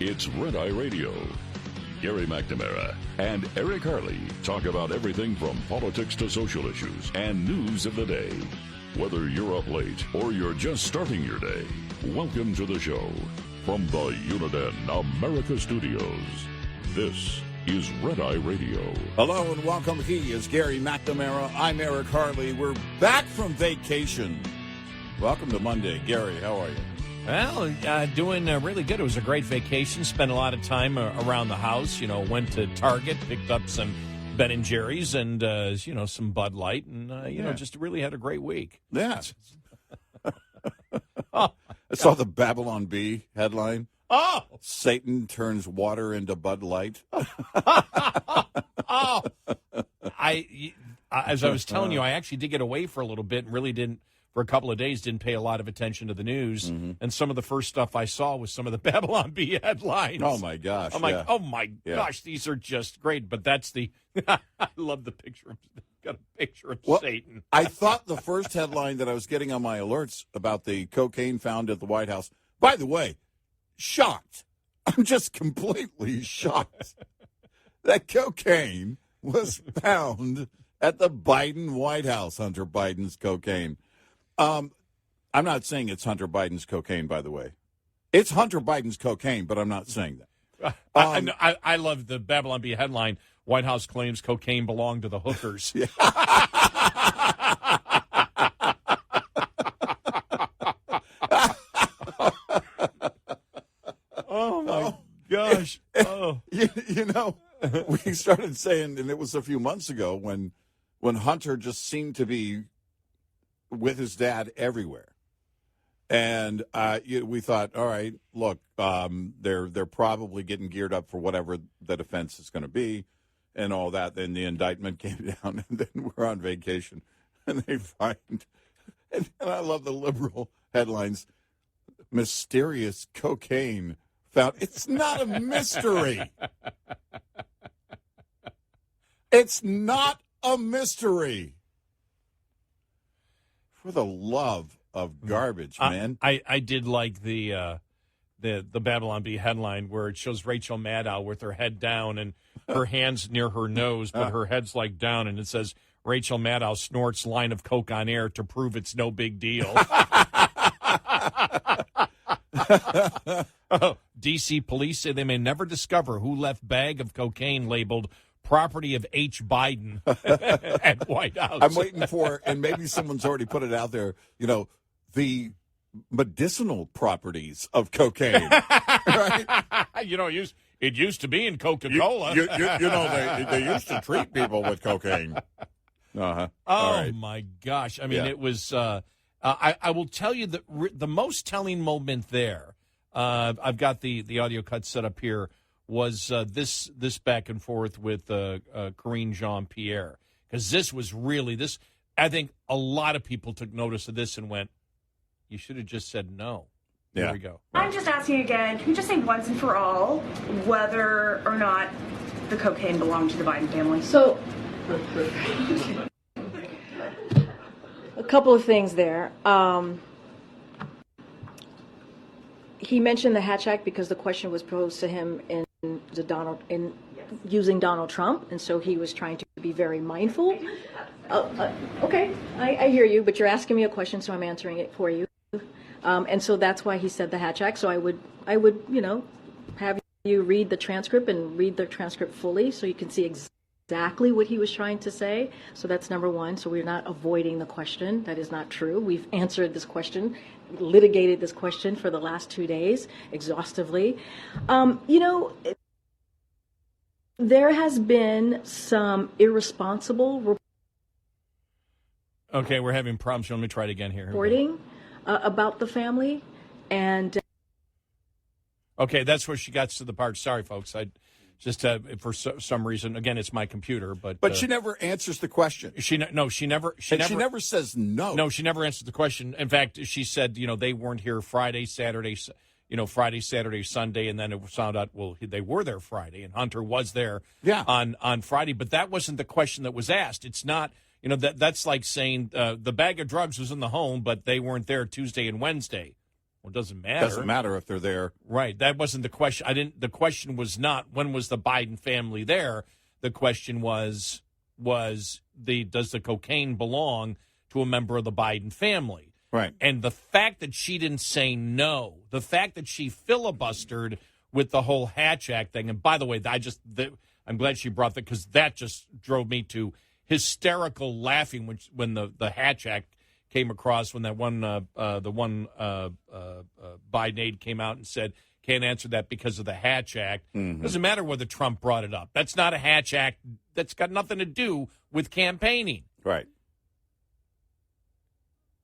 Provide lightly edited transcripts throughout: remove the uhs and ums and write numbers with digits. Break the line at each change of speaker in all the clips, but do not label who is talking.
It's Red Eye Radio. Gary McNamara and Eric Harley talk about everything from politics to social issues and news of the day. Whether you're up late or you're just starting your day, welcome to the show. From the Uniden America Studios, this is Red Eye Radio.
Hello and welcome. He is Gary McNamara. I'm Eric Harley. We're back from vacation. Welcome to Monday. Gary, how are you?
Well, doing really good. It was a great vacation. Spent a lot of time around the house. Went to Target, picked up some Ben & Jerry's and, some Bud Light. And, just really had a great week.
Yeah. I saw the Babylon Bee headline.
Oh!
Satan turns water into Bud Light.
Oh! As I was telling you, I actually did get away for a little bit and really didn't. For a couple of days, didn't pay a lot of attention to the news. Mm-hmm. And some of the first stuff I saw was some of the Babylon Bee headlines.
Oh, my gosh.
I'm like, oh, my gosh, these are just great. But that's the – I love the picture. Got a picture of Satan.
I thought the first headline that I was getting on my alerts about the cocaine found at the White House. By the way, shocked. I'm just completely shocked. That cocaine was found at the Biden White House, Hunter Biden's cocaine. I'm not saying it's Hunter Biden's cocaine, by the way. It's Hunter Biden's cocaine, but I'm not saying that.
I love the Babylon Bee headline, White House claims cocaine belonged to the hookers. Oh, my gosh. Oh.
We started saying, and it was a few months ago, when Hunter just seemed to be with his dad everywhere. And we thought, all right, look, they're probably getting geared up for whatever the defense is going to be and all that. Then the indictment came down, and then we're on vacation. And they find, and I love the liberal headlines, mysterious cocaine found. It's not a mystery. It's not a mystery. For the love of garbage, man.
I did like the Babylon Bee headline where it shows Rachel Maddow with her head down and her hands near her nose, but her head's like down, and it says, Rachel Maddow snorts line of coke on air to prove it's no big deal. D.C. police say they may never discover who left bag of cocaine labeled property of H. Biden at White House.
I'm waiting for, and maybe someone's already put it out there, the medicinal properties of cocaine. Right?
It used to be in Coca-Cola.
They used to treat people with cocaine. Uh-huh.
Oh,
right.
My gosh. I mean, It was, I will tell you the most telling moment there, I've got the audio cut set up here, was this back and forth with Karine Jean-Pierre. Because this was really, I think a lot of people took notice of this and went, you should have just said no.
Yeah.
Here we go.
I'm just asking again, can you just say once and for all whether or not the cocaine belonged to the Biden family?
So, a couple of things there. He mentioned the Hatch Act because the question was posed to him using Donald Trump, and so he was trying to be very mindful. Okay, I hear you, but you're asking me a question, so I'm answering it for you. And so that's why he said the Hatch Act. So I would, have you read the transcript and read the transcript fully, so you can see exactly what he was trying to say. So that's number one. So we're not avoiding the question. That is not true. We've answered this question, litigated this question for the last 2 days exhaustively. There has been some irresponsible
Okay, we're having problems. So let me try it again here.
Reporting about the family, and
okay, that's where she got to the part. Sorry, folks. I just for some reason, again, it's my computer, but
she never answers the question.
She never
says no.
No, she never answered the question. In fact, she said, they weren't here Friday, Saturday, Sunday, and then it found out, well, they were there Friday, and Hunter was there on Friday. But that wasn't the question that was asked. It's not, that's like saying the bag of drugs was in the home, but they weren't there Tuesday and Wednesday. Well, it doesn't matter.
Doesn't matter if they're there.
Right. That wasn't the question. The question was not when was the Biden family there. The question was does the cocaine belong to a member of the Biden family?
Right.
And the fact that she didn't say no, the fact that she filibustered with the whole Hatch Act thing. And by the way, I'm glad she brought that, because that just drove me to hysterical laughing when the Hatch Act came across, when that one Biden aide came out and said, can't answer that because of the Hatch Act. Mm-hmm. Doesn't matter whether Trump brought it up. That's not a Hatch Act. That's got nothing to do with campaigning.
Right.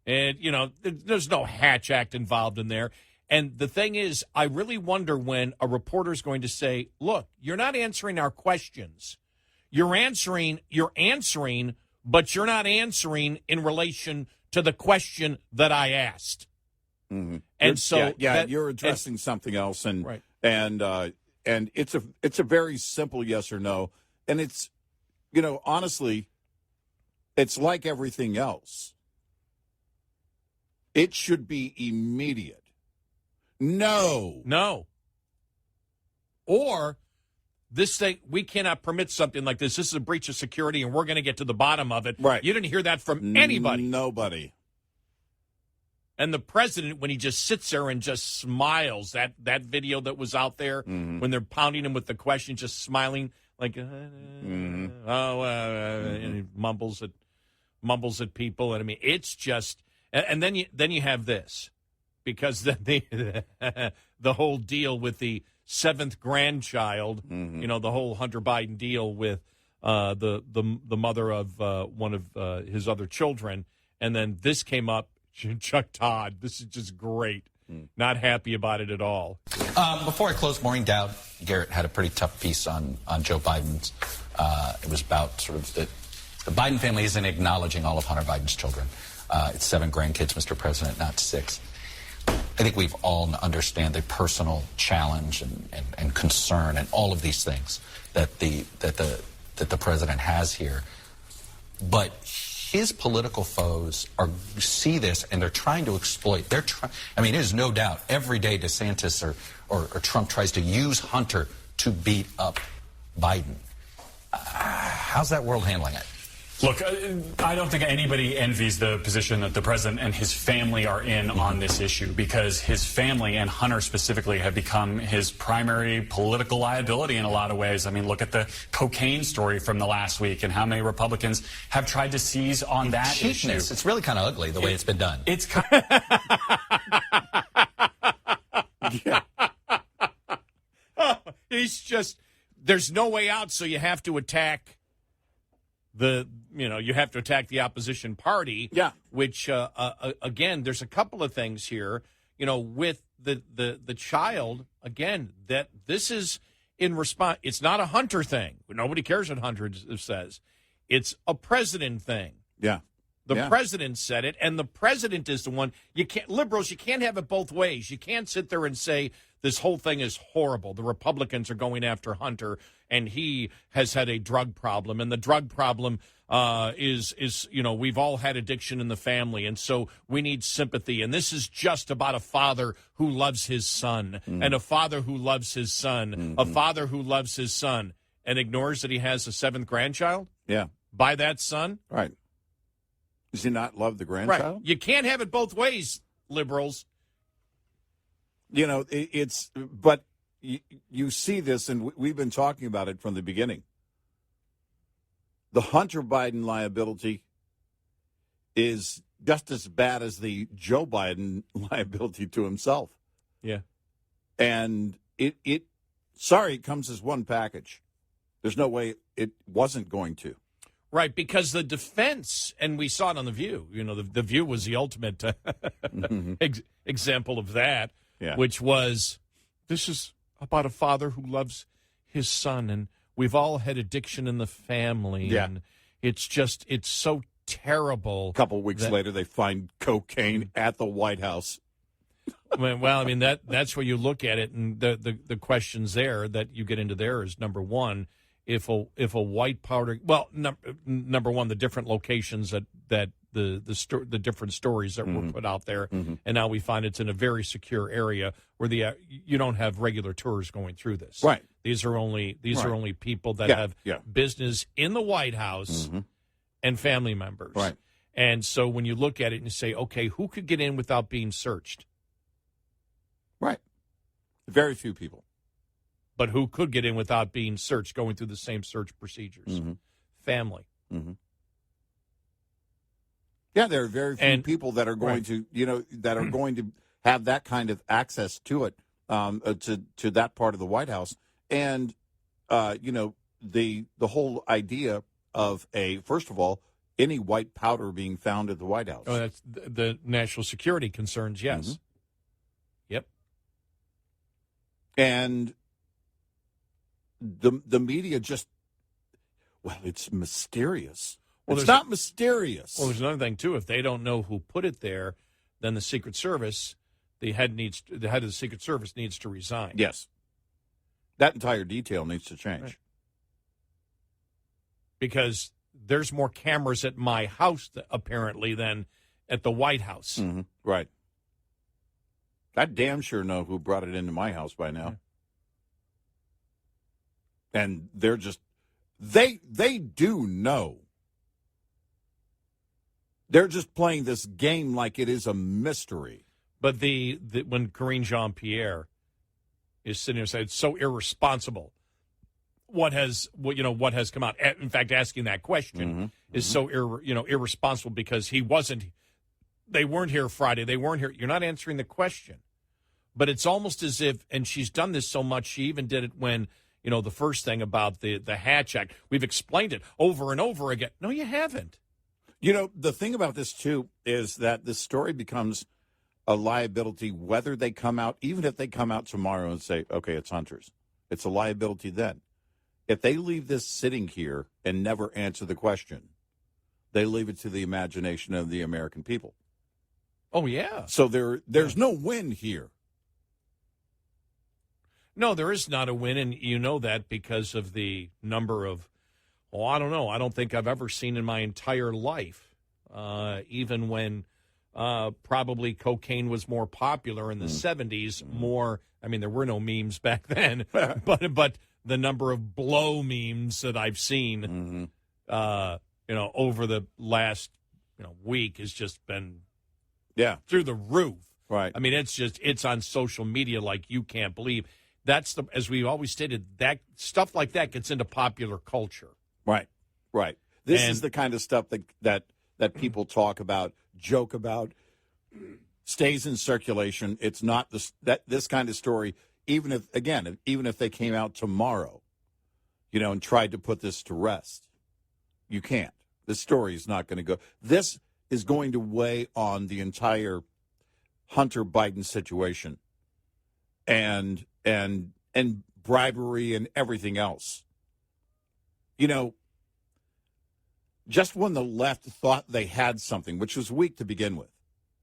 And, there's no Hatch Act involved in there. And the thing is, I really wonder when a reporter's going to say, look, you're not answering our questions. You're answering, but you're not answering in relation to the question that I asked.
Mm-hmm.
And so,
you're addressing something else, and
right.
and it's a very simple yes or no, and it's, honestly, it's like everything else. It should be immediate. No. Or this thing, we cannot permit something like this. This is a breach of security, and we're going to get to the bottom of it. Right.
You didn't hear that from anybody.
Nobody.
And the president, when he just sits there and just smiles, that video that was out there, when they're pounding him with the question, just smiling like, and he mumbles at people. And I mean, it's just, and then you have this, because then the whole deal with the seventh grandchild, the whole Hunter Biden deal with the mother of one of his other children, and then this came up. Chuck Todd, this is just great. Not happy about it at all.
Before I close, Maureen Dowd Garrett had a pretty tough piece on Joe Biden's. It was about sort of the Biden family isn't acknowledging all of Hunter Biden's children. It's 7 grandkids, Mr. President, not 6. I think we've all understand the personal challenge and concern and all of these things that the president has here. But his political foes see this, and they're trying to exploit. It is no doubt every day DeSantis or Trump tries to use Hunter to beat up Biden. How's that world handling it?
Look, I don't think anybody envies the position that the president and his family are in on this issue, because his family, and Hunter specifically, have become his primary political liability in a lot of ways. I mean, look at the cocaine story from the last week and how many Republicans have tried to seize on that issue.
It's really kind of ugly the way it's been done.
It's kind
He's just, there's no way out, so you have to attack you have to attack the opposition party.
Yeah.
Which, again, there's a couple of things here, with the child, again, that this is in response. It's not a Hunter thing. Nobody cares what Hunter says. It's a president thing.
Yeah.
The president said it, and the president is the one. Liberals, you can't have it both ways. You can't sit there and say this whole thing is horrible. The Republicans are going after Hunter, and he has had a drug problem, and the drug problem is we've all had addiction in the family, and so we need sympathy. And this is just about a father who loves his son, and a father who loves his son, a father who loves his son, and ignores that he has a 7th grandchild.
Yeah.
By that son.
Right. Does he not love the grandchild?
Right. You can't have it both ways, liberals.
But you see this, and we've been talking about it from the beginning. The Hunter Biden liability is just as bad as the Joe Biden liability to himself.
Yeah.
And it comes as one package. There's no way it wasn't going to.
Right, because the defense, and we saw it on The View, the View was the ultimate example of that, which was, this is about a father who loves his son, and we've all had addiction in the family, and it's so terrible.
A couple weeks later, they find cocaine at the White House.
That's where you look at it, and the questions there that you get into there is, number one, if a white powder, well, number one, the different locations that the different stories that were put out there, and now we find it's in a very secure area where you don't have regular tours going through this.
Right.
These are only people that have business in the White House and family members.
Right.
And so when you look at it and you say, okay, who could get in without being searched?
Right. Very few people.
But who could get in without being searched, going through the same search procedures? Family.
Yeah, there are very few people that are going to, that are going to have that kind of access to it, to that part of the White House. And, the whole idea of first of all, any white powder being found at the White House.
Oh, that's the national security concerns, yes. Yep.
And the media just, it's mysterious.
Well,
it's not mysterious.
Well, there's another thing, too. If they don't know who put it there, then the Secret Service, the head of the Secret Service needs to resign.
Yes. That entire detail needs to change.
Right. Because there's more cameras at my house, apparently, than at the White House.
Right. I damn sure know who brought it into my house by now. And they're just, they do know. They're just playing this game like it is a mystery.
But when Karine Jean-Pierre is sitting there saying it's so irresponsible, what has come out? In fact, asking that question is so irresponsible because they weren't here Friday. They weren't here. You're not answering the question. But it's almost as if, and she's done this so much, she even did it when, the first thing about the Hatch Act. We've explained it over and over again. No, you haven't.
The thing about this, too, is that this story becomes a liability whether they come out, even if they come out tomorrow and say, okay, it's Hunter's. It's a liability then. If they leave this sitting here and never answer the question, they leave it to the imagination of the American people.
Oh, yeah.
So there's no win here.
No, there is not a win, and you know that because of the number of, I don't know, I don't think I've ever seen in my entire life, even when probably cocaine was more popular in the 70s, there were no memes back then, but the number of blow memes that I've seen, over the last, week has just been through the roof.
Right.
I mean, it's on social media like you can't believe. That's as we always stated, that stuff like that gets into popular culture.
Right. This is the kind of stuff that people talk about, joke about, stays in circulation. It's not this kind of story. Even if they came out tomorrow, and tried to put this to rest, you can't. This story is not going to go. This is going to weigh on the entire Hunter Biden situation, and bribery and everything else. Just when the left thought they had something, which was weak to begin with,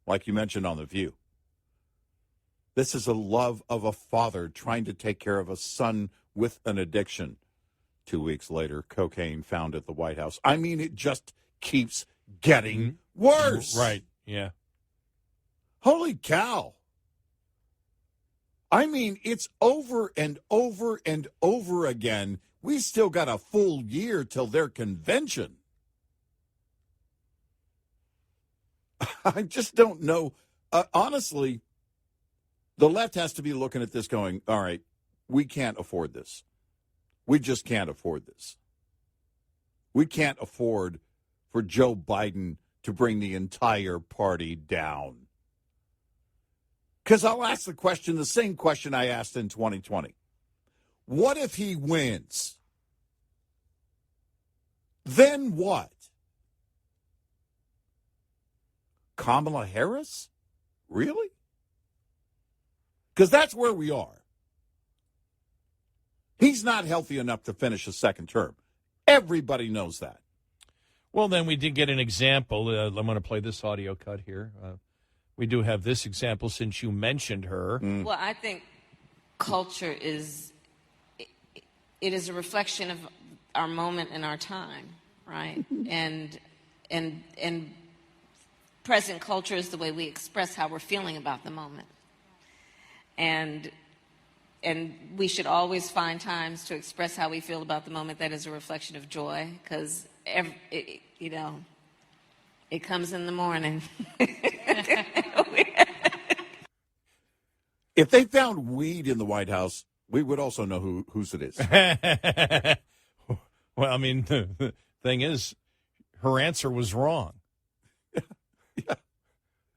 like you mentioned on The View. This is a love of a father trying to take care of a son with an addiction. 2 weeks later, cocaine found at the White House. I mean, it just keeps getting worse.
Right, yeah.
Holy cow. I mean, it's over and over and over again. We still got a full year till their convention. I just don't know. Honestly, the left has to be looking at this going, all right, we can't afford this. We just can't afford this. We can't afford for Joe Biden to bring the entire party down. Because I'll ask the same question I asked in 2020. What if he wins? Then what? Kamala Harris? Really? Because that's where we are. He's not healthy enough to finish a second term. Everybody knows that.
Well, then we did get an example. I'm going to play this audio cut here. We do have this example since you mentioned her.
Well, I think culture is a reflection of our moment in our time, right? and present culture is the way we express how we're feeling about the moment. And we should always find times to express how we feel about the moment that is a reflection of joy, because it comes in the morning.
If they found weed in the White House, we would also know whose it is.
Well, I mean, the thing is, her answer was wrong.
Yeah.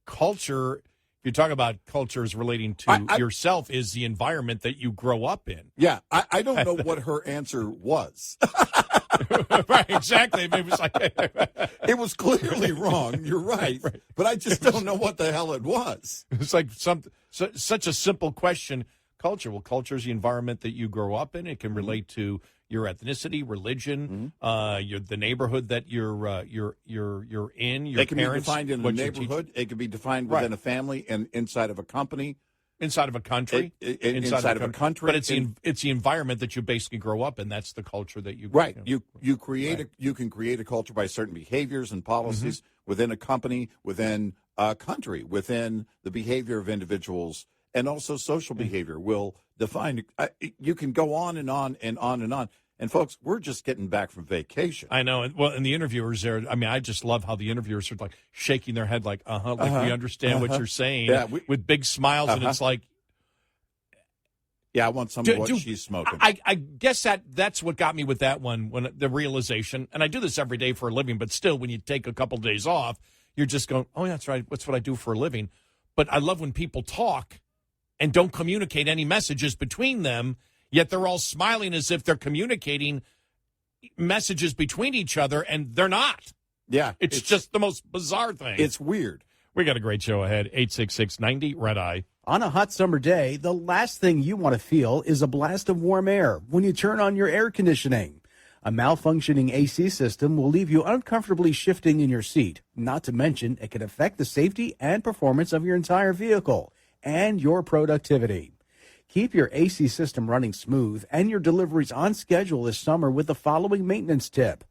Culture, if you talk about cultures relating to yourself, is the environment that you grow up in.
Yeah, I don't know what her answer was.
Right, exactly. It was like
it was clearly wrong. You're right, but I just don't know what the hell it was.
It's like such a simple question. Culture. Well, culture is the environment that you grow up in. It can relate to your ethnicity, religion, the neighborhood that you're in. Your
it can
parents,
be defined in a neighborhood. It can be defined within a family and inside of a company.
Inside of a country,
inside of a country,
but it's the environment that you basically grow up in. That's the culture that you
right. You can create a culture by certain behaviors and policies within a company, within a country, within the behavior of individuals, and also social behavior will define. You can go on and on and on and on. And folks, we're just getting back from vacation.
I know. Well, and the interviewers there, I mean, I just love how the interviewers are like shaking their head like, we understand what you're saying, with big smiles. And it's like,
yeah, I want some of what she's smoking.
I guess that's what got me with that one, when the realization, and I do this every day for a living, but still, when you take a couple days off, you're just going, oh, that's right, that's what I do for a living. But I love when people talk and don't communicate any messages between them, yet they're all smiling as if they're communicating messages between each other, and they're not.
Yeah.
It's just the most bizarre thing.
It's weird.
We got a great show ahead. 866-90 Red Eye.
On a hot summer day, the last thing you want to feel is a blast of warm air when you turn on your air conditioning. A malfunctioning AC system will leave you uncomfortably shifting in your seat. Not to mention, it can affect the safety and performance of your entire vehicle and your productivity. Keep your AC system running smooth and your deliveries on schedule this summer with the following maintenance tip.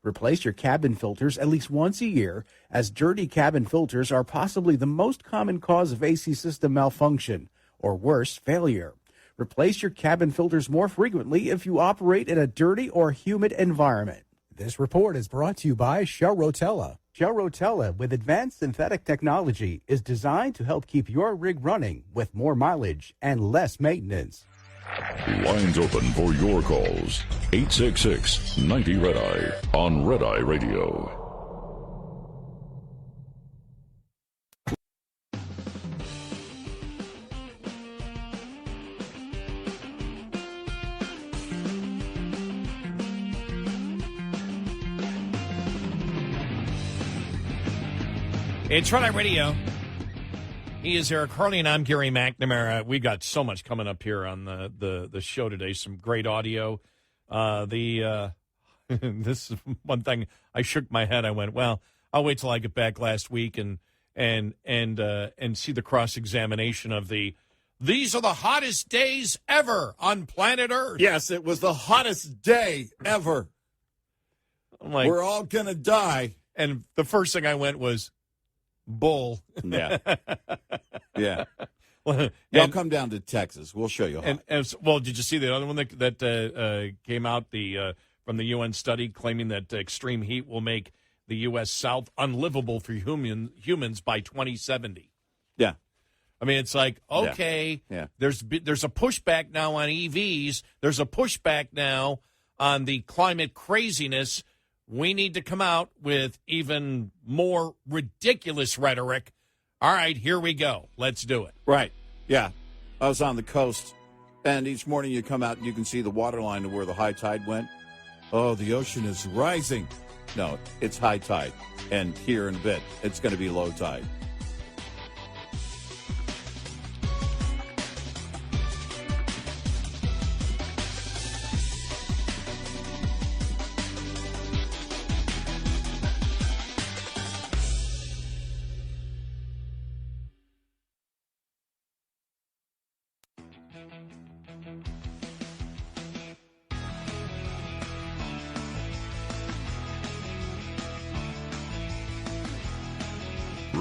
Replace your cabin filters at least once a year, as dirty cabin filters are possibly the most common cause of AC system malfunction, or worse, failure. Replace your cabin filters more frequently if you operate in a dirty or humid environment.
This report is brought to you by Shell Rotella.
Shell Rotella, with advanced synthetic technology, is designed to help keep your rig running with more mileage and less maintenance.
Lines open for your calls. 866-90 Red Eye on Red Eye Radio.
It's Red Eye Radio. He is Eric Harley, and I'm Gary McNamara. We got so much coming up here on the show today. Some great audio. This is one thing. I shook my head. I went, well, I'll wait till I get back last week and see the cross examination of these are the hottest days ever on planet Earth.
Yes, it was the hottest day ever.
I'm like,
we're all gonna die.
And the first thing I went was, bull.
Yeah. Yeah. Y'all come down to Texas. We'll show you how.
Well, did you see the other one that came out from the UN study claiming that extreme heat will make the U.S. South unlivable for humans by 2070?
Yeah.
I mean, it's like, okay, there's a pushback now on EVs. There's a pushback now on the climate craziness. We need to come out with even more ridiculous rhetoric. All right, here we go. Let's do it.
Right. Yeah. I was on the coast, and each morning you come out and you can see the water line of where the high tide went. Oh, the ocean is rising. No, it's high tide. And here in a bit, it's going to be low tide.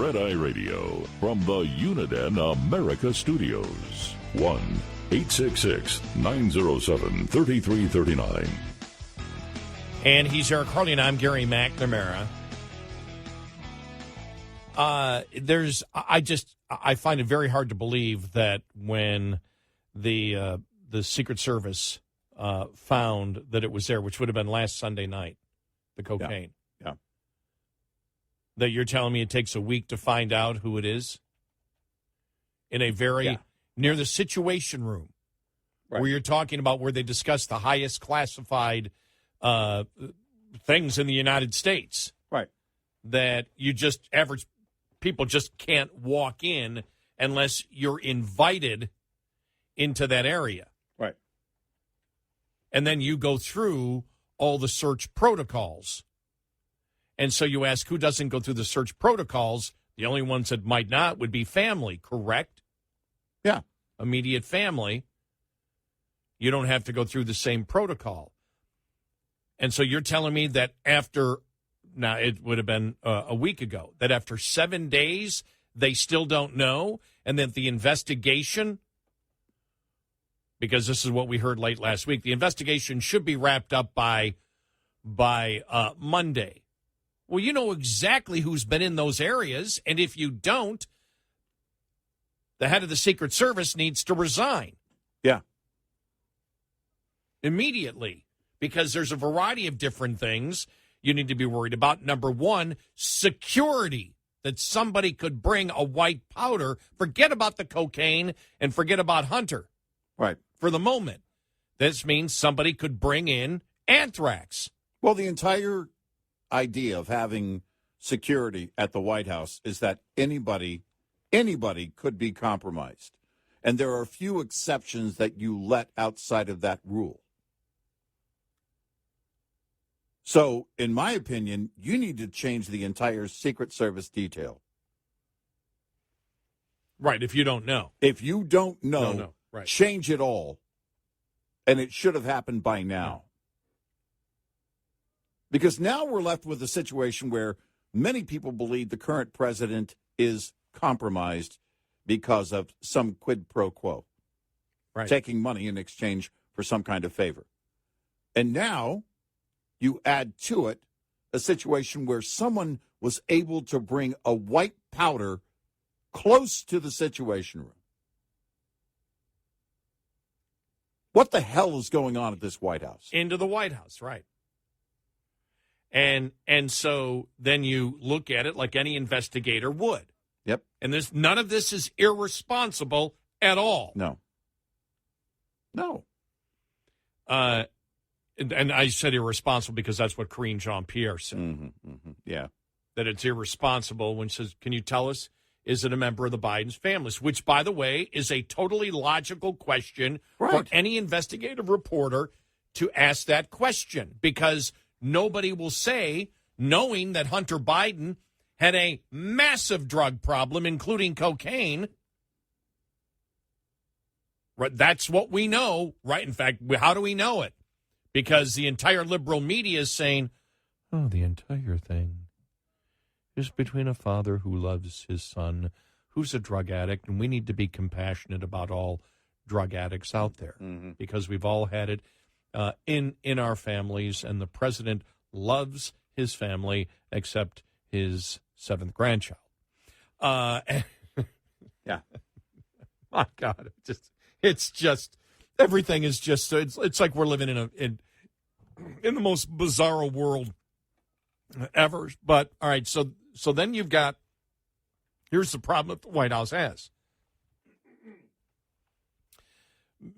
Red Eye Radio from the Uniden America Studios. 1-866-907-3339.
And he's Eric Harley, and I'm Gary McNamara. I find it very hard to believe that when the Secret Service found that it was there, which would have been last Sunday night, the cocaine.
Yeah.
That you're telling me it takes a week to find out who it is? In a very near the Situation Room, where you're talking about where they discuss the highest classified things in the United States.
Right.
That average people just can't walk in unless you're invited into that area.
Right.
And then you go through all the search protocols. And so you ask who doesn't go through the search protocols. The only ones that might not would be family, correct?
Yeah.
Immediate family. You don't have to go through the same protocol. And so you're telling me that now it would have been a week ago, that after 7 days, they still don't know, and that the investigation, because this is what we heard late last week, the investigation should be wrapped up by Monday. Well, you know exactly who's been in those areas, and if you don't, the head of the Secret Service needs to resign.
Yeah.
Immediately, because there's a variety of different things you need to be worried about. Number one, security, that somebody could bring a white powder. Forget about the cocaine and forget about Hunter.
Right.
For the moment. This means somebody could bring in anthrax.
Well, the entire idea of having security at the White House is that anybody could be compromised. And there are a few exceptions that you let outside of that rule. So, in my opinion, you need to change the entire Secret Service detail.
Right, if you don't know.
If you don't know,
No, right.
Change it all. And it should have happened by now. Because now we're left with a situation where many people believe the current president is compromised because of some quid pro quo.
Right.
Taking money in exchange for some kind of favor. And now you add to it a situation where someone was able to bring a white powder close to the Situation Room. What the hell is going on at this White House?
Into the White House, right. And so then you look at it like any investigator would.
Yep.
And none of this is irresponsible at all.
No.
And I said irresponsible because that's what Karine Jean-Pierre said.
Yeah.
That it's irresponsible when she says, can you tell us, is it a member of the Biden's families? Which, by the way, is a totally logical question for any investigative reporter to ask that question. Because nobody will say, knowing that Hunter Biden had a massive drug problem, including cocaine. Right, that's what we know, right? In fact, how do we know it? Because the entire liberal media is saying, oh, the entire thing is between a father who loves his son, who's a drug addict, and we need to be compassionate about all drug addicts out there because we've all had it in our families, and the president loves his family except his seventh grandchild.
Yeah.
My God, it's just everything is just so it's like we're living in the most bizarre world ever. But all right, so then you've got, here's the problem that the White House has.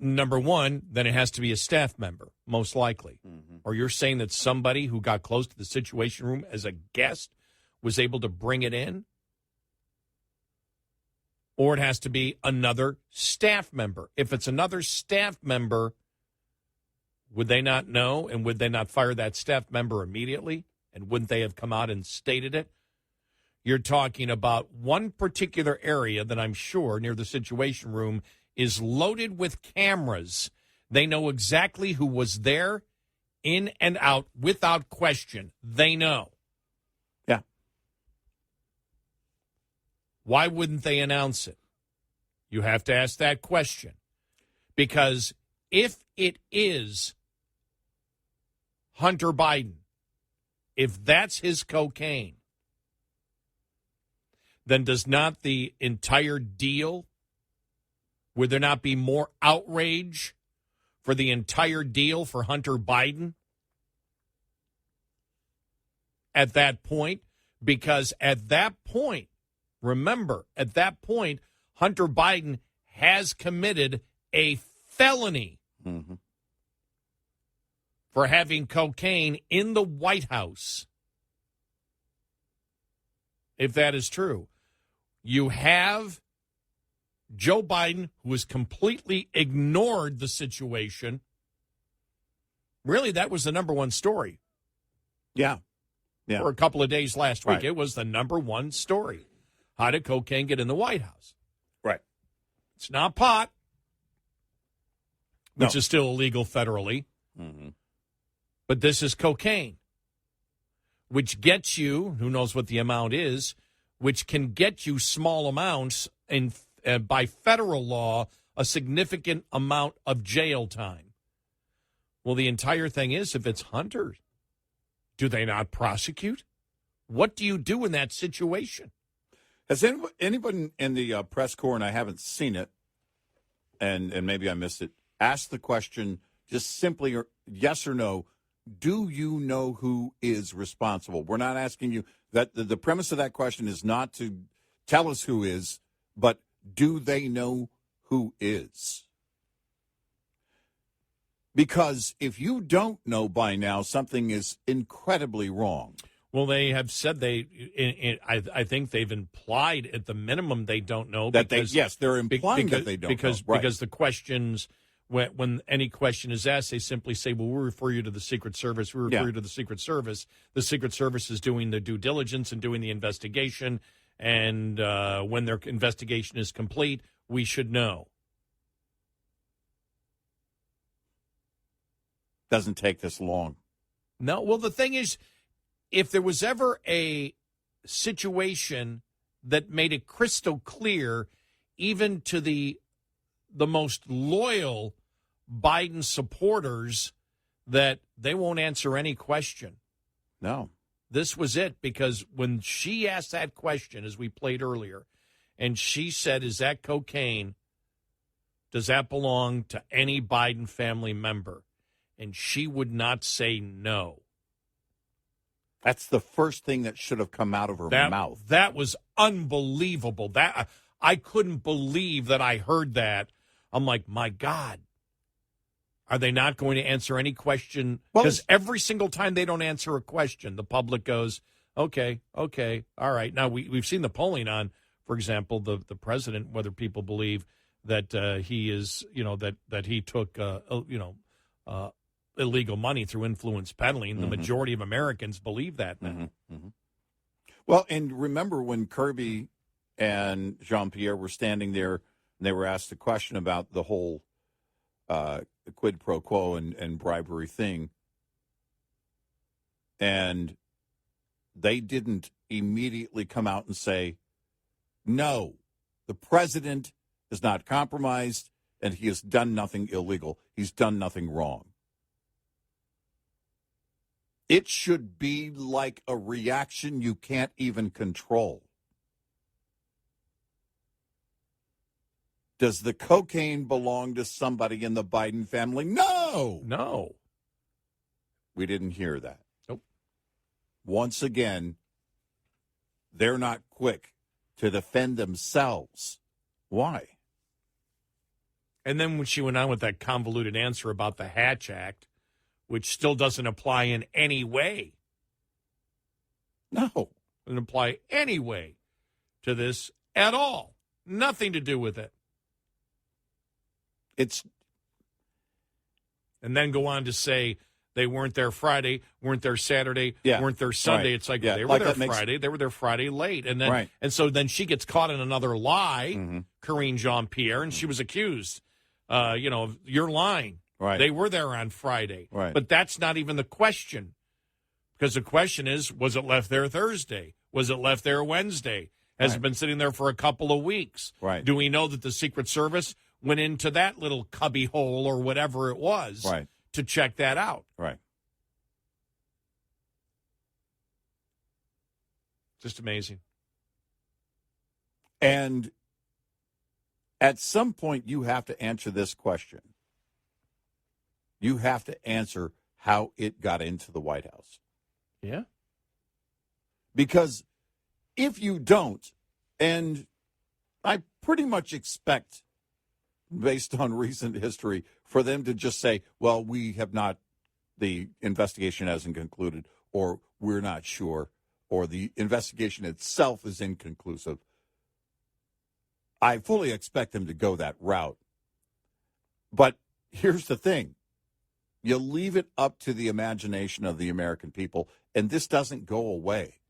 Number one, then it has to be a staff member, most likely. Or you're saying that somebody who got close to the Situation Room as a guest was able to bring it in? Or it has to be another staff member. If it's another staff member, would they not know, and would they not fire that staff member immediately? And wouldn't they have come out and stated it? You're talking about one particular area that I'm sure near the Situation Room is loaded with cameras. They know exactly who was there, in and out, without question. They know.
Yeah.
Why wouldn't they announce it? You have to ask that question. Because if it is Hunter Biden, if that's his cocaine, then does not the entire deal, would there not be more outrage for the entire deal for Hunter Biden at that point? Because at that point, remember, at that point, Hunter Biden has committed a felony for having cocaine in the White House. If that is true, you have Joe Biden, who has completely ignored the situation. Really, that was the number one story.
Yeah.
For a couple of days last week.
Right.
It was the number one story. How did cocaine get in the White House?
Right.
It's not pot, which
No.
is still illegal federally.
Mm-hmm.
But this is cocaine, which gets you, who knows what the amount is, which can get you small amounts in by federal law, a significant amount of jail time. Well, the entire thing is, if it's Hunter, do they not prosecute? What do you do in that situation?
Has anybody in the press corps, and I haven't seen it, and maybe I missed it, asked the question just simply yes or no, do you know who is responsible? We're not asking you that. The premise of that question is not to tell us who is, but do they know who is? Because if you don't know by now, something is incredibly wrong.
Well, they have said I think they've implied at the minimum they don't know.
That
because,
they're implying that they don't know. Right.
Because the questions, when any question is asked, they simply say, well, we'll refer you to the Secret Service. We refer you to the Secret Service. The Secret Service is doing the due diligence and doing the investigation. And when their investigation is complete, we should know.
Doesn't take this long.
No. Well, the thing is, if there was ever a situation that made it crystal clear, even to the most loyal Biden supporters, that they won't answer any question.
No.
This was it, because when she asked that question, as we played earlier, and she said, is that cocaine? Does that belong to any Biden family member? And she would not say no.
That's the first thing that should have come out of her mouth.
That was unbelievable. That I couldn't believe that I heard that. I'm like, my God. Are they not going to answer any question? Because every single time they don't answer a question, the public goes, okay, all right. Now, we've seen the polling on, for example, the president, whether people believe that he is, that he took, illegal money through influence peddling. The majority of Americans believe that now.
Well, and remember when Kirby and Jean-Pierre were standing there and they were asked a question about the whole quid pro quo and bribery thing, and they didn't immediately come out and say, no, the president is not compromised and he has done nothing illegal. He's done nothing wrong. It should be like a reaction you can't even control. Does the cocaine belong to somebody in the Biden family? No.
No.
We didn't hear that.
Nope.
Once again, they're not quick to defend themselves. Why?
And then when she went on with that convoluted answer about the Hatch Act, which still doesn't apply in any way.
No.
Doesn't apply any way to this at all. Nothing to do with it. And then go on to say they weren't there Friday, weren't there Saturday, weren't there Sunday.
Right.
It's like,
Yeah.
they were
Like
there
that makes-
Friday, they were there Friday late. And then
Right.
and so then she gets caught in another lie, Karine Jean-Pierre, and she was accused, you're lying.
Right.
They were there on Friday.
Right.
But that's not even the question. Because the question is, was it left there Thursday? Was it left there Wednesday? Has
Right.
it been sitting there for a couple of weeks?
Right.
Do we know that the Secret Service went into that little cubby hole or whatever it was
Right.
to check that out?
Right.
Just amazing.
And at some point, you have to answer this question. You have to answer how it got into the White House.
Yeah.
Because if you don't, and I pretty much expect, based on recent history, for them to just say, well, we have not, the investigation hasn't concluded, or we're not sure, or the investigation itself is inconclusive. I fully expect them to go that route. But here's the thing. You leave it up to the imagination of the American people, and this doesn't go away.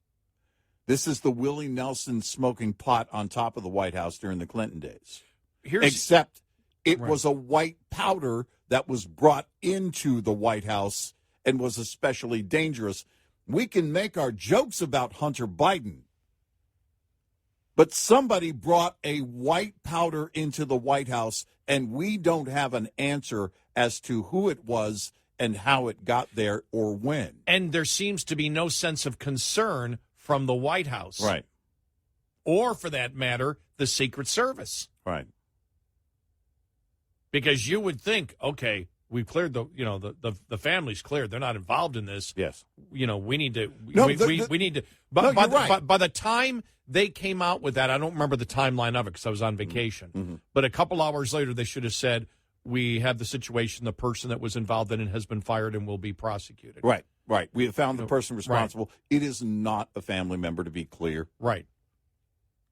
This is the Willie Nelson smoking pot on top of the White House during the Clinton days. Except it was a white powder that was brought into the White House and was especially dangerous. We can make our jokes about Hunter Biden, but somebody brought a white powder into the White House, and we don't have an answer as to who it was and how it got there or when.
And there seems to be no sense of concern from the White House.
Right.
Or, for that matter, the Secret Service.
Right.
Because you would think, okay, we've cleared the family's cleared. They're not involved in this.
Yes.
We need to.
No,
we need to. But
no,
by,
you're
the,
right.
by the time they came out with that, I don't remember the timeline of it because I was on vacation.
Mm-hmm.
But a couple hours later, they should have said, we have the situation. The person that was involved in it has been fired and will be prosecuted.
Right. Right. We have found the person responsible. Right. It is not a family member, to be clear.
Right.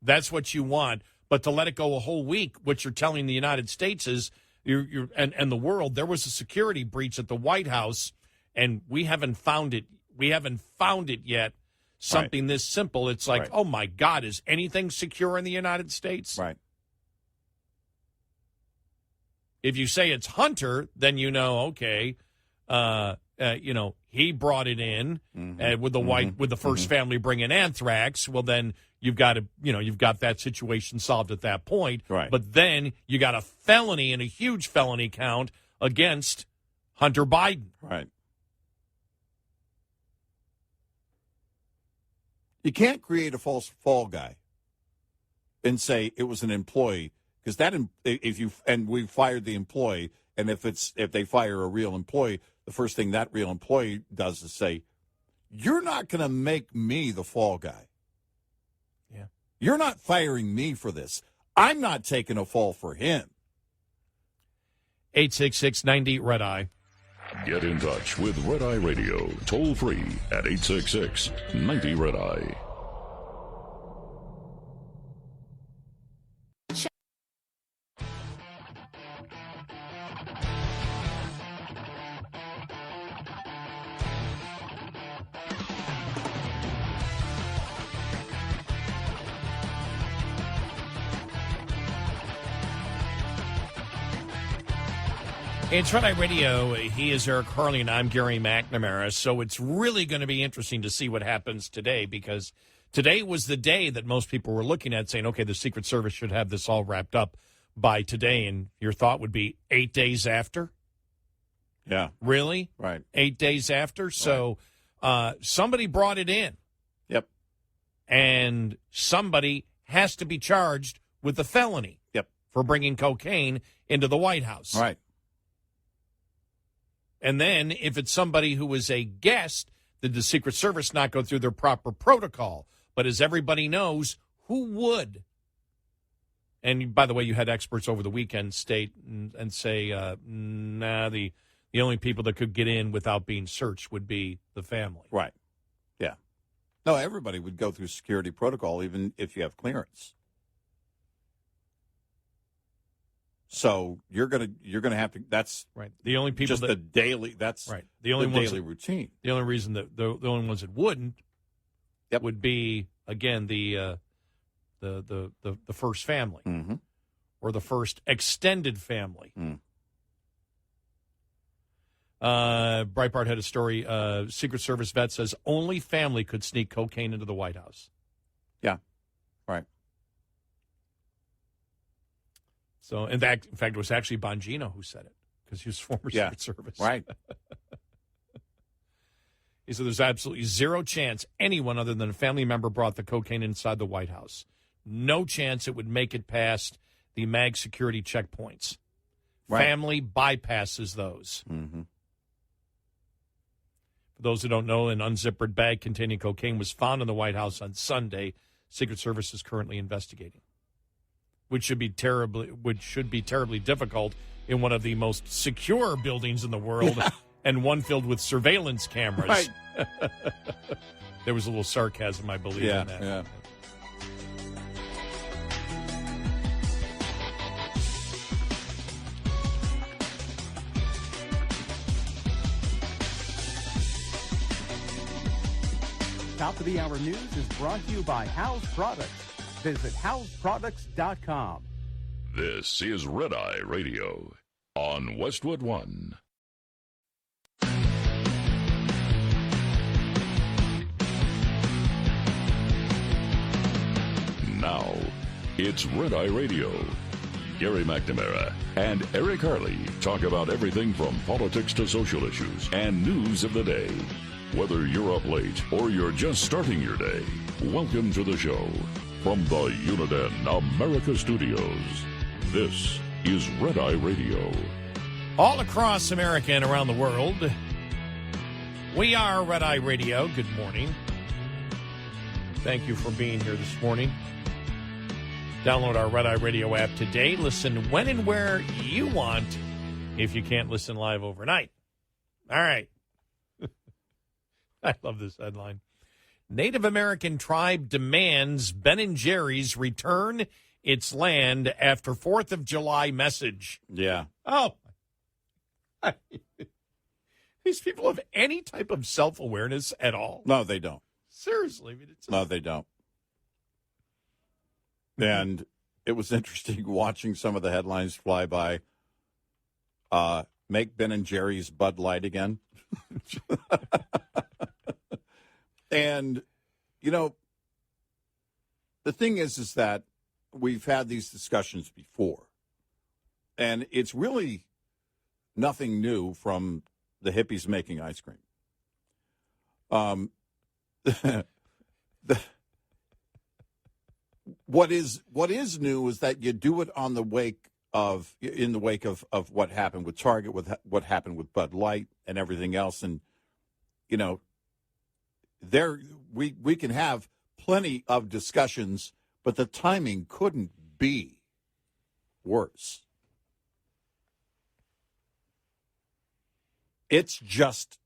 That's what you want. But to let it go a whole week, what you're telling the United States is, and the world, there was a security breach at the White House, and we haven't found it. We haven't found it yet. Something this simple. It's like, oh my God, is anything secure in the United States?
Right.
If you say it's Hunter, then you know, okay, he brought it in with the first family bringing anthrax. Well, then you've got that situation solved at that point.
Right.
But then you got a felony and a huge felony count against Hunter Biden.
Right. You can't create a false fall guy and say it was an employee, because we fired the employee, and if they fire a real employee, the first thing that real employee does is say, "You're not going to make me the fall guy.
Yeah,
you're not firing me for this. I'm not taking a fall for him."
866-90-RED-EYE.
Get in touch with Red Eye Radio, toll free at 866-90-RED-EYE.
It's Red Eye Radio. He is Eric Harley, and I'm Gary McNamara. So it's really going to be interesting to see what happens today, because today was the day that most people were looking at saying, okay, the Secret Service should have this all wrapped up by today. And your thought would be 8 days after?
Yeah.
Really?
Right.
8 days after? So somebody brought it in.
Yep.
And somebody has to be charged with a felony.
Yep.
For bringing cocaine into the White House.
Right.
And then if it's somebody who is a guest, did the Secret Service not go through their proper protocol? But as everybody knows, who would? And by the way, you had experts over the weekend state and say, the only people that could get in without being searched would be the family.
Right. Yeah. No, everybody would go through security protocol, even if you have clearance. So you're gonna have to. That's
right. The only people
just the daily. That's
right.
The only daily routine.
The only reason that the only ones that wouldn't would be, again, the first family or the first extended family. Breitbart had a story. Secret Service vet says only family could sneak cocaine into the White House.
Yeah. Right.
So, in fact, it was actually Bongino who said it because he was former Secret Service.
Right.
He said there's absolutely zero chance anyone other than a family member brought the cocaine inside the White House. No chance it would make it past the MAG security checkpoints.
Right.
Family bypasses those.
Mm-hmm.
For those who don't know, an unzippered bag containing cocaine was found in the White House on Sunday. Secret Service is currently investigating, which should be terribly difficult in one of the most secure buildings in the world, and one filled with surveillance cameras.
Right.
There was a little sarcasm, I believe, in that.
Yeah.
Top of the Hour News is brought to you by House Products. Visit houseproducts.com.
This is Red Eye Radio on Westwood One. Now, it's Red Eye Radio. Gary McNamara and Eric Harley talk about everything from politics to social issues and news of the day. Whether you're up late or you're just starting your day, welcome to the show. From the Uniden America Studios, this is Red Eye Radio.
All across America and around the world, we are Red Eye Radio. Good morning. Thank you for being here this morning. Download our Red Eye Radio app today. Listen when and where you want if you can't listen live overnight. All right. I love this headline. Native American tribe demands Ben & Jerry's return its land after 4th of July message.
Yeah.
Oh. These people have any type of self-awareness at all?
No, they don't.
Seriously. I mean,
No, they don't. And it was interesting watching some of the headlines fly by. Make Ben & Jerry's Bud Light again. And, you know, the thing is that we've had these discussions before. And it's really nothing new from the hippies making ice cream. What is new is that you do it in the wake of what happened with Target, with what happened with Bud Light and everything else. And, you know, we can have plenty of discussions, but the timing couldn't be worse. It's just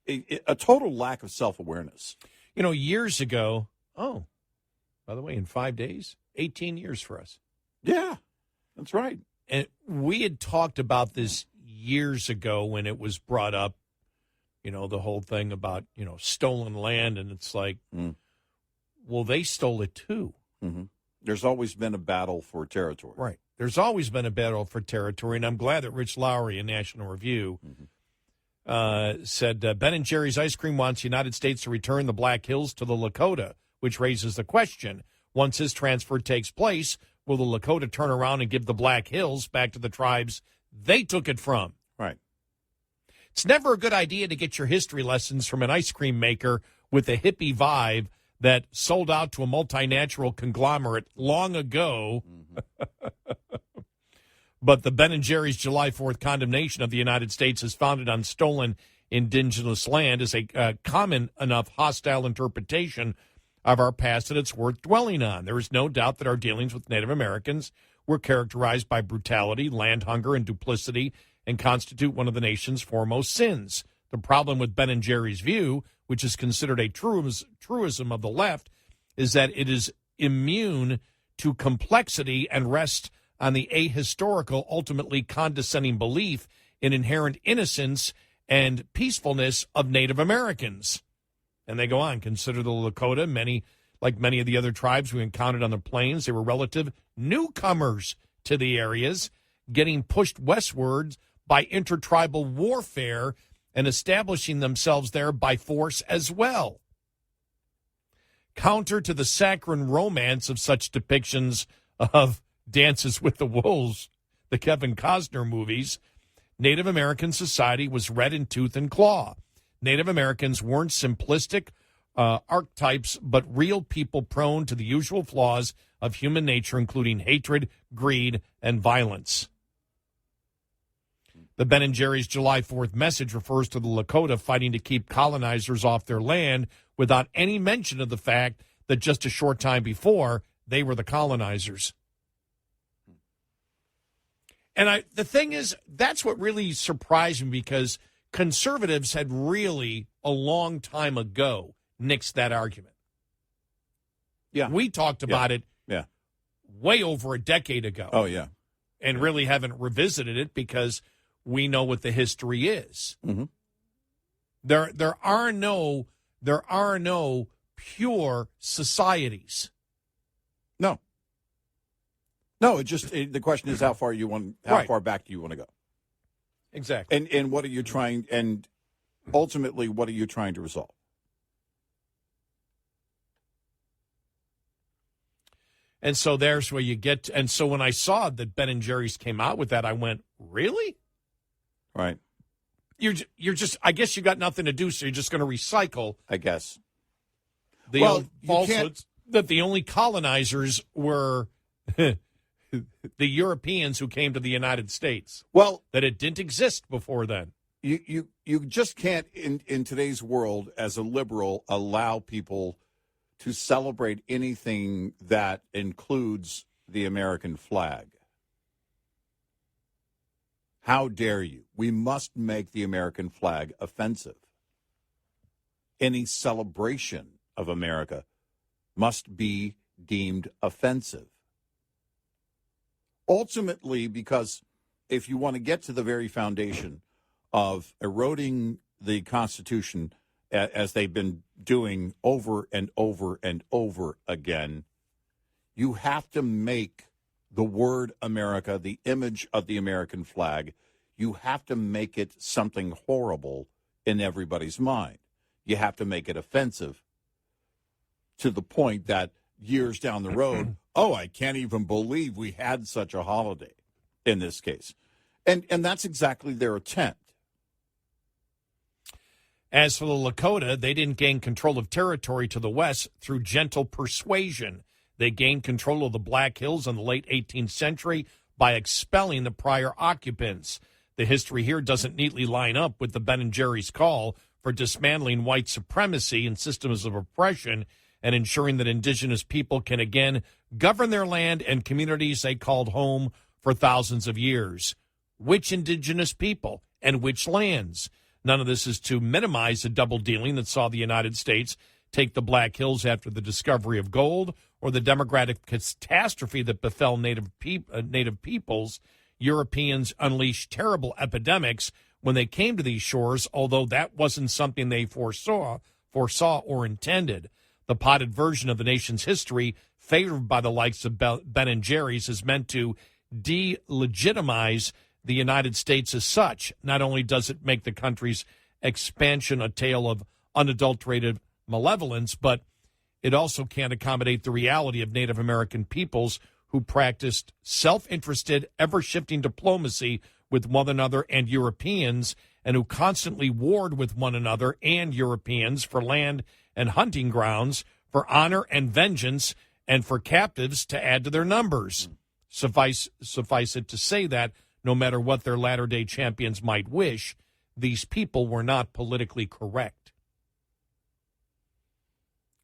a total lack of self-awareness.
You know, years ago, by the way, in 5 days, 18 years for us.
Yeah, that's right.
And we had talked about this years ago when it was brought up, you know, the whole thing about, you know, stolen land. And it's like, well, they stole it too.
Mm-hmm. There's always been a battle for territory.
Right. There's always been a battle for territory. And I'm glad that Rich Lowry in National Review said Ben & Jerry's Ice Cream wants the United States to return the Black Hills to the Lakota, which raises the question, once his transfer takes place, will the Lakota turn around and give the Black Hills back to the tribes they took it from?
Right.
It's never a good idea to get your history lessons from an ice cream maker with a hippie vibe that sold out to a multinational conglomerate long ago. But the Ben & Jerry's July 4th condemnation of the United States is founded on stolen indigenous land is a common enough hostile interpretation of our past that it's worth dwelling on. There is no doubt that our dealings with Native Americans were characterized by brutality, land hunger, and duplicity, and constitute one of the nation's foremost sins. The problem with Ben & Jerry's view, which is considered a truism of the left, is that it is immune to complexity and rests on the ahistorical, ultimately condescending belief in inherent innocence and peacefulness of Native Americans. And they go on, consider the Lakota, like many of the other tribes we encountered on the plains, they were relative newcomers to the areas, getting pushed westward by intertribal warfare and establishing themselves there by force as well. Counter to the saccharine romance of such depictions of Dances with the Wolves, the Kevin Costner movies, Native American society was red in tooth and claw. Native Americans weren't simplistic archetypes, but real people prone to the usual flaws of human nature, including hatred, greed, and violence. The Ben & Jerry's July 4th message refers to the Lakota fighting to keep colonizers off their land without any mention of the fact that just a short time before, they were the colonizers. And the thing is, that's what really surprised me, because conservatives had really, a long time ago, nixed that argument.
Yeah.
We talked about it way over a decade ago.
Oh, yeah.
And really haven't revisited it because we know what the history is.
Mm-hmm.
There are no pure societies.
No. No, the question is how far back do you want to go?
Exactly.
And what are you trying, and ultimately, what are you trying to resolve?
And so there's where you get, and so when I saw that Ben & Jerry's came out with that, I went, really?
Right.
You're just, I guess you got nothing to do, so you're just going to recycle.
I guess.
The old falsehoods that the only colonizers were the Europeans who came to the United States.
Well,
that it didn't exist before then.
You just can't, in today's world, as a liberal, allow people to celebrate anything that includes the American flag. How dare you? We must make the American flag offensive. Any celebration of America must be deemed offensive. Ultimately, because if you want to get to the very foundation of eroding the Constitution, as they've been doing over and over and over again, you have to make the word America, the image of the American flag, you have to make it something horrible in everybody's mind. You have to make it offensive to the point that years down the road, oh, I can't even believe we had such a holiday in this case. And that's exactly their attempt.
As for the Lakota, they didn't gain control of territory to the west through gentle persuasion. They gained control of the Black Hills in the late 18th century by expelling the prior occupants. The history here doesn't neatly line up with the Ben & Jerry's call for dismantling white supremacy and systems of oppression and ensuring that indigenous people can again govern their land and communities they called home for thousands of years. Which indigenous people and which lands? None of this is to minimize the double dealing that saw the United States take the Black Hills after the discovery of gold, or the demographic catastrophe that befell native peoples. Europeans unleashed terrible epidemics when they came to these shores, although that wasn't something they foresaw or intended. The potted version of the nation's history, favored by the likes of Ben & Jerry's, is meant to delegitimize the United States as such. Not only does it make the country's expansion a tale of unadulterated malevolence, but it also can't accommodate the reality of Native American peoples who practiced self-interested, ever-shifting diplomacy with one another and Europeans, and who constantly warred with one another and Europeans for land and hunting grounds, for honor and vengeance, and for captives to add to their numbers. Suffice it to say that, no matter what their latter-day champions might wish, these people were not politically correct.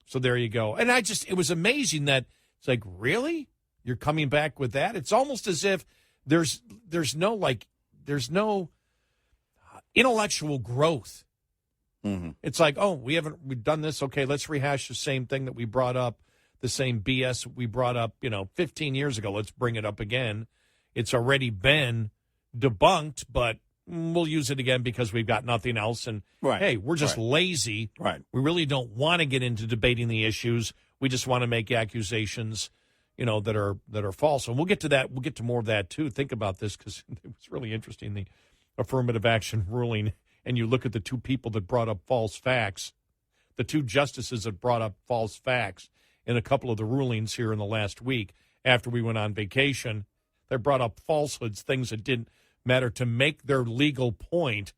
So there you go. And it was amazing that it's like, really? You're coming back with that? It's almost as if there's no intellectual growth.
Mm-hmm.
It's like, we've done this. Okay, let's rehash the same thing that we brought up, the same BS we brought up, 15 years ago. Let's bring it up again. It's already been debunked, but we'll use it again because we've got nothing else. And hey, we're just lazy.
Right.
We really don't want to get into debating the issues. We just want to make accusations, that are false. And we'll get to that. We'll get to more of that too. Think about this, because it was really interesting, the affirmative action ruling. And you look at the two people that brought up false facts. the two justices have brought up false facts in a couple of the rulings here in the last week after we went on vacation. They brought up falsehoods, things that didn't matter to make their legal point,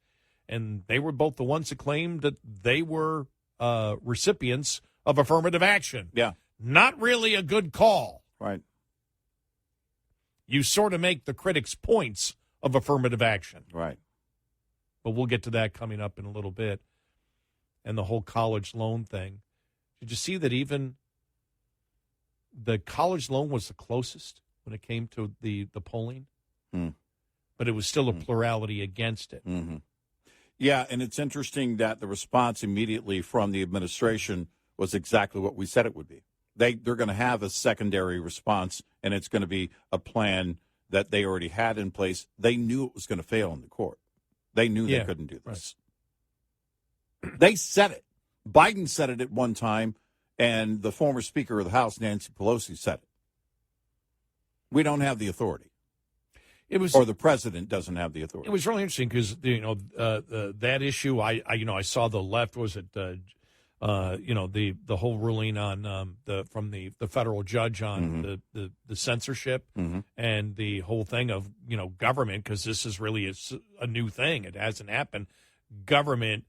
and they were both the ones that claimed that they were recipients of affirmative action.
Yeah.
Not really a good call.
Right.
You sort of make the critics' points of affirmative action.
Right.
But we'll get to that coming up in a little bit. And the whole college loan thing. Did you see that even the college loan was the closest when it came to the polling? But it was still a plurality against it.
Mm-hmm. Yeah, and it's interesting that the response immediately from the administration was exactly what we said it would be. They're going to have a secondary response, and it's going to be a plan that they already had in place. They knew it was going to fail in the court. They knew they couldn't do this. Right. They said it. Biden said it at one time, and the former Speaker of the House, Nancy Pelosi, said it. We don't have the authority. Or the president doesn't have the authority.
It was really interesting because that issue. I saw the left was it the whole ruling on from the federal judge on the censorship and the whole thing of government, because this is really a new thing. It hasn't happened. Government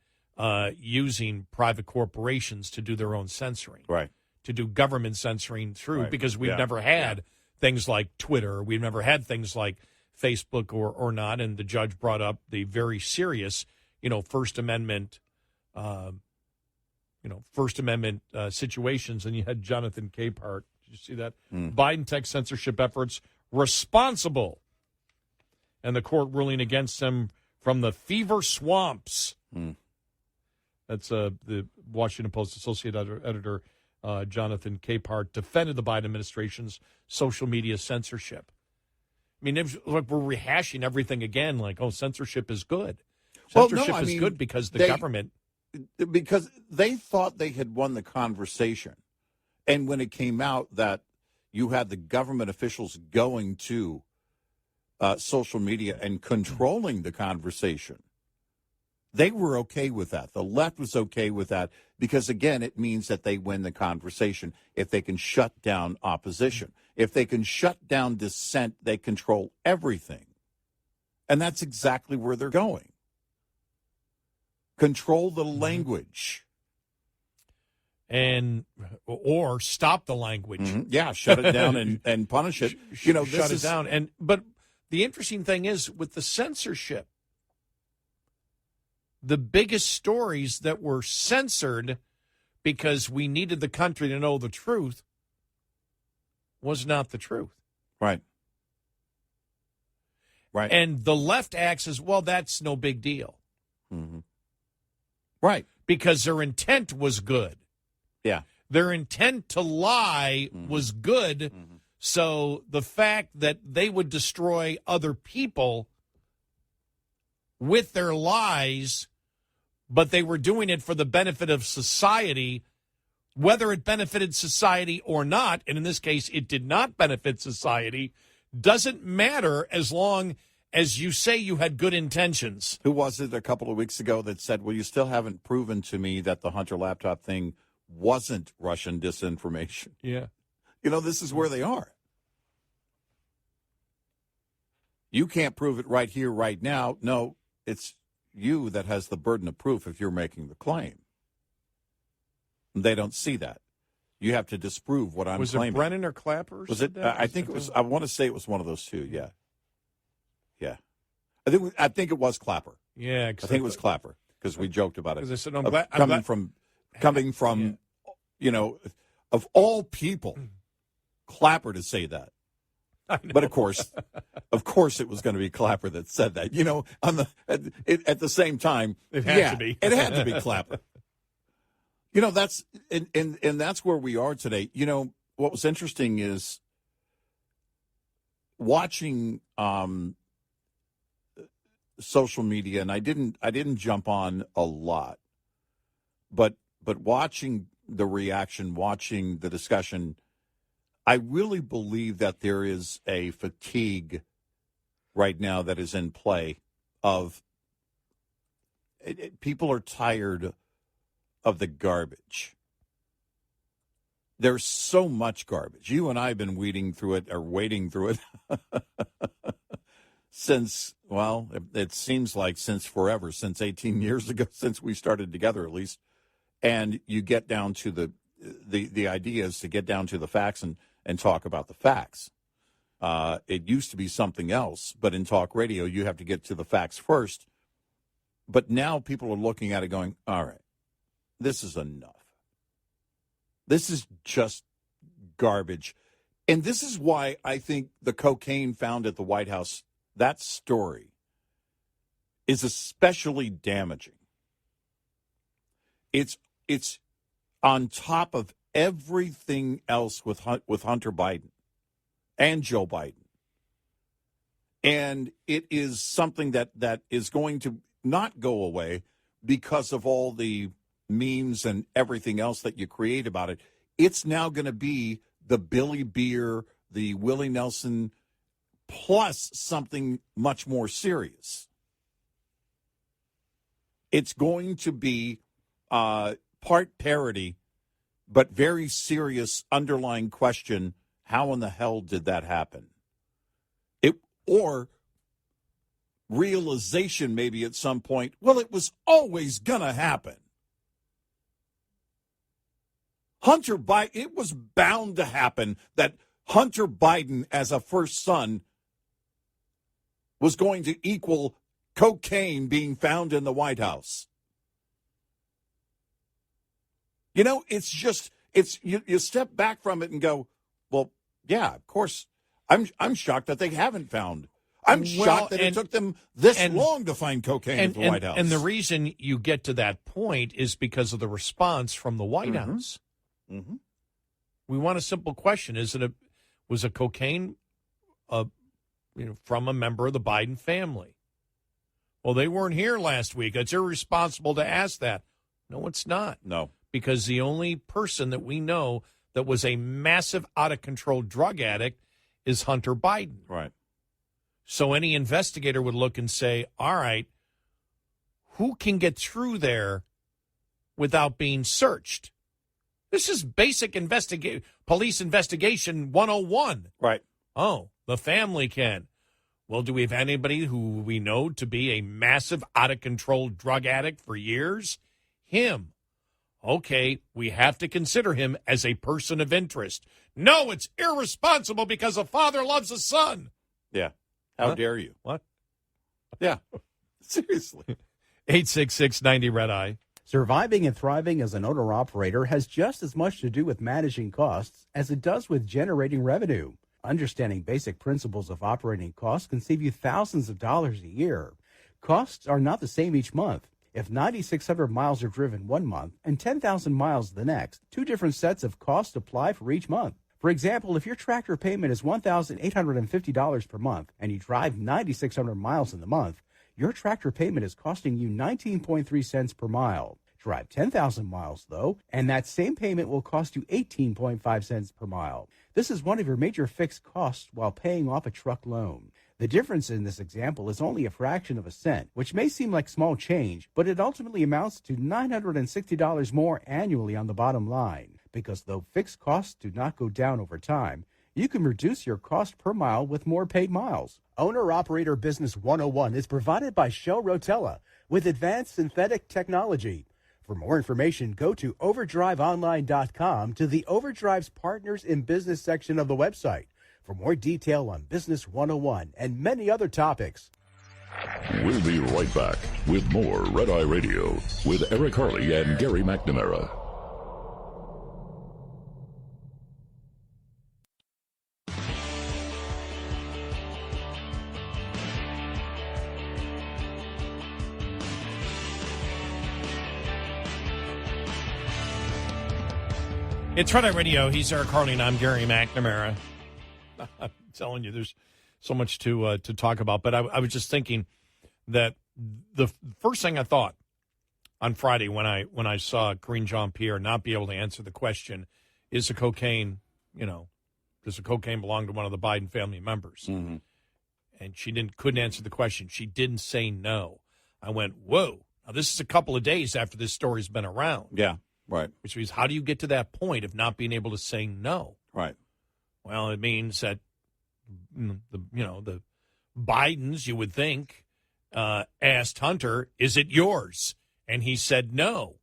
using private corporations to do their own censoring,
right?
To do government censoring through because we've never had things like Twitter. We've never had things like Facebook or not, and the judge brought up the very serious, First Amendment, situations, and you had Jonathan Capehart. Did you see that? Biden tech censorship efforts responsible, and the court ruling against him from the fever swamps. That's the Washington Post associate editor Jonathan Capehart defended the Biden administration's social media censorship. I mean, it was like we're rehashing everything again, like, censorship is good. Censorship is good because the government...
Because they thought they had won the conversation. And when it came out that you had the government officials going to social media and controlling the conversation, they were okay with that. The left was okay with that because, again, it means that they win the conversation if they can shut down opposition. If they can shut down dissent, they control everything. And that's exactly where they're going. Control the language.
Or stop the language.
Yeah, shut it down and punish it.
Shut it down. But the interesting thing is with the censorship, the biggest stories that were censored because we needed the country to know the truth was not the truth.
Right. Right.
And the left acts as, well, that's no big deal.
Right.
Because their intent was good.
Yeah.
Their intent to lie was good. So the fact that they would destroy other people with their lies, but they were doing it for the benefit of society, whether it benefited society or not, and in this case it did not benefit society, doesn't matter as long as you say you had good intentions.
Who was it a couple of weeks ago that said, well, you still haven't proven to me that the Hunter laptop thing wasn't Russian disinformation?
Yeah.
This is where they are. You can't prove it right here, right now. No, it's you that has the burden of proof if you're making the claim. They don't see that. You have to disprove what I'm claiming.
Was it Brennan or Clapper?
Was it? I think it was. I want to say it was one of those two. Yeah. Yeah. I think it was Clapper.
Yeah.
I think it was Clapper because we joked about it.
Because I said,
coming from, of all people, Clapper to say that. But of course, it was going to be Clapper that said that. At the same time,
it had to be.
It had to be Clapper. That's and that's where we are today. What was interesting is watching social media, and I didn't jump on a lot, but watching the reaction, watching the discussion, I really believe that there is a fatigue right now that is in play of people are tired of the garbage. There's so much garbage. You and I have been wading through it since, well, it seems like since forever, since 18 years ago, since we started together at least. And you get down to the idea is to get down to the facts and talk about the facts. It used to be something else, but in talk radio, you have to get to the facts first. But now people are looking at it going, all right, this is enough. This is just garbage. And this is why I think the cocaine found at the White House, that story is especially damaging. It's on top of everything else with Hunter Biden and Joe Biden. And it is something that is going to not go away because of all the memes and everything else that you create about it. It's now going to be the Billy Beer, the Willie Nelson, plus something much more serious. It's going to be part parody, but very serious underlying question, how in the hell did that happen? Or realization maybe at some point, well, it was always going to happen. Hunter Biden, it was bound to happen that Hunter Biden as a first son was going to equal cocaine being found in the White House. You know, it's just, you step back from it and go, well, yeah, of course. I'm shocked that they haven't found. I'm shocked that it took them this long to find cocaine at the White House.
And the reason you get to that point is because of the response from the White House.
Mm-hmm.
We want a simple question: was a cocaine, from a member of the Biden family? Well, they weren't here last week. It's irresponsible to ask that. No, it's not.
No,
because the only person that we know that was a massive, out of control drug addict is Hunter Biden.
Right.
So any investigator would look and say, all right, who can get through there without being searched? This is basic police investigation 101.
Right.
Oh, the family can. Well, do we have anybody who we know to be a massive, out-of-control drug addict for years? Him. Okay, we have to consider him as a person of interest. No, it's irresponsible because a father loves a son.
Yeah. How dare you?
What?
Yeah. Seriously.
866-90-RED-EYE.
Surviving and thriving as an owner-operator has just as much to do with managing costs as it does with generating revenue. Understanding basic principles of operating costs can save you thousands of dollars a year. Costs are not the same each month. If 9,600 miles are driven one month and 10,000 miles the next, two different sets of costs apply for each month. For example, if your tractor payment is $1,850 per month and you drive 9,600 miles in the month, your tractor payment is costing you 19.3 cents per mile. Drive 10,000 miles, though, and that same payment will cost you 18.5 cents per mile. This is one of your major fixed costs while paying off a truck loan. The difference in this example is only a fraction of a cent, which may seem like small change, but it ultimately amounts to $960 more annually on the bottom line. Because though fixed costs do not go down over time, you can reduce your cost per mile with more paid miles. Owner-Operator Business 101 is provided by Shell Rotella with advanced synthetic technology. For more information, go to overdriveonline.com to the Overdrive's Partners in Business section of the website for more detail on Business 101 and many other topics.
We'll be right back with more Red Eye Radio with Eric Harley and Gary McNamara.
It's Red Eye Radio. He's Eric Harley, and I'm Gary McNamara. I'm telling you, there's so much to talk about. But I was just thinking that the first thing I thought on Friday when I saw Karine Jean-Pierre not be able to answer the question, does the cocaine belong to one of the Biden family members?
Mm-hmm.
And she couldn't answer the question. She didn't say no. I went, whoa, Now, this is a couple of days after this story's been around.
Yeah, right.
Which means, how do you get to that point of not being able to say no?
Right.
Well, it means that the Bidens, you would think, asked Hunter, "Is it yours?" And he said no.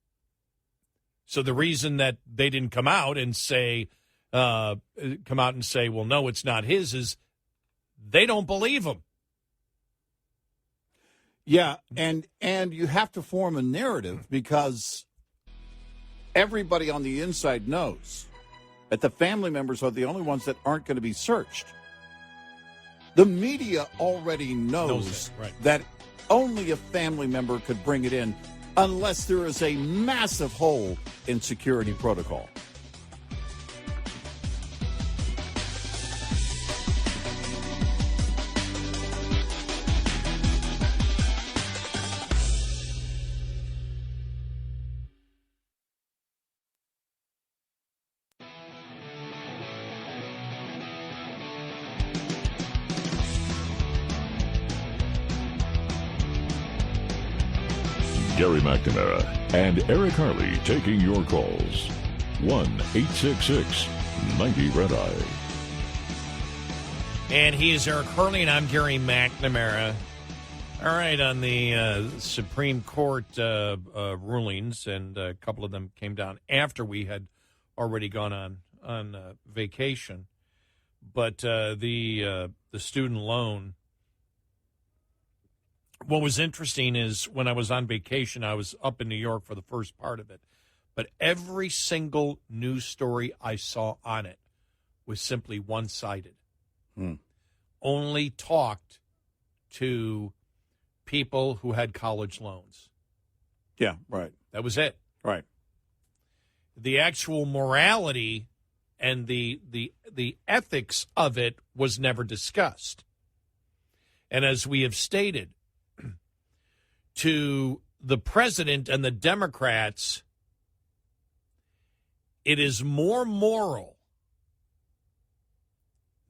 So the reason that they didn't come out and say, "Well, no, it's not his," is they don't believe him.
Yeah, and you have to form a narrative because everybody on the inside knows that the family members are the only ones that aren't going to be searched. The media already knows that only a family member could bring it in unless there is a massive hole in security protocol.
Gary McNamara and Eric Harley taking your calls. 1-866-90-RED-EYE.
And he is Eric Harley, and I'm Gary McNamara. All right, on the Supreme Court rulings, and a couple of them came down after we had already gone on vacation. But the student loan, what was interesting is when I was on vacation, I was up in New York for the first part of it. But every single news story I saw on it was simply one-sided. Only talked to people who had college loans.
Yeah, right.
That was it.
Right.
The actual morality and the ethics of it was never discussed. And as we have stated, to the president and the Democrats, it is more moral.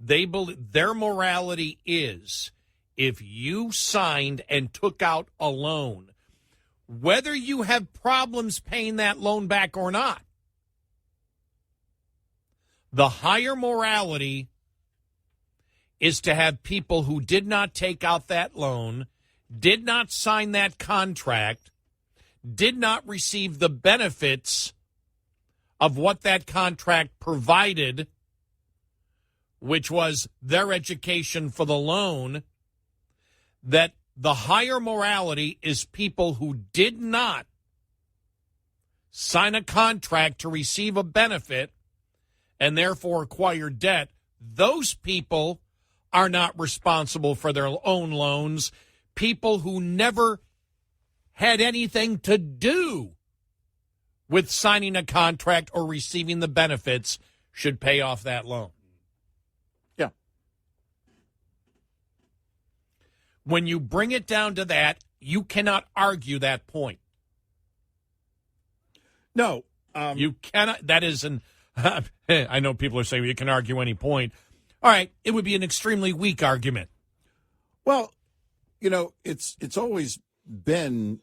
They believe their morality is if you signed and took out a loan, whether you have problems paying that loan back or not, the higher morality is to have people who did not take out that loan, did not sign that contract, did not receive the benefits of what that contract provided, which was their education for the loan, that the higher morality is people who did not sign a contract to receive a benefit and therefore acquire debt. Those people are not responsible for their own loans. People who never had anything to do with signing a contract or receiving the benefits should pay off that loan.
Yeah.
When you bring it down to that, you cannot argue that point.
No.
You cannot. That is an. I know people are saying you can argue any point. All right. It would be an extremely weak argument.
Well, it's always been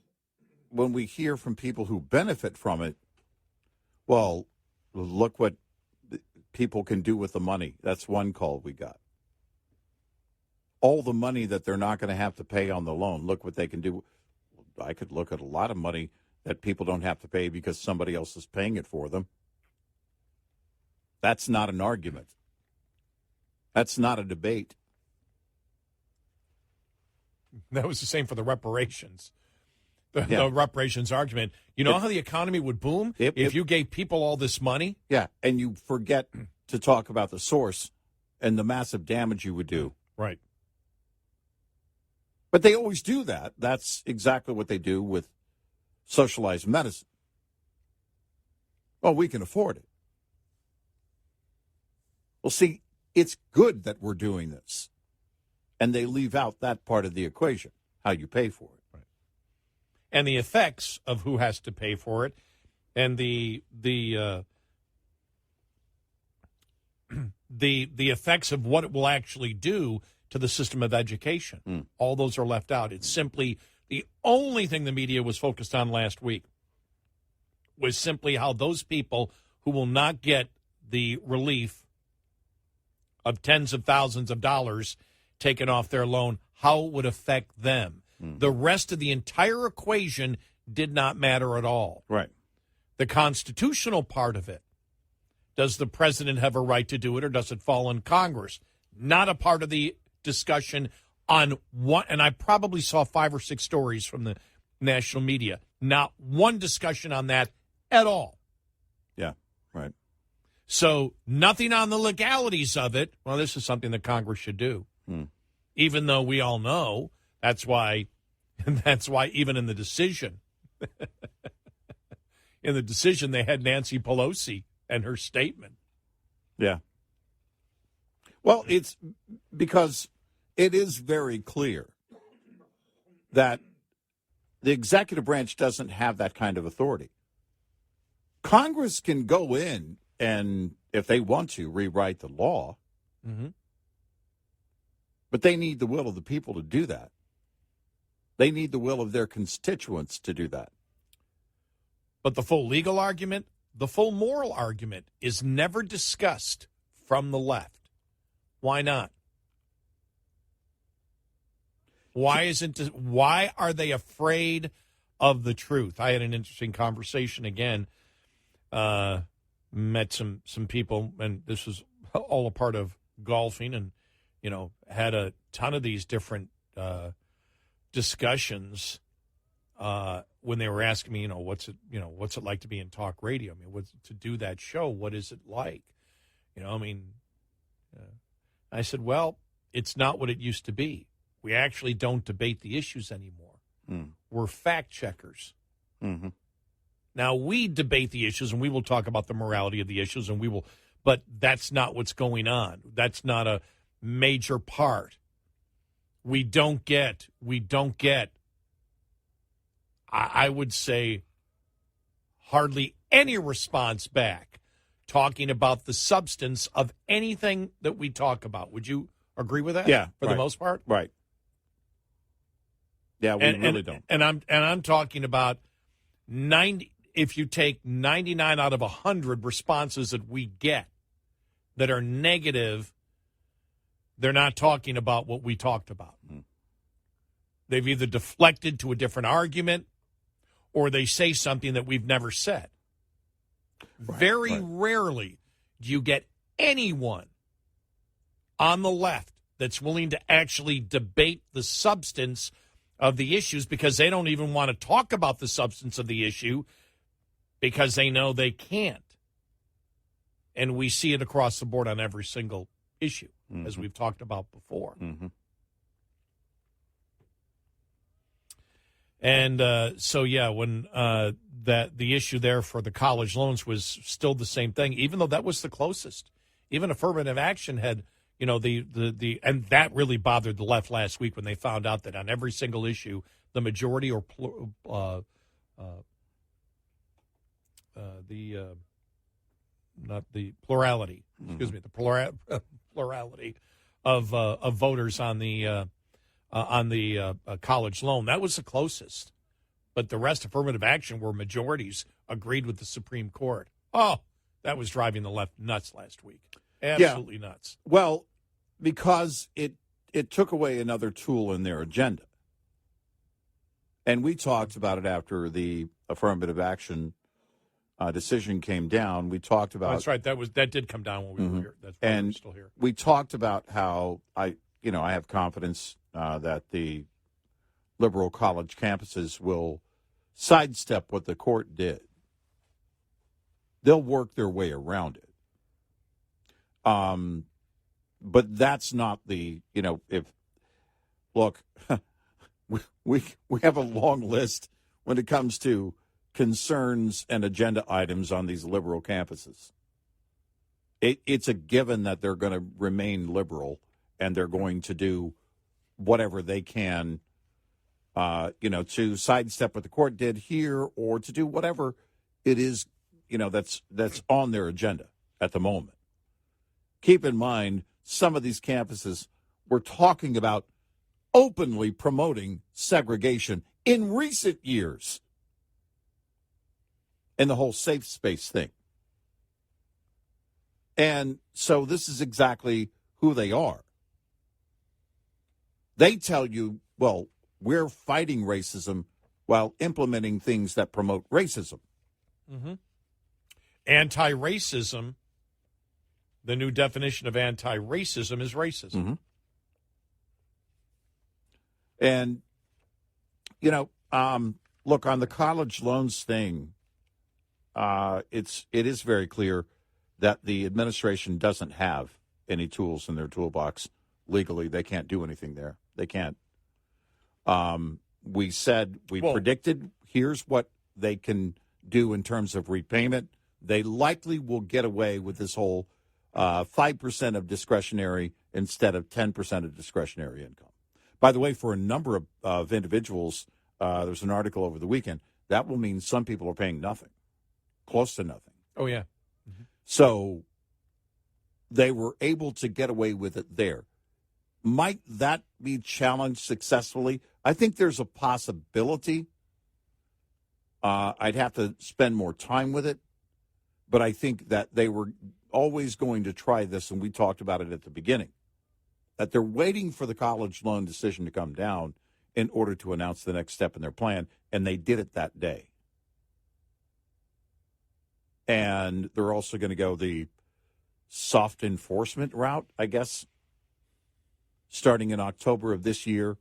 when we hear from people who benefit from it, well, look what people can do with the money. That's one call we got. All the money that they're not going to have to pay on the loan, look what they can do. I could look at a lot of money that people don't have to pay because somebody else is paying it for them. That's not an argument. That's not a debate.
That was the same for the reparations. The reparations argument. You know how the economy would boom if you gave people all this money?
Yeah, and you forget to talk about the source and the massive damage you would do.
Right.
But they always do that. That's exactly what they do with socialized medicine. Well, we can afford it. Well, see, it's good that we're doing this. And they leave out that part of the equation, how you pay for it.
Right. And the effects of who has to pay for it and the effects of what it will actually do to the system of education. All those are left out. It's simply The only thing the media was focused on last week was simply how those people who will not get the relief of tens of thousands of dollars taken off their loan, how it would affect them. The rest of the entire equation did not matter at all.
Right.
The constitutional part of it, does the president have a right to do it or does it fall on Congress? Not a part of the discussion on what, and I probably saw 5 or 6 stories from the national media. Not one discussion on that at all.
Yeah, right.
So nothing on the legalities of it. Well, this is something that Congress should do. Even though we all know that's why even in the decision, they had Nancy Pelosi and her statement.
Yeah. Well, it's because it is very clear that the executive branch doesn't have that kind of authority. Congress can go in and, if they want to, rewrite the law. But they need the will of the people to do that. They need the will of their constituents to do that.
But the full legal argument, the full moral argument is never discussed from the left. Why not? Why are they afraid of the truth? I had an interesting conversation again. Met some people, and this was all a part of golfing, and had a ton of these different discussions when they were asking me, what's it like to be in talk radio? I mean, to do that show, what is it like? I said, well, it's not what it used to be. We actually don't debate the issues anymore. We're fact checkers. Now, we debate the issues, and we will talk about the morality of the issues, but that's not what's going on. That's not a major part. We don't get, I would say, hardly any response back talking about the substance of anything that we talk about. Would you agree with that?
Yeah.
For the most part?
Right. Yeah, we really don't.
And I'm talking about 90. If you take 99 out of 100 responses that we get that are negative, they're not talking about what we talked about. They've either deflected to a different argument or they say something that we've never said. Very rarely do you get anyone on the left that's willing to actually debate the substance of the issues, because they don't even want to talk about the substance of the issue because they know they can't. And we see it across the board on every single issue, as we've talked about before. And when the issue there for the college loans was still the same thing, even though that was the closest. Even affirmative action had, and that really bothered the left last week when they found out that on every single issue, the majority or plurality of voters on the college loan. That was the closest. But the rest, affirmative action, were majorities agreed with the Supreme Court. Oh, that was driving the left nuts last week. Absolutely nuts.
Well, because it took away another tool in their agenda. And we talked about it after the affirmative action decision came down. We talked about...
That's right. That did come down when we were here. That's why we're still here.
We talked about how I have confidence that the liberal college campuses will sidestep what the court did. They'll work their way around it. But that's not the, we have a long list when it comes to concerns and agenda items on these liberal campuses. It's a given that they're going to remain liberal and they're going to do whatever they can, to sidestep what the court did here or to do whatever it is, that's on their agenda at the moment. Keep in mind, some of these campuses were talking about openly promoting segregation in recent years. And the whole safe space thing. And so this is exactly who they are. They tell you, well, we're fighting racism while implementing things that promote racism.
Mm-hmm. Anti-racism, the new definition of anti-racism is racism.
Mm-hmm. And, you know, look, on the college loans thing, it is very clear that the administration doesn't have any tools in their toolbox legally. They can't do anything there. They can't. We predicted, here's what they can do in terms of repayment. They likely will get away with this whole 5% of discretionary instead of 10% of discretionary income. By the way, for a number of individuals, there's an article over the weekend, that will mean some people are paying nothing, close to nothing.
Oh, yeah.
Mm-hmm. So they were able to get away with it there. Might that be challenged successfully? I think there's a possibility. I'd have to spend more time with it. But I think that they were always going to try this, and we talked about it at the beginning, that they're waiting for the college loan decision to come down in order to announce the next step in their plan, and they did it that day. And they're also going to go the soft enforcement route, I guess, starting in October of this year.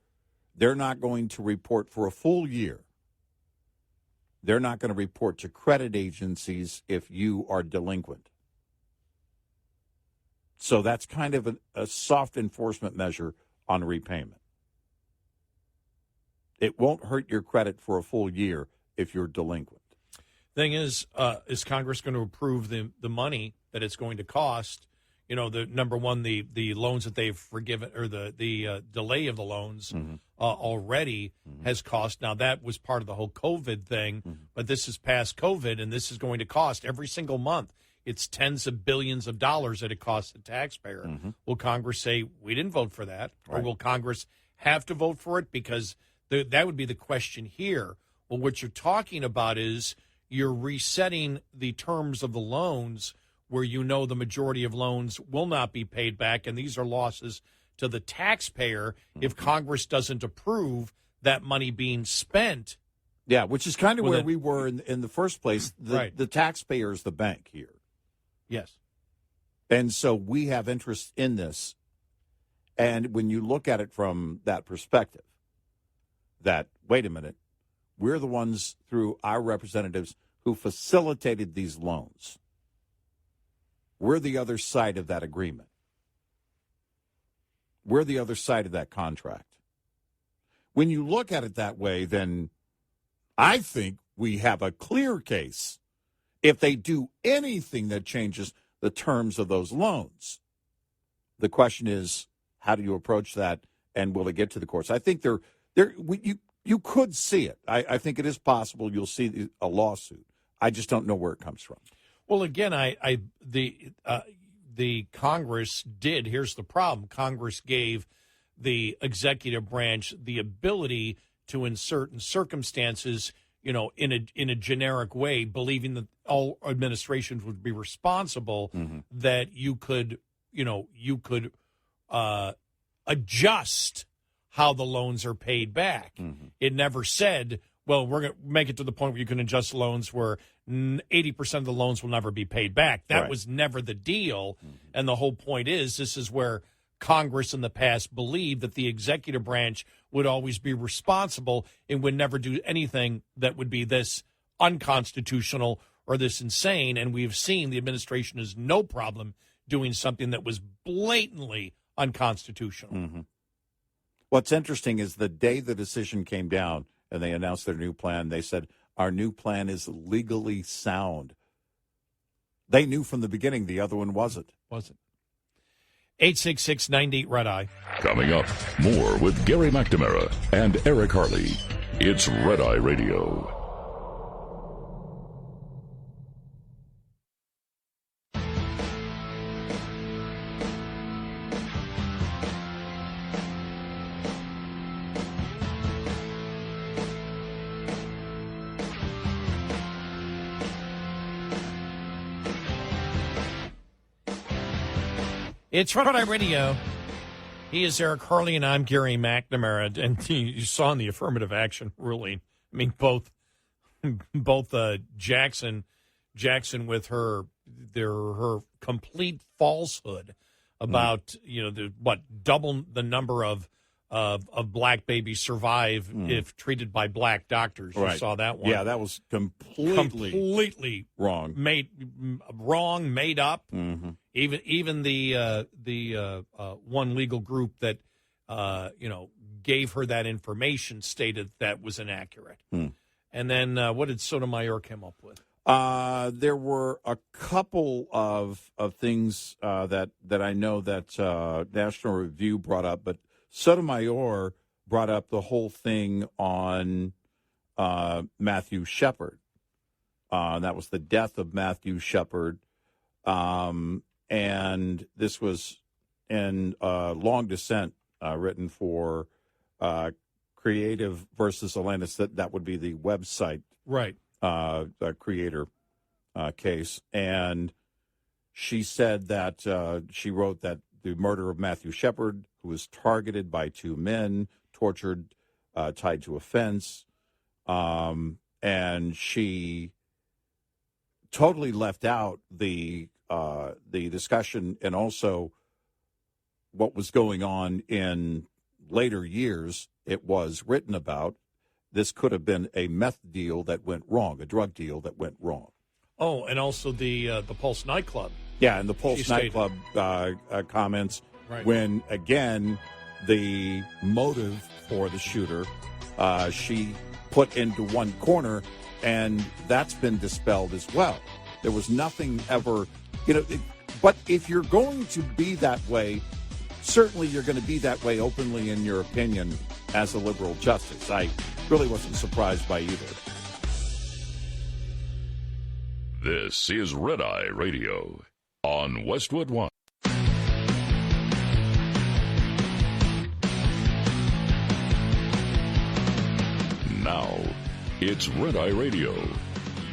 They're not going to report for a full year. They're not going to report to credit agencies if you are delinquent. So that's kind of a soft enforcement measure on repayment. It won't hurt your credit for a full year if you're delinquent.
Thing is Congress going to approve the money that it's going to cost? You know, the number one, the loans that they've forgiven, or the delay of the loans already has cost. Now, that was part of the whole COVID thing, but this is past COVID, and this is going to cost every single month. It's tens of billions of dollars that it costs the taxpayer. Will Congress say, we didn't vote for that? Or will Congress have to vote for it? Because that would be the question here. Well, what you're talking about is you're resetting the terms of the loans where you know the majority of loans will not be paid back, and these are losses to the taxpayer if Congress doesn't approve that money being spent.
Yeah, which is kind of where we were in the first place. The taxpayer is the bank here.
Yes.
And so we have interest in this. And when you look at it from that perspective, that, wait a minute, we're the ones through our representatives who facilitated these loans. We're the other side of that agreement. We're the other side of that contract. When you look at it that way, then I think we have a clear case if they do anything that changes the terms of those loans. The question is, how do you approach that, and will it get to the courts? I think you could see it. I think it is possible you'll see a lawsuit. I just don't know where it comes from.
Well, again, the Congress did. Here's the problem. Congress gave the executive branch the ability to, in certain circumstances, you know, in a generic way, believing that all administrations would be responsible, that you could adjust how the loans are paid back. It never said, well, we're going to make it to the point where you can adjust loans where 80% of the loans will never be paid back. That was never the deal. And the whole point is, this is where Congress in the past believed that the executive branch would always be responsible and would never do anything that would be this unconstitutional or this insane. And we've seen the administration has no problem doing something that was blatantly unconstitutional.
What's interesting is the day the decision came down and they announced their new plan, they said, our new plan is legally sound. They knew from the beginning the other one wasn't.
866-98-RED-EYE.
Coming up, more with Gary McNamara and Eric Harley. It's Red Eye Radio.
It's Red Eye Radio. He is Eric Harley, and I'm Gary McNamara. And you saw in the affirmative action ruling, I mean, both Jackson with her complete falsehood about double the number of black babies survive if treated by black doctors. You saw that one?
Yeah, that was completely wrong.
Made up.
Mm-hmm.
Even the one legal group that gave her that information stated that was inaccurate. And then what did Sotomayor come up with?
There were a couple of things that I know that National Review brought up, but Sotomayor brought up the whole thing on Matthew Shepard. That was the death of Matthew Shepard. And this was in long dissent written for Creative versus Atlantis. That would be the website.
Right.
Creator case. And she said that she wrote that the murder of Matthew Shepard, who was targeted by two men, tortured, tied to a fence, and she totally left out the discussion and also what was going on in later years. It was written about. This could have been a meth deal that went wrong, a drug deal that went wrong.
Oh, and also the Pulse nightclub.
Yeah, and the Pulse nightclub comments when, again, the motive for the shooter, she put into one corner, and that's been dispelled as well. There was nothing ever, but if you're going to be that way, certainly you're going to be that way openly in your opinion as a liberal justice. I really wasn't surprised by either.
This is Red Eye Radio on Westwood One. Now, it's Red Eye Radio.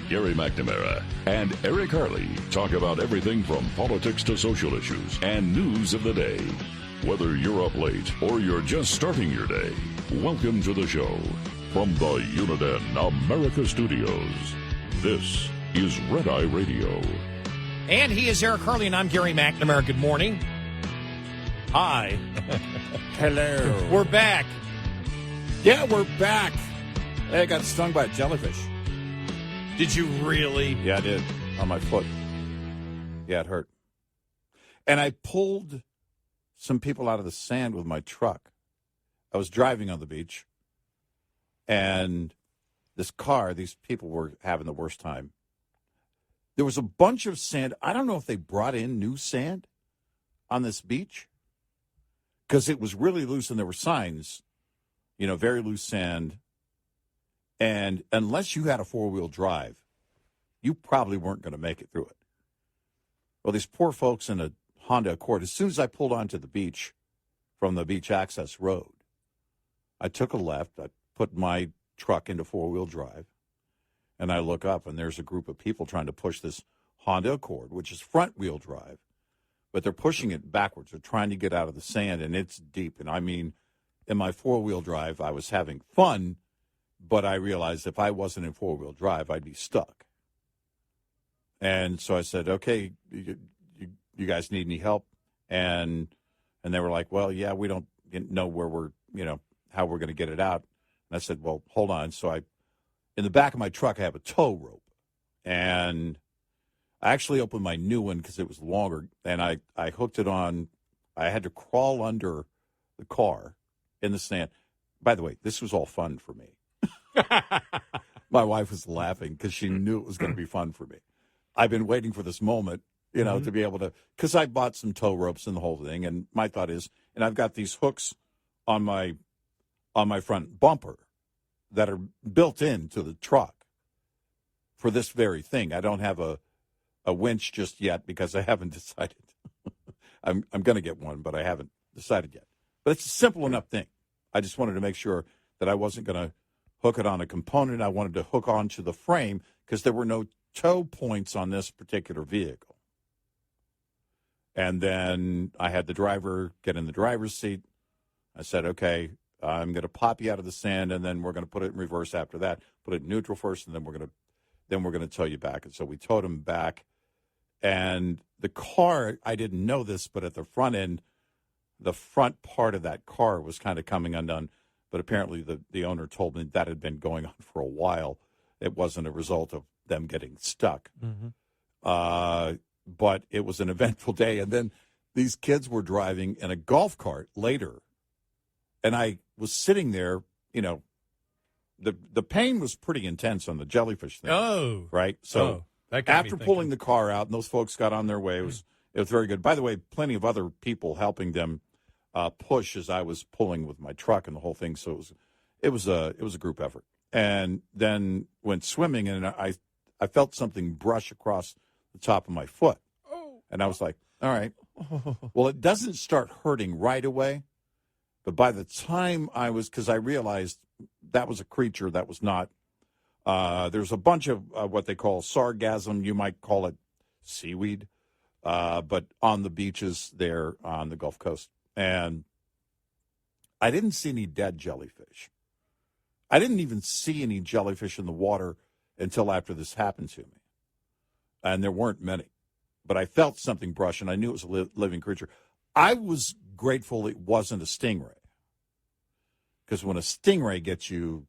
Gary McNamara and Eric Harley talk about everything from politics to social issues and news of the day. Whether you're up late or you're just starting your day, welcome to the show. From the Uniden America Studios, this is Red Eye Radio.
And he is Eric Harley, and I'm Gary McNamara. Good morning. Hi.
Hello.
We're back.
Yeah, we're back. Hey, I got stung by a jellyfish.
Did you really?
Yeah, I did. On my foot. Yeah, it hurt. And I pulled some people out of the sand with my truck. I was driving on the beach, and these people were having the worst time. There was a bunch of sand. I don't know if they brought in new sand on this beach because it was really loose, and there were signs, very loose sand. And unless you had a four-wheel drive, you probably weren't going to make it through it. Well, these poor folks in a Honda Accord, as soon as I pulled onto the beach from the beach access road, I took a left. I put my truck into four-wheel drive, and I look up, and there's a group of people trying to push this Honda Accord, which is front-wheel drive, but they're pushing it backwards. They're trying to get out of the sand, and it's deep. And I mean, in my four-wheel drive, I was having fun, but I realized if I wasn't in four-wheel drive, I'd be stuck. And so I said, okay, you guys need any help? And they were like, well, yeah, we don't know where we're, how we're going to get it out. And I said, well, hold on. So in the back of my truck, I have a tow rope. And I actually opened my new one because it was longer. And I hooked it on. I had to crawl under the car in the sand. By the way, this was all fun for me. My wife was laughing because she knew it was going to be fun for me. I've been waiting for this moment, to be able to, because I bought some tow ropes and the whole thing. And my thought is, and I've got these hooks on my front bumper that are built into the truck for this very thing. I don't have a winch just yet because I haven't decided. I'm going to get one, but I haven't decided yet. But it's a simple enough thing. I just wanted to make sure that I wasn't going to hook it on a component. I wanted to hook onto the frame because there were no tow points on this particular vehicle. And then I had the driver get in the driver's seat. I said, okay, I'm going to pop you out of the sand, and then we're going to put it in reverse after that. Put it in neutral first, and then we're going to tow you back. And so we towed him back. And the car, I didn't know this, but at the front end, the front part of that car was kind of coming undone. But apparently the owner told me that had been going on for a while. It wasn't a result of them getting stuck. But it was an eventful day. And then these kids were driving in a golf cart later. And I was sitting there, the pain was pretty intense on the jellyfish thing.
Oh.
Right? So after pulling the car out and those folks got on their way, it was very good. By the way, plenty of other people helping them push as I was pulling with my truck and the whole thing. So it was a group effort. And then went swimming, and I felt something brush across the top of my foot. And I was like, all right. Well, it doesn't start hurting right away. But by the time because I realized that was a creature that was not, there's a bunch of what they call sargassum. You might call it seaweed, but on the beaches there on the Gulf Coast. And I didn't see any dead jellyfish. I didn't even see any jellyfish in the water until after this happened to me. And there weren't many. But I felt something brush, and I knew it was a living creature. I was grateful it wasn't a stingray. Because when a stingray gets you,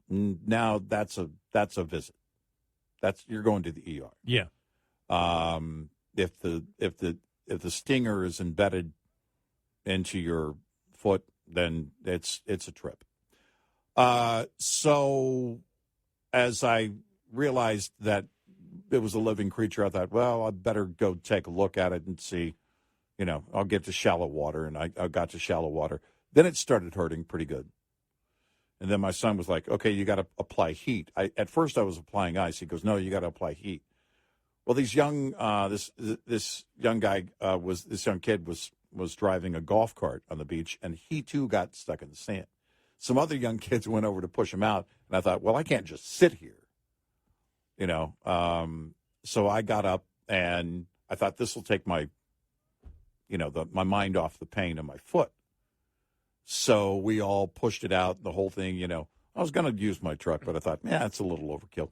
now that's a visit. You're going to the ER.
Yeah.
If the stinger is embedded into your foot, then it's a trip. So as I realized that it was a living creature, I thought, well, I'd better go take a look at it and see, I'll get to shallow water. And I got to shallow water. Then it started hurting pretty good. And then my son was like, okay, you got to apply heat. At first I was applying ice. He goes, no, you got to apply heat. Well, this young kid was driving a golf cart on the beach, and he too got stuck in the sand. Some other young kids went over to push him out, and I thought, well, I can't just sit here. So I got up, and I thought this will take my mind off the pain in my foot. So we all pushed it out, the whole thing, I was going to use my truck, but I thought, it's a little overkill.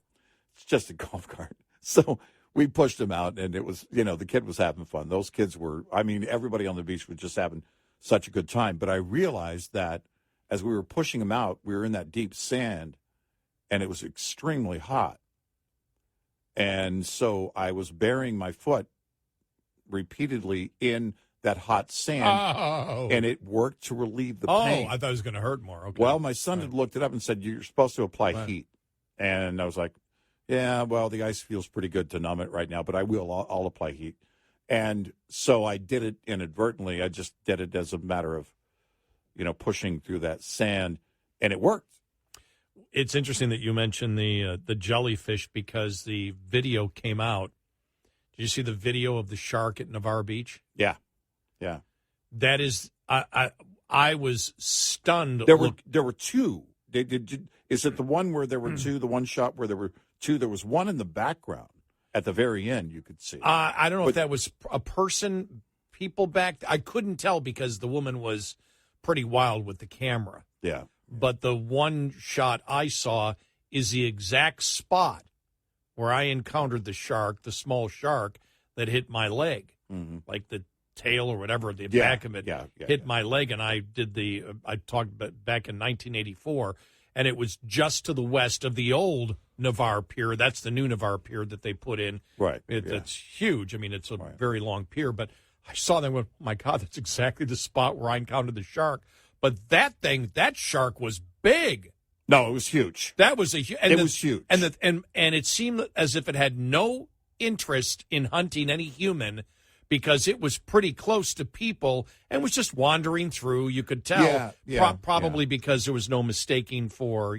It's just a golf cart. So we pushed him out, and it was, the kid was having fun. Those kids everybody on the beach was just having such a good time. But I realized that as we were pushing him out, we were in that deep sand, and it was extremely hot. And so I was burying my foot repeatedly in that hot sand, and it worked to relieve the pain.
Oh, I thought it was going to hurt more. Okay.
Well, my son had looked it up and said, you're supposed to apply heat. And I was like, yeah, well, the ice feels pretty good to numb it right now, but I'll apply heat. And so I did it inadvertently. I just did it as a matter of, pushing through that sand, and it worked.
It's interesting that you mentioned the jellyfish, because the video came out. Did you see the video of the shark at Navarre Beach?
Yeah.
That is, I was stunned.
There were two. Is it the one where there were two? The one shot where there were two? There was one in the background at the very end. You could see.
I don't know if that was a person, people back. I couldn't tell because the woman was pretty wild with the camera.
Yeah.
But the one shot I saw is the exact spot where I encountered the shark, the small shark that hit my leg, like the tail or whatever, the back of it hit my leg. And I did I talked back in 1984, and it was just to the west of the old Navarre Pier. That's the new Navarre Pier that they put in.
Right.
It's huge. I mean, it's a very long pier, but I saw that and went, my God, that's exactly the spot where I encountered the shark. But that shark was big.
No, it was huge.
That was it
was huge.
And it seemed as if it had no interest in hunting any human, because it was pretty close to people and was just wandering through. You could tell, probably because there was no mistaking for,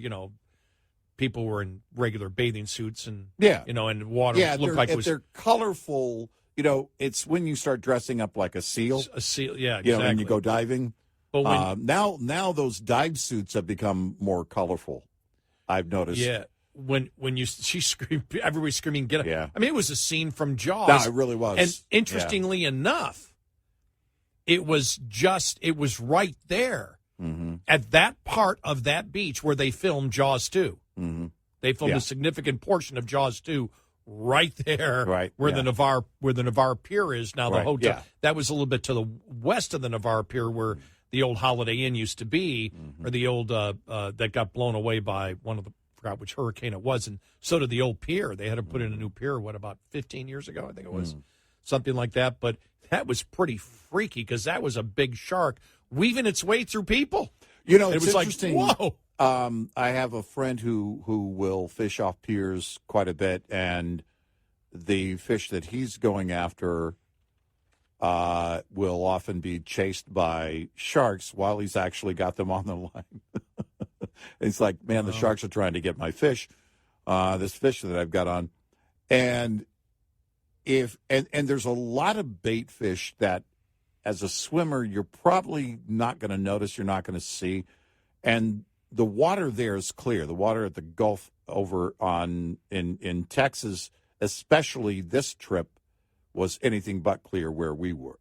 people were in regular bathing suits and, and water looked like it was.
They're colorful, it's when you start dressing up like a seal.
A seal, yeah, exactly.
And you go diving.
But
now those dive suits have become more colorful, I've noticed.
Yeah. When she screamed, everybody screaming, get up.
Yeah.
I mean, it was a scene from Jaws.
No, it really was.
And interestingly enough, it was right there at that part of that beach where they filmed Jaws 2.
Mm-hmm.
They filmed a significant portion of Jaws 2 right there, where the Navarre Pier is now. The hotel that was a little bit to the west of the Navarre Pier, where the old Holiday Inn used to be, or the old that got blown away by one of the, forgot which hurricane it was, and so did the old pier. They had to put in a new pier, about 15 years ago, I think it was, something like that. But that was pretty freaky because that was a big shark weaving its way through people.
You know,
it was
interesting.
Like, whoa.
I have a friend who will fish off piers quite a bit, and the fish that he's going after will often be chased by sharks while he's actually got them on the line. It's like, man, the sharks are trying to get my fish, this fish that I've got on. And there's a lot of bait fish that, as a swimmer, you're probably not going to notice, you're not going to see. And the water there is clear. The water at the Gulf over in Texas, especially this trip, was anything but clear where we were.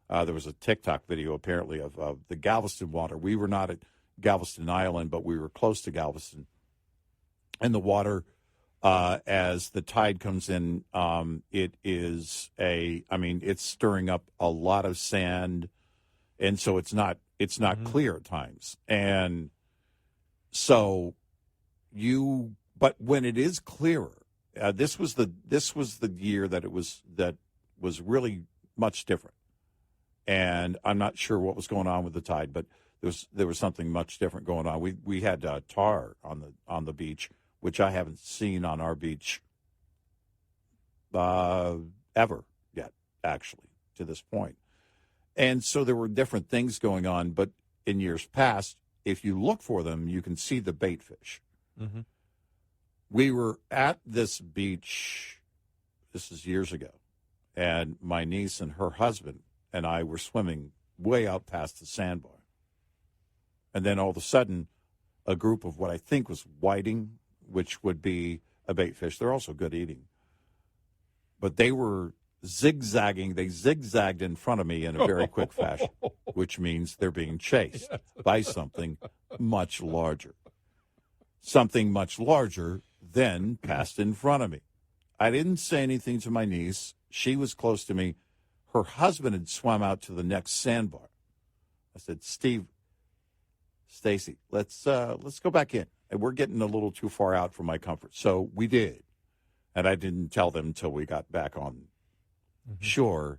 There was a TikTok video, apparently, of the Galveston water. We were not at Galveston Island, but we were close to Galveston. And the water, as the tide comes in, it's stirring up a lot of sand, and so it's not clear at times. And so but when it is clearer, this was the year that was really much different. And I'm not sure what was going on with the tide, but there was something much different going on. We had tar on the beach, which I haven't seen on our beach ever yet, actually, to this point. And so there were different things going on, but in years past, if you look for them, you can see the bait fish.
Mm-hmm.
We were at this beach, this is years ago, and my niece and her husband and I were swimming way out past the sandbar. And then all of a sudden, a group of what I think was whiting, which would be a bait fish. They're also good eating. But they were zigzagging. They zigzagged in front of me in a very quick fashion, which means they're being chased by something much larger. Something much larger then passed in front of me. I didn't say anything to my niece. She was close to me. Her husband had swum out to the next sandbar. I said, Stacy, let's go back in. And we're getting a little too far out for my comfort. So we did. And I didn't tell them until we got back on shore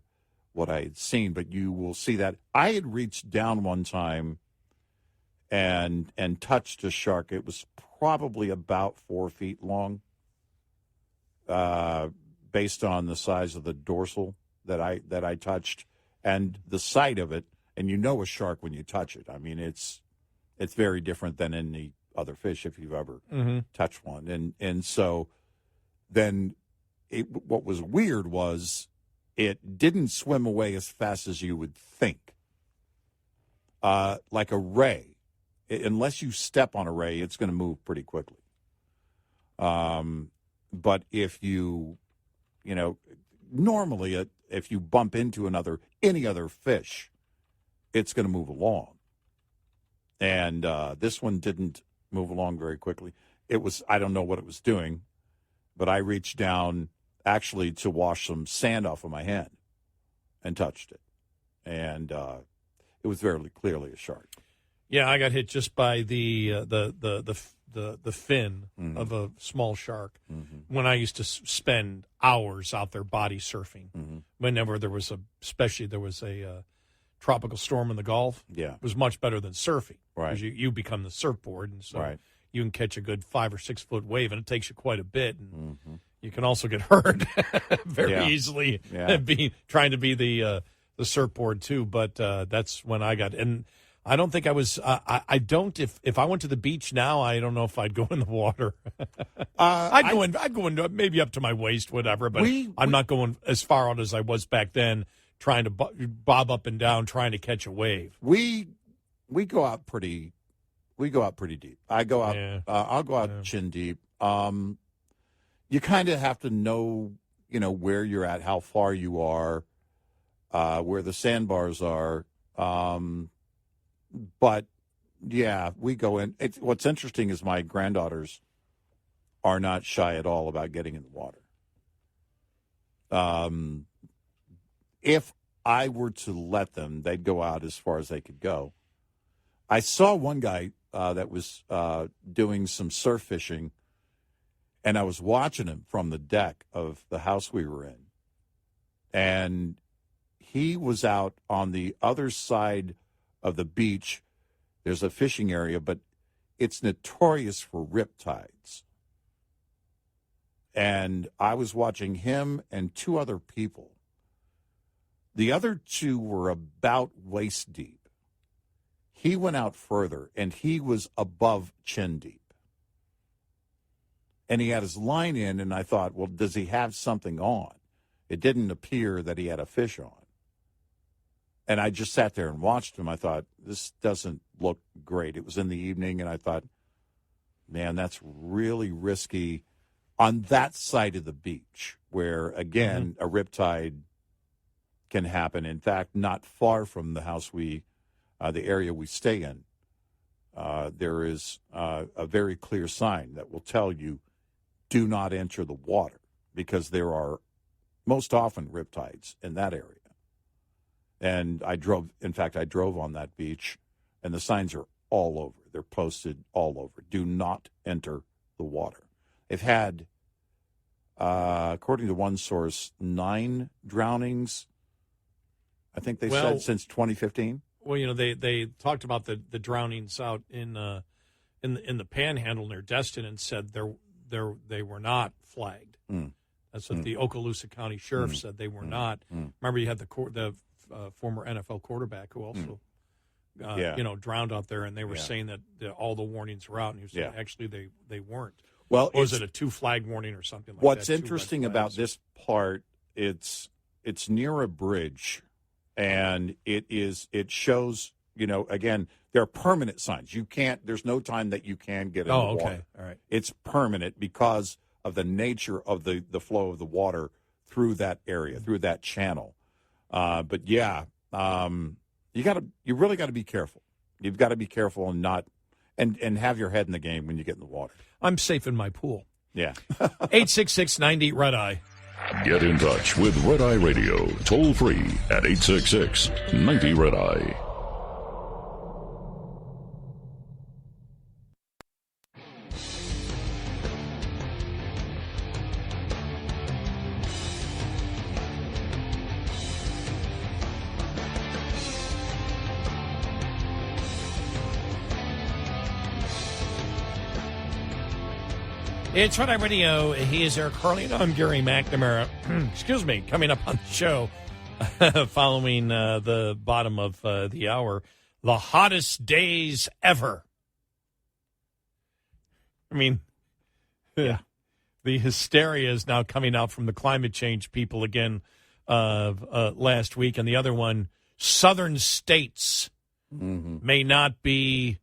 what I had seen. But you will see that. I had reached down one time and touched a shark. It was probably about 4 feet long, based on the size of the dorsal that I touched and the sight of it. And you know a shark when you touch it. I mean, it's very different than any other fish if you've ever touched one. And so then what was weird was it didn't swim away as fast as you would think. Like a ray. Unless you step on a ray, it's going to move pretty quickly. But if normally if you bump into any other fish, it's going to move along. And this one didn't move along very quickly. I don't know what it was doing, but I reached down actually to wash some sand off of my hand and touched it. And it was very clearly a shark.
Yeah, I got hit just by the fin of a small shark when I used to spend hours out there body surfing. Whenever there was a tropical storm in the Gulf.
Yeah,
it was much better than surfing.
Right,
because you become the surfboard, and so you can catch a good 5 or 6 foot wave, and it takes you quite a bit. And you can also get hurt very easily. Trying to be the surfboard too. But that's when I got. And I don't think I was. I don't. If I went to the beach now, I don't know if I'd go in the water. I'd go in maybe up to my waist, whatever. But I'm not going as far out as I was back then, trying to bob up and down, trying to catch a wave.
We go out pretty. We go out pretty deep. I go out. I'll go out chin deep. You kind of have to know, where you're at, how far you are. where the sandbars are. But, yeah, we go in. What's interesting is my granddaughters are not shy at all about getting in the water. If I were to let them, they'd go out as far as they could go. I saw one guy that was doing some surf fishing, and I was watching him from the deck of the house we were in. And he was out on the other side of the beach. There's a fishing area, but it's notorious for riptides. And I was watching him and two other people. The other two were about waist deep. He went out further, and he was above chin deep. And he had his line in, and I thought, well, does he have something on? It didn't appear that he had a fish on. And I just sat there and watched him. I thought, this doesn't look great. It was in the evening, and I thought, man, that's really risky on that side of the beach where, again, a riptide can happen. In fact, not far from the house the area we stay in, there is a very clear sign that will tell you, do not enter the water, because there are most often riptides in that area. And I drove on that beach, and the signs are all over. They're posted all over. Do not enter the water. They've had, according to one source, 9 drownings, I think they said, since 2015.
Well, they talked about the drownings out in the Panhandle near Destin, and said they were not flagged. That's what the Okaloosa County Sheriff said. They were not. Remember, you had the former NFL quarterback who also drowned out there, and they were saying that all the warnings were out, and he was saying actually they weren't.
Well,
or was it a 2-flag warning or something like
what's
that?
What's interesting about this part, it's near a bridge, and it shows, again, there are permanent signs. There's no time that you can get in the water.
All right.
It's permanent because of the nature of the flow of the water through that area, through that channel. But yeah, you really got to be careful. You've got to be careful and not, and have your head in the game when you get in the water.
I'm safe in my pool.
Yeah.
866-90 Red Eye.
Get in touch with Red Eye Radio, toll free at 866-90 Red Eye.
It's Red Eye Radio. He is Eric Carly, and I'm Gary McNamara. Excuse me. Coming up on the show, following the bottom of the hour, the hottest days ever. I mean, the hysteria is now coming out from the climate change people again last week. And the other one, southern states may not be...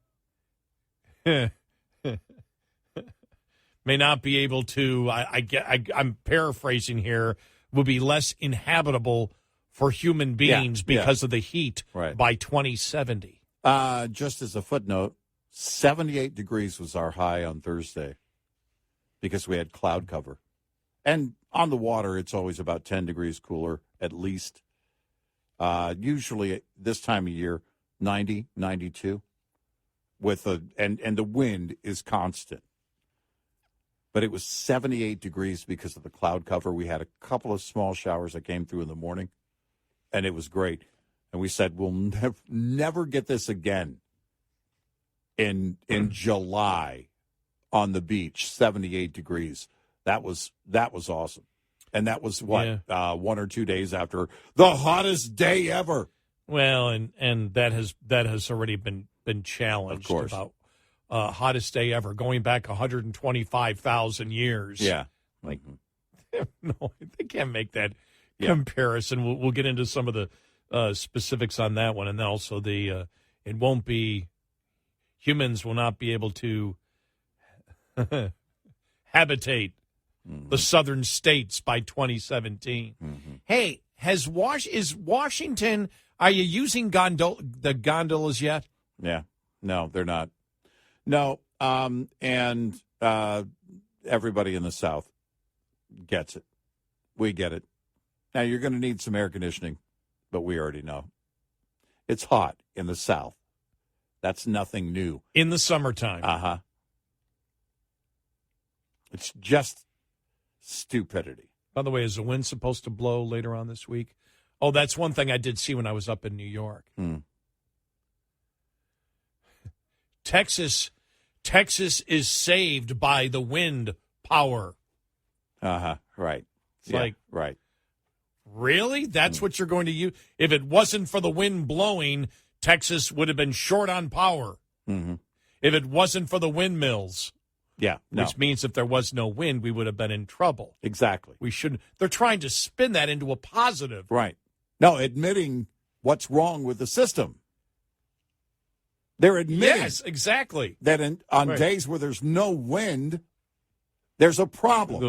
may not be able to, I'm paraphrasing here, will be less inhabitable for human beings because of the heat by 2070.
Just as a footnote, 78 degrees was our high on Thursday because we had cloud cover. And on the water, it's always about 10 degrees cooler, at least. Usually at this time of year, 90, 92. And the wind is constant. But it was 78 degrees because of the cloud cover. We had a couple of small showers that came through in the morning, and it was great. And we said, we'll never get this again in July on the beach, 78 degrees. That was awesome. And that was, 1 or 2 days after the hottest day ever.
Well, and that has already been challenged,
of course.
About hottest day ever, going back 125,000 years.
Yeah.
No, they can't make that comparison. We'll get into some of the specifics on that one. And then also it won't be, humans will not be able to habitate the southern states by 2017. Hey, is Washington? Are you using the gondolas yet?
Yeah, no, they're not. No, and everybody in the South gets it. We get it. Now you're going to need some air conditioning, but we already know it's hot in the South. That's nothing new
In the summertime.
Uh-huh. It's just stupidity.
By the way, is the wind supposed to blow later on this week? Oh, that's one thing I did see when I was up in New York. Texas is saved by the wind power.
Uh-huh. Right.
It's like,
right.
Really? That's what you're going to use? If it wasn't for the wind blowing, Texas would have been short on power.
Mm-hmm.
If it wasn't for the windmills.
Yeah. No.
Which means if there was no wind, we would have been in trouble.
Exactly.
We shouldn't. They're trying to spin that into a positive.
Right. No, admitting what's wrong with the system. They're admitting.
Yes, exactly.
That on days where there's no wind, there's a problem.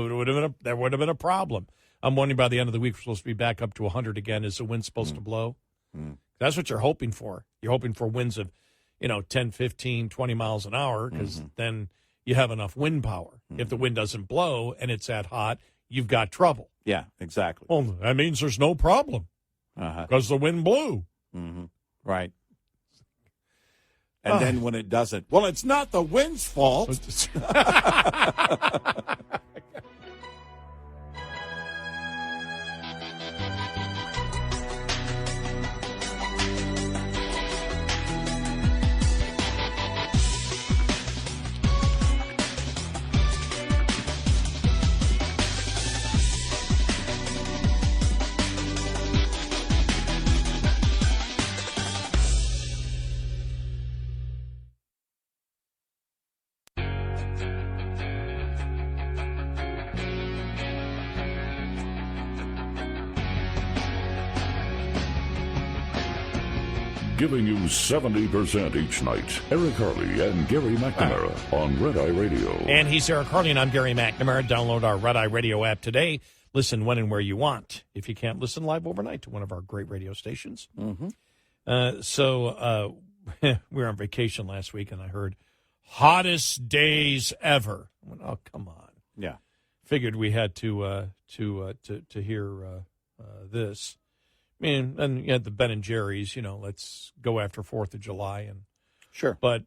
There would have been a problem. I'm wondering by the end of the week, we're supposed to be back up to 100 again. Is the wind supposed to blow? That's what you're hoping for. You're hoping for winds of, 10, 15, 20 miles an hour, because then you have enough wind power. If the wind doesn't blow and it's that hot, you've got trouble.
Yeah, exactly.
Well, that means there's no problem because the wind blew.
Right. And then when it doesn't, well, it's not the wind's fault.
Giving you 70% each night. Eric Harley and Gary McNamara on Red Eye Radio.
And he's Eric Harley, and I'm Gary McNamara. Download our Red Eye Radio app today. Listen when and where you want. If you can't listen live overnight to one of our great radio stations. So we were on vacation last week, and I heard hottest days ever. I went, oh, come on.
Yeah.
Figured we had to hear this. I mean, and you had the Ben and Jerry's, let's go after 4th of July. And
sure.
But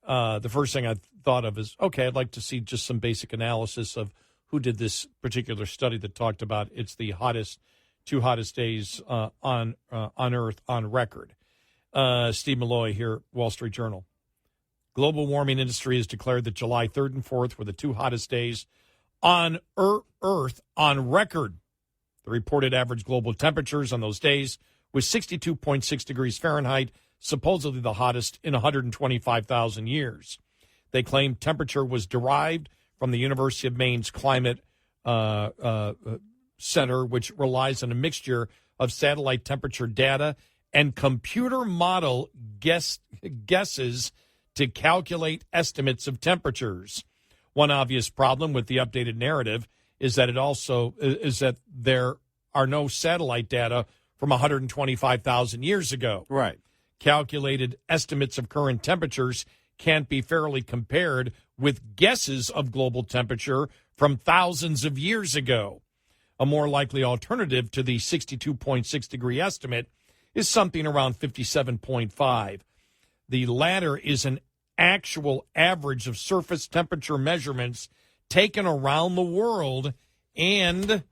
the first thing I thought of is, okay, I'd like to see just some basic analysis of who did this particular study that talked about it's the two hottest days on Earth on record. Steve Malloy here, Wall Street Journal. Global warming industry has declared that July 3rd and 4th were the two hottest days on Earth on record. The reported average global temperatures on those days was 62.6 degrees Fahrenheit, supposedly the hottest in 125,000 years. They claim temperature was derived from the University of Maine's Climate Center, which relies on a mixture of satellite temperature data and computer model guesses to calculate estimates of temperatures. One obvious problem with the updated narrative is that there are no satellite data from 125,000 years ago.
Right.
Calculated estimates of current temperatures can't be fairly compared with guesses of global temperature from thousands of years ago. A more likely alternative to the 62.6 degree estimate is something around 57.5. The latter is an actual average of surface temperature measurements taken around the world and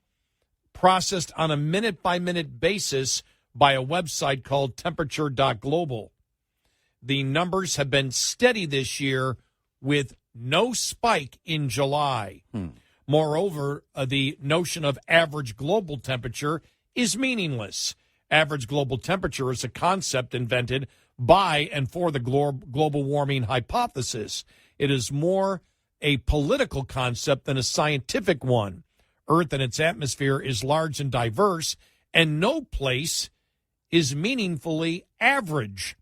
processed on a minute-by-minute basis by a website called temperature.global. The numbers have been steady this year with no spike in July. Moreover, the notion of average global temperature is meaningless. Average global temperature is a concept invented by and for the global warming hypothesis. It is more a political concept than a scientific one. Earth and its atmosphere is large and diverse, and no place is meaningfully average.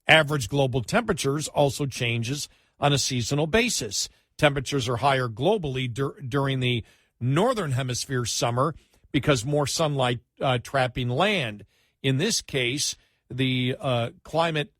Average global temperatures also changes on a seasonal basis. Temperatures are higher globally during the northern hemisphere summer because more sunlight trapping land. In this case, the climate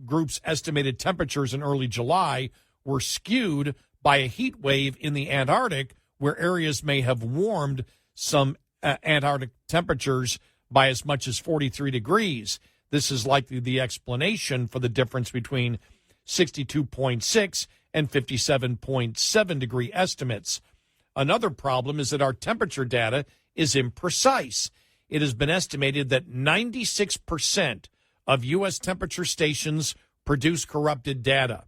group's estimated temperatures in early July were skewed by a heat wave in the Antarctic, where areas may have warmed some Antarctic temperatures by as much as 43 degrees. This is likely the explanation for the difference between 62.6 and 57.7 degree estimates. Another problem is that our temperature data is imprecise. It has been estimated that 96% of U.S. temperature stations produce corrupted data.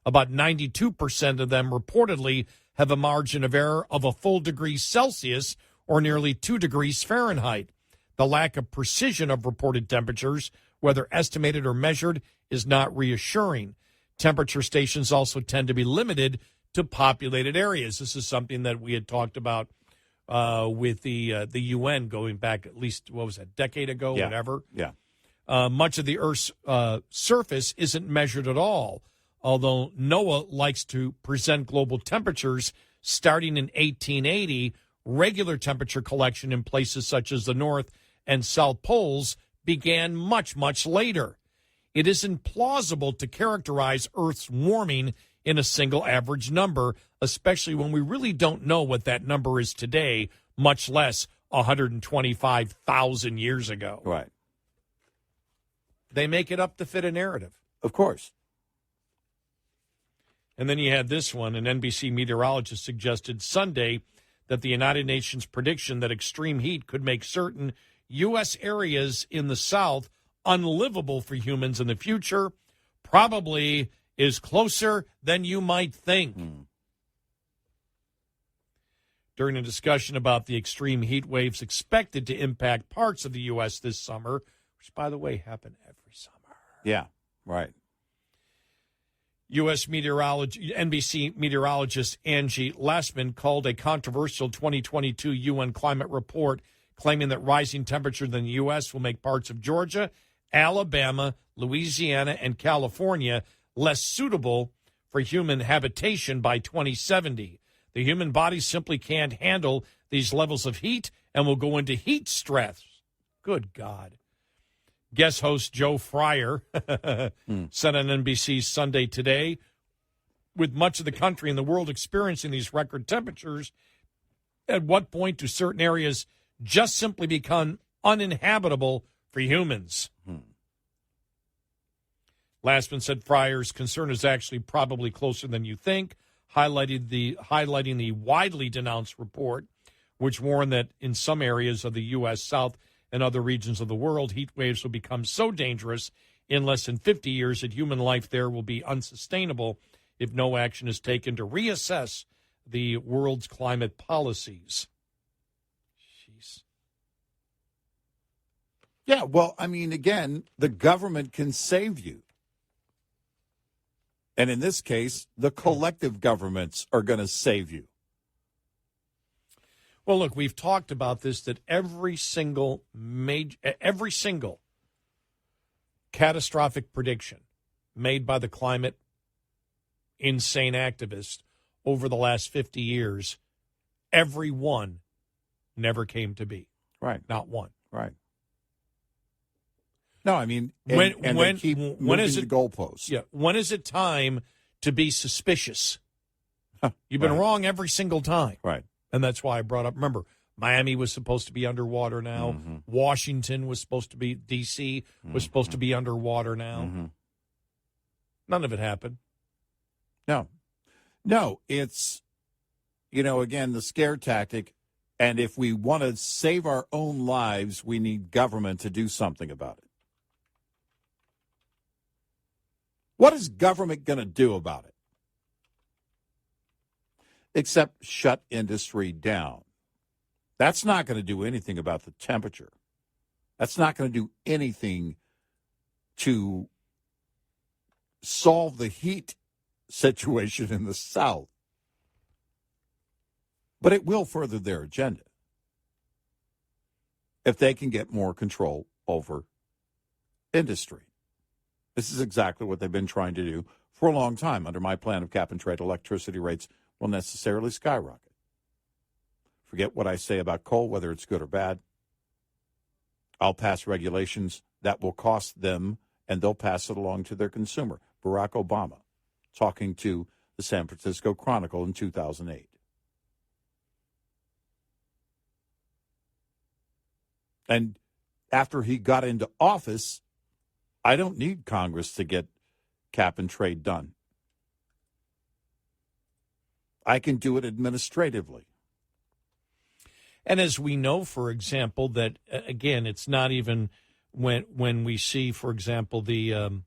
About 92% of them reportedly have a margin of error of a full degree Celsius or nearly 2 degrees Fahrenheit. The lack of precision of reported temperatures, whether estimated or measured, is not reassuring. Temperature stations also tend to be limited to populated areas. This is something that we had talked about with the UN going back at least, a decade ago, whatever.
Yeah.
Much of the Earth's surface isn't measured at all, although NOAA likes to present global temperatures starting in 1880. Regular temperature collection in places such as the North and South Poles began much, much later. It is implausible to characterize Earth's warming in a single average number, especially when we really don't know what that number is today, much less 125,000 years ago.
Right.
They make it up to fit a narrative.
Of course.
And then you had this one. An NBC meteorologist suggested Sunday that the United Nations prediction that extreme heat could make certain U.S. areas in the South unlivable for humans in the future probably is closer than you might think. During a discussion about the extreme heat waves expected to impact parts of the U.S. this summer, which, by the way, happen every summer.
Yeah, right.
U.S. NBC meteorologist Angie Lassman called a controversial 2022 UN climate report claiming that rising temperatures in the U.S. will make parts of Georgia, Alabama, Louisiana, and California less suitable for human habitation by 2070. The human body simply can't handle these levels of heat and will go into heat stress. Good God. Guest host Joe Fryer said on NBC's Sunday Today, with much of the country and the world experiencing these record temperatures, at what point do certain areas just simply become uninhabitable for humans? Lastman said Fryer's concern is actually probably closer than you think, highlighting the widely denounced report, which warned that in some areas of the U.S. South and other regions of the world, heat waves will become so dangerous in less than 50 years that human life there will be unsustainable if no action is taken to reassess the world's climate policies. Jeez.
Yeah, well, I mean, again, the government can save you. And in this case, the collective governments are going to save you.
Well, look, we've talked about this, that every single catastrophic prediction made by the climate insane activists over the last 50 years, every one never came to be.
Right.
Not one.
Right. No, I mean,
when
they keep
when is it
the goalposts?
Yeah. When is it time to be suspicious? You've been wrong every single time.
Right.
And that's why I brought up, remember, Miami was supposed to be underwater now.
Mm-hmm.
Washington was supposed to be, D.C. was supposed to be underwater now.
Mm-hmm.
None of it happened.
No, it's, again, the scare tactic. And if we want to save our own lives, we need government to do something about it. What is government going to do about it? Except shut industry down. That's not going to do anything about the temperature. That's not going to do anything to solve the heat situation in the South. But it will further their agenda if they can get more control over industry. This is exactly what they've been trying to do for a long time. Under my plan of cap and trade, electricity rates will necessarily skyrocket. Forget what I say about coal, whether it's good or bad. I'll pass regulations that will cost them, and they'll pass it along to their consumer. Barack Obama talking to the San Francisco Chronicle in 2008. And after he got into office, I don't need Congress to get cap and trade done. I can do it administratively.
And as we know, for example, that, again, it's not even when we see, for example, the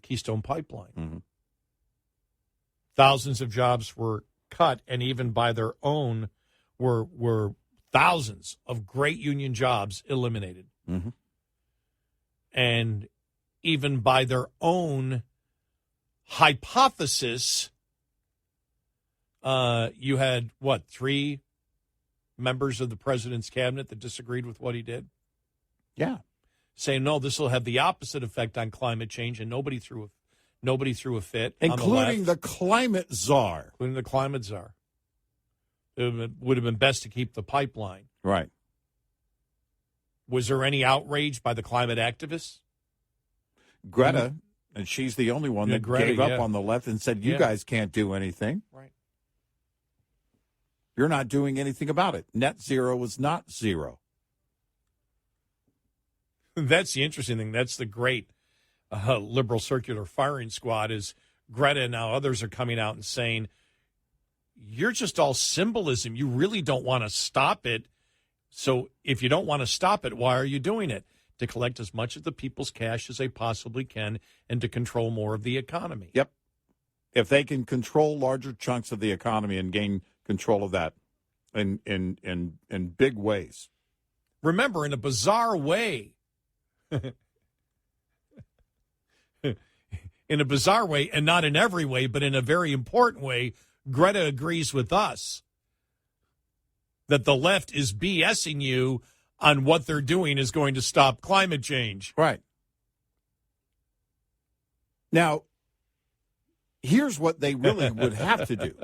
Keystone Pipeline.
Mm-hmm.
Thousands of jobs were cut, and even by their own were thousands of great union jobs eliminated.
Mm-hmm.
And even by their own hypothesis, you had, 3 members of the president's cabinet that disagreed with what he did?
Yeah.
Saying, no, this will have the opposite effect on climate change, and nobody threw a fit.
Including the climate czar.
Including the climate czar. It would have been best to keep the pipeline.
Right.
Was there any outrage by the climate activists?
Greta, and she's the only one that gave up on the left and said, you guys can't do anything.
Right.
You're not doing anything about it. Net zero is not zero.
That's the interesting thing. That's the great liberal circular firing squad is Greta and now others are coming out and saying, you're just all symbolism. You really don't want to stop it. So if you don't want to stop it, why are you doing it? To collect as much of the people's cash as they possibly can and to control more of the economy.
Yep. If they can control larger chunks of the economy and gain control of that in big ways.
Remember, in a bizarre way, in a bizarre way, and not in every way, but in a very important way, Greta agrees with us that the left is BSing you on what they're doing is going to stop climate change.
Right. Now, here's what they really would have to do.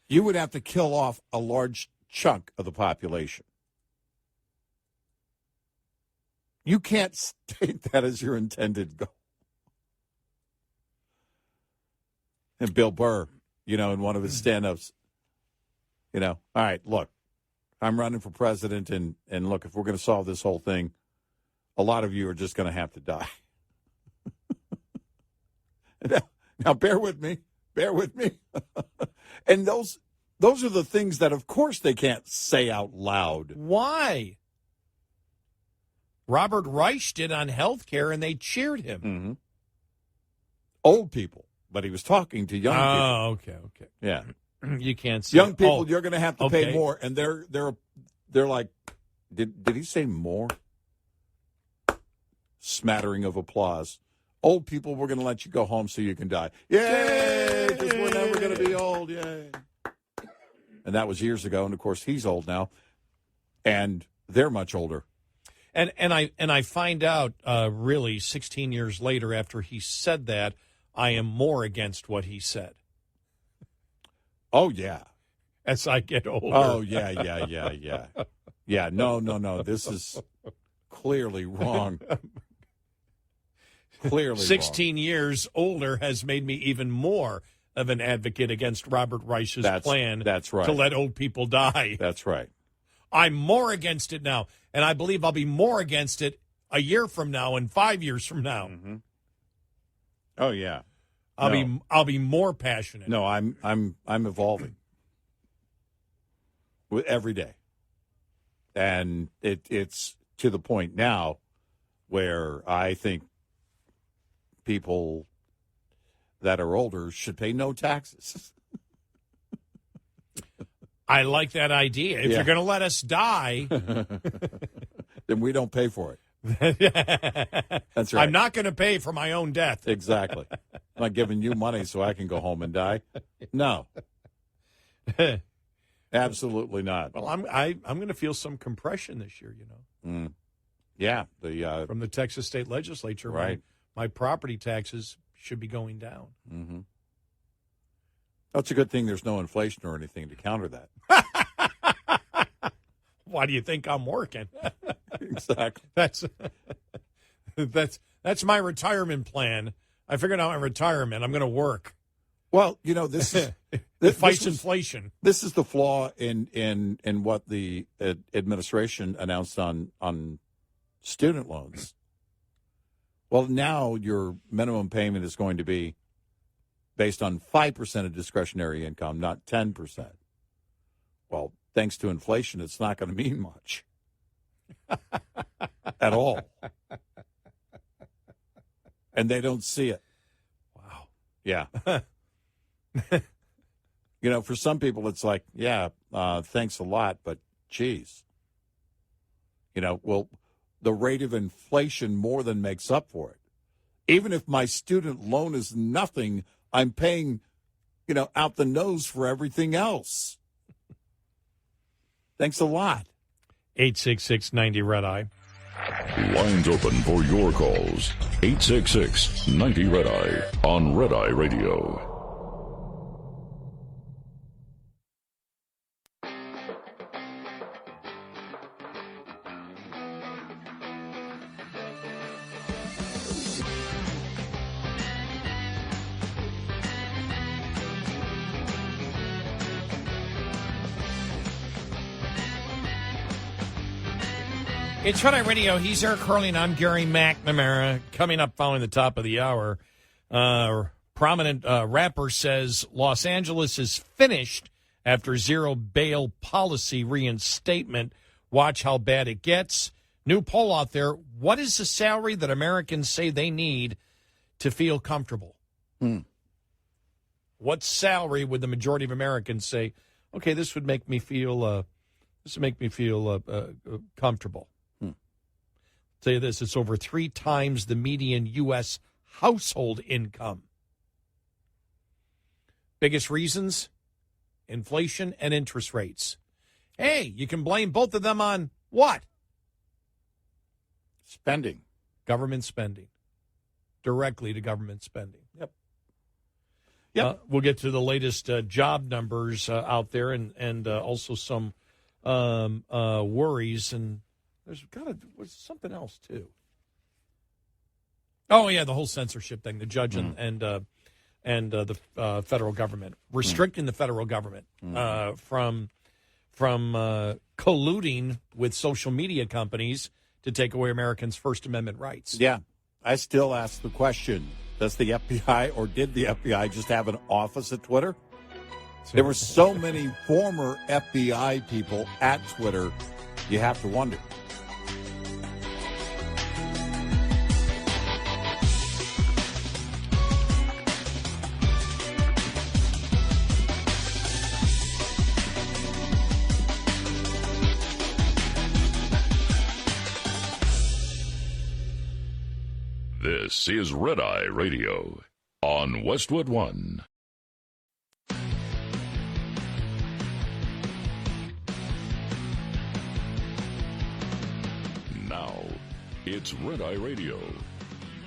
You would have to kill off a large chunk of the population. You can't state that as your intended goal. And Bill Burr, in one of his stand-ups, all right, look, I'm running for president, and look, if we're going to solve this whole thing, a lot of you are just going to have to die. Now, bear with me. And those are the things that, of course, they can't say out loud.
Why? Robert Reich did on health care, and they cheered him.
Mm-hmm. Old people, but he was talking to young people.
Oh, okay.
Yeah.
You can't say
young people. You're going to have to pay more, and they're like, did he say more? Smattering of applause. Old people, we're going to let you go home so you can die. Yay! Because we're never going to be old. Yay! And that was years ago, and of course he's old now, and they're much older.
And I find out really 16 years later after he said that, I am more against what he said.
Oh, yeah.
As I get older.
Oh, yeah. Yeah, no. This is clearly wrong. Clearly
16
wrong.
years older has made me even more of an advocate against Robert Reich's plan
that's right.
to let old people die.
That's right.
I'm more against it now, and I believe I'll be more against it a year from now and 5 years from now.
Mm-hmm. Oh, yeah.
I'll be more passionate.
No, I'm evolving with every day, and it's to the point now where I think people that are older should pay no taxes.
I like that idea. If you're going to let us die,
then we don't pay for it. That's right.
I'm not going to pay for my own death.
Exactly. I'm not giving you money so I can go home and die. No. Absolutely not.
Well, I'm going to feel some compression this year,
Mm. Yeah.
From the Texas State Legislature.
Right.
My property taxes should be going down.
Mm-hmm. That's a good thing there's no inflation or anything to counter that.
Why do you think I'm working?
Exactly.
That's my retirement plan. I figured out my retirement. I'm going to work.
Well, this is
It fights inflation.
This is the flaw in what the administration announced on student loans. Well, now your minimum payment is going to be based on 5% of discretionary income, not 10%. Well, thanks to inflation, it's not going to mean much at all. And they don't see it.
Wow.
Yeah. For some people, it's like, thanks a lot, but geez. The rate of inflation more than makes up for it. Even if my student loan is nothing, I'm paying, out the nose for everything else. Thanks a lot.
866-90-RED-EYE.
Lines open for your calls. 866-90-RED-EYE on Red Eye Radio.
It's Red Eye Radio. He's Eric Hurley, and I'm Gary McNamara. Coming up following the top of the hour, prominent rapper says Los Angeles is finished after zero bail policy reinstatement. Watch how bad it gets. New poll out there. What is the salary that Americans say they need to feel comfortable? What salary would the majority of Americans say, okay, this would make me feel comfortable? Tell you this, it's over 3 times the median U.S. household income. Biggest reasons? Inflation and interest rates. Hey, you can blame both of them on what?
Spending.
Government spending. Directly to government spending.
Yep.
We'll get to the latest job numbers out there and also some worries, and there's was something else too. Oh yeah, the whole censorship thing. The judge and the federal government restricting the federal government from colluding with social media companies to take away Americans' First Amendment rights.
Yeah, I still ask the question: does the FBI or did the FBI just have an office at Twitter? There were so many former FBI people at Twitter. You have to wonder.
This is Red Eye Radio on Westwood One. Now, it's Red Eye Radio.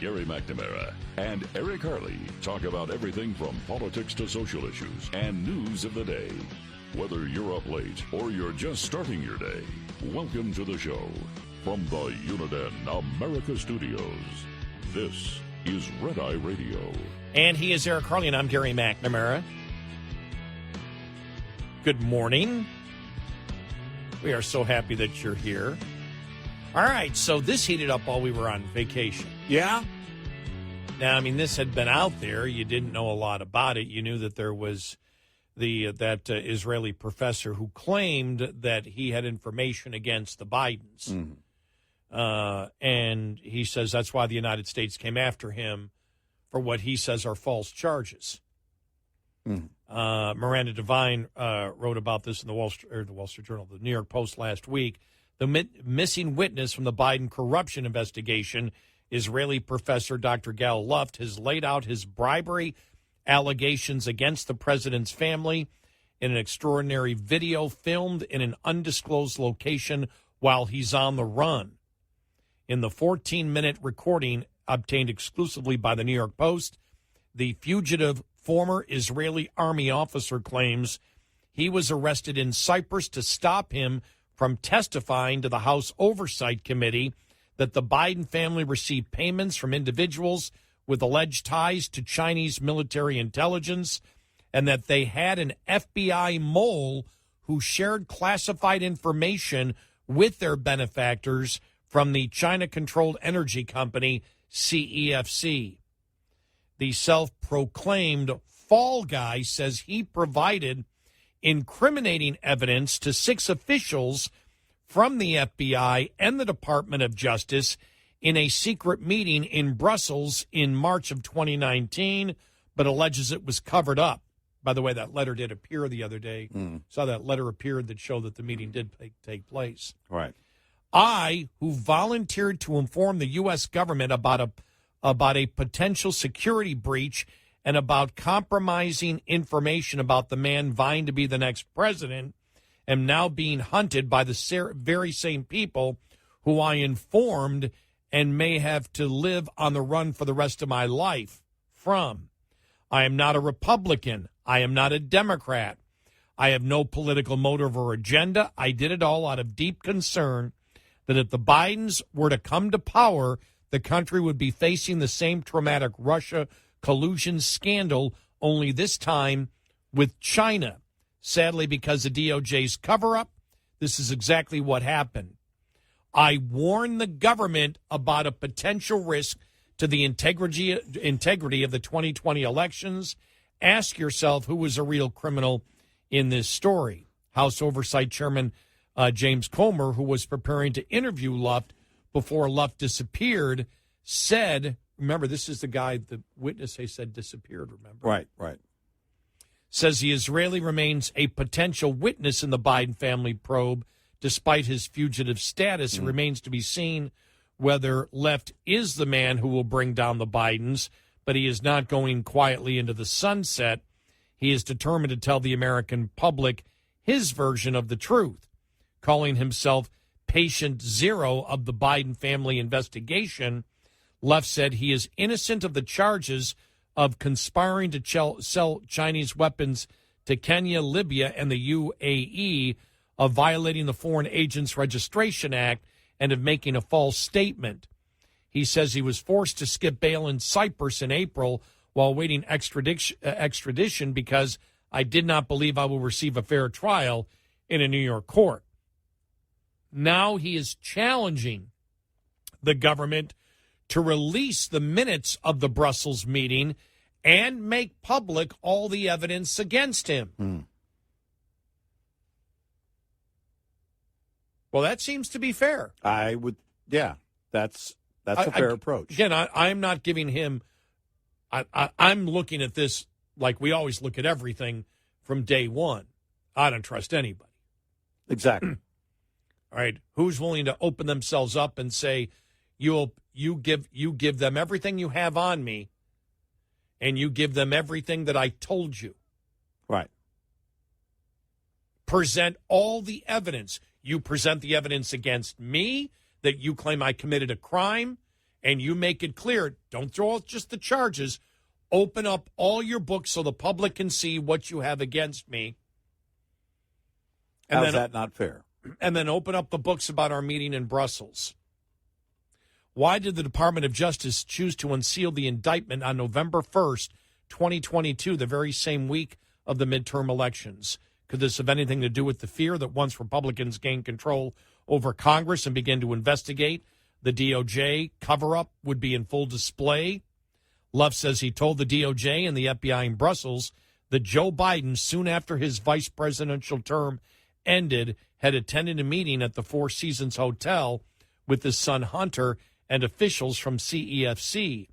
Gary McNamara and Eric Harley talk about everything from politics to social issues and news of the day. Whether you're up late or you're just starting your day, welcome to the show. From the Uniden America Studios, this is Red Eye Radio.
And he is Eric Harley, and I'm Gary McNamara. Good morning. We are so happy that you're here. All right, so this heated up while we were on vacation.
Yeah?
Now, I mean, this had been out there. You didn't know a lot about it. You knew that there was that Israeli professor who claimed that he had information against the Bidens. And he says that's why the United States came after him for what he says are false charges. Miranda Devine wrote about this in the Wall Street Journal, the New York Post last week. The missing witness from the Biden corruption investigation, Israeli professor Dr. Gal Luft, has laid out his bribery allegations against the president's family in an extraordinary video filmed in an undisclosed location while he's on the run. In the 14-minute recording obtained exclusively by the New York Post, the fugitive former Israeli army officer, claims he was arrested in Cyprus to stop him from testifying to the House Oversight Committee that the Biden family received payments from individuals with alleged ties to Chinese military intelligence and that they had an FBI mole who shared classified information with their benefactors from the China-controlled energy company CEFC. The self-proclaimed fall guy says he provided incriminating evidence to 6 officials from the FBI and the Department of Justice in a secret meeting in Brussels in March of 2019, but alleges it was covered up. By the way, that letter did appear the other day. Saw that letter appeared that showed that the meeting did take place.
Right.
I, who volunteered to inform the U.S. government about a potential security breach and about compromising information about the man vying to be the next president, am now being hunted by the very same people who I informed and may have to live on the run for the rest of my life from. I am not a Republican. I am not a Democrat. I have no political motive or agenda. I did it all out of deep concern that if the Bidens were to come to power, the country would be facing the same traumatic Russia collusion scandal, only this time with China. Sadly, because of DOJ's cover-up, this is exactly what happened. I warned the government about a potential risk to the integrity of the 2020 elections. Ask yourself who was a real criminal in this story. House Oversight Chairman James Comer, who was preparing to interview Luft before Luft disappeared, said, remember, this is the guy the witness they said disappeared, remember?
Right.
Says the Israeli remains a potential witness in the Biden family probe despite his fugitive status. It remains to be seen whether Luft is the man who will bring down the Bidens, but he is not going quietly into the sunset. He is determined to tell the American public his version of the truth, calling himself patient zero of the Biden family investigation. Luft said he is innocent of the charges of conspiring to sell Chinese weapons to Kenya, Libya, and the UAE, of violating the Foreign Agents Registration Act, and of making a false statement. He says he was forced to skip bail in Cyprus in April while waiting extradition because I did not believe I will receive a fair trial in a New York court. Now he is challenging the government to release the minutes of the Brussels meeting and make public all the evidence against him. Well, that seems to be fair.
I would, yeah, that's a fair approach.
Again, I'm not giving him, I'm looking at this like we always look at everything from day one. I don't trust anybody.
Exactly.
All right, who's willing to open themselves up and say, you give them everything you have on me, and you give them everything that I told you.
Right.
Present all the evidence. You present the evidence against me that you claim I committed a crime, and you make it clear. Don't throw out just the charges. Open up all your books so the public can see what you have against me.
How's that not fair?
And then open up the books about our meeting in Brussels. Why did the Department of Justice choose to unseal the indictment on November 1st, 2022, the very same week of the midterm elections? Could this have anything to do with the fear that once Republicans gain control over Congress and begin to investigate, the DOJ cover-up would be in full display? Luft says he told the DOJ and the FBI in Brussels that Joe Biden, soon after his vice presidential term ended, had attended a meeting at the Four Seasons Hotel with his son Hunter and officials from CEFC.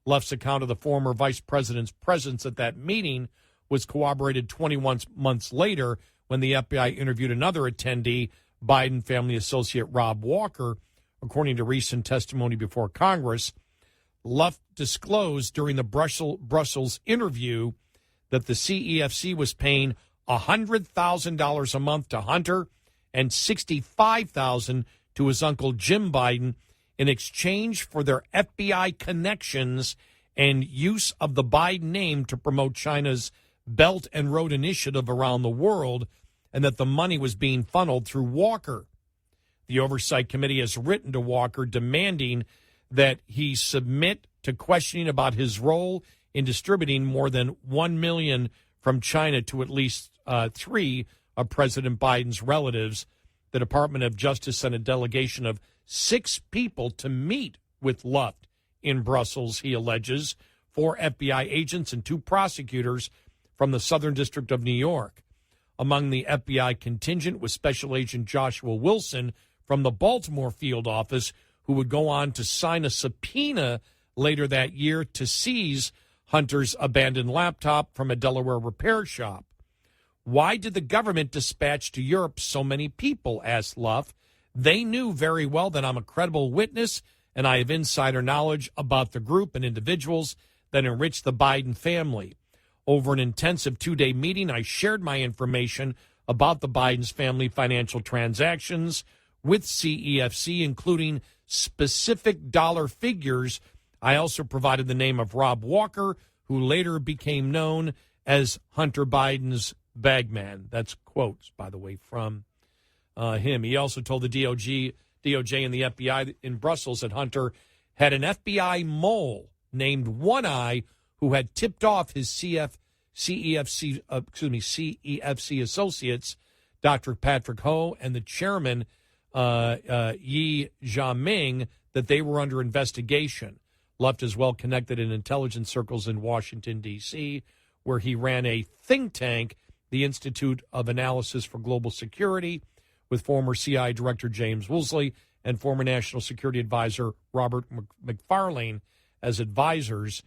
Luft's account of the former vice president's presence at that meeting was corroborated 21 months later when the FBI interviewed another attendee, Biden family associate Rob Walker. According to recent testimony before Congress, Luft disclosed during the Brussels interview that the CEFC was paying $100,000 a month to Hunter and $65,000 to his uncle Jim Biden in exchange for their FBI connections and use of the Biden name to promote China's Belt and Road Initiative around the world, and that the money was being funneled through Walker. The Oversight Committee has written to Walker demanding that he submit to questioning about his role in distributing more than $1 million from China to at least 3 of President Biden's relatives. The Department of Justice sent a delegation of 6 people to meet with Luft in Brussels, he alleges, 4 FBI agents and 2 prosecutors from the Southern District of New York. Among the FBI contingent was Special Agent Joshua Wilson from the Baltimore field office, who would go on to sign a subpoena later that year to seize Hunter's abandoned laptop from a Delaware repair shop. Why did the government dispatch to Europe so many people, asked Luft. They knew very well that I'm a credible witness and I have insider knowledge about the group and individuals that enrich the Biden family. Over an intensive 2-day meeting, I shared my information about the Biden's family financial transactions with CEFC, including specific dollar figures. I also provided the name of Rob Walker, who later became known as Hunter Biden's bagman. That's quotes, by the way, from him. He also told the DOJ and the FBI in Brussels that Hunter had an FBI mole named One Eye who had tipped off his CEFC associates, Dr. Patrick Ho and the chairman, Yi Jiaming, that they were under investigation. Luft is well connected in intelligence circles in Washington, D.C., where he ran a think tank, the Institute of Analysis for Global Security, with former CIA Director James Woolsey and former National Security Advisor Robert McFarlane as advisors.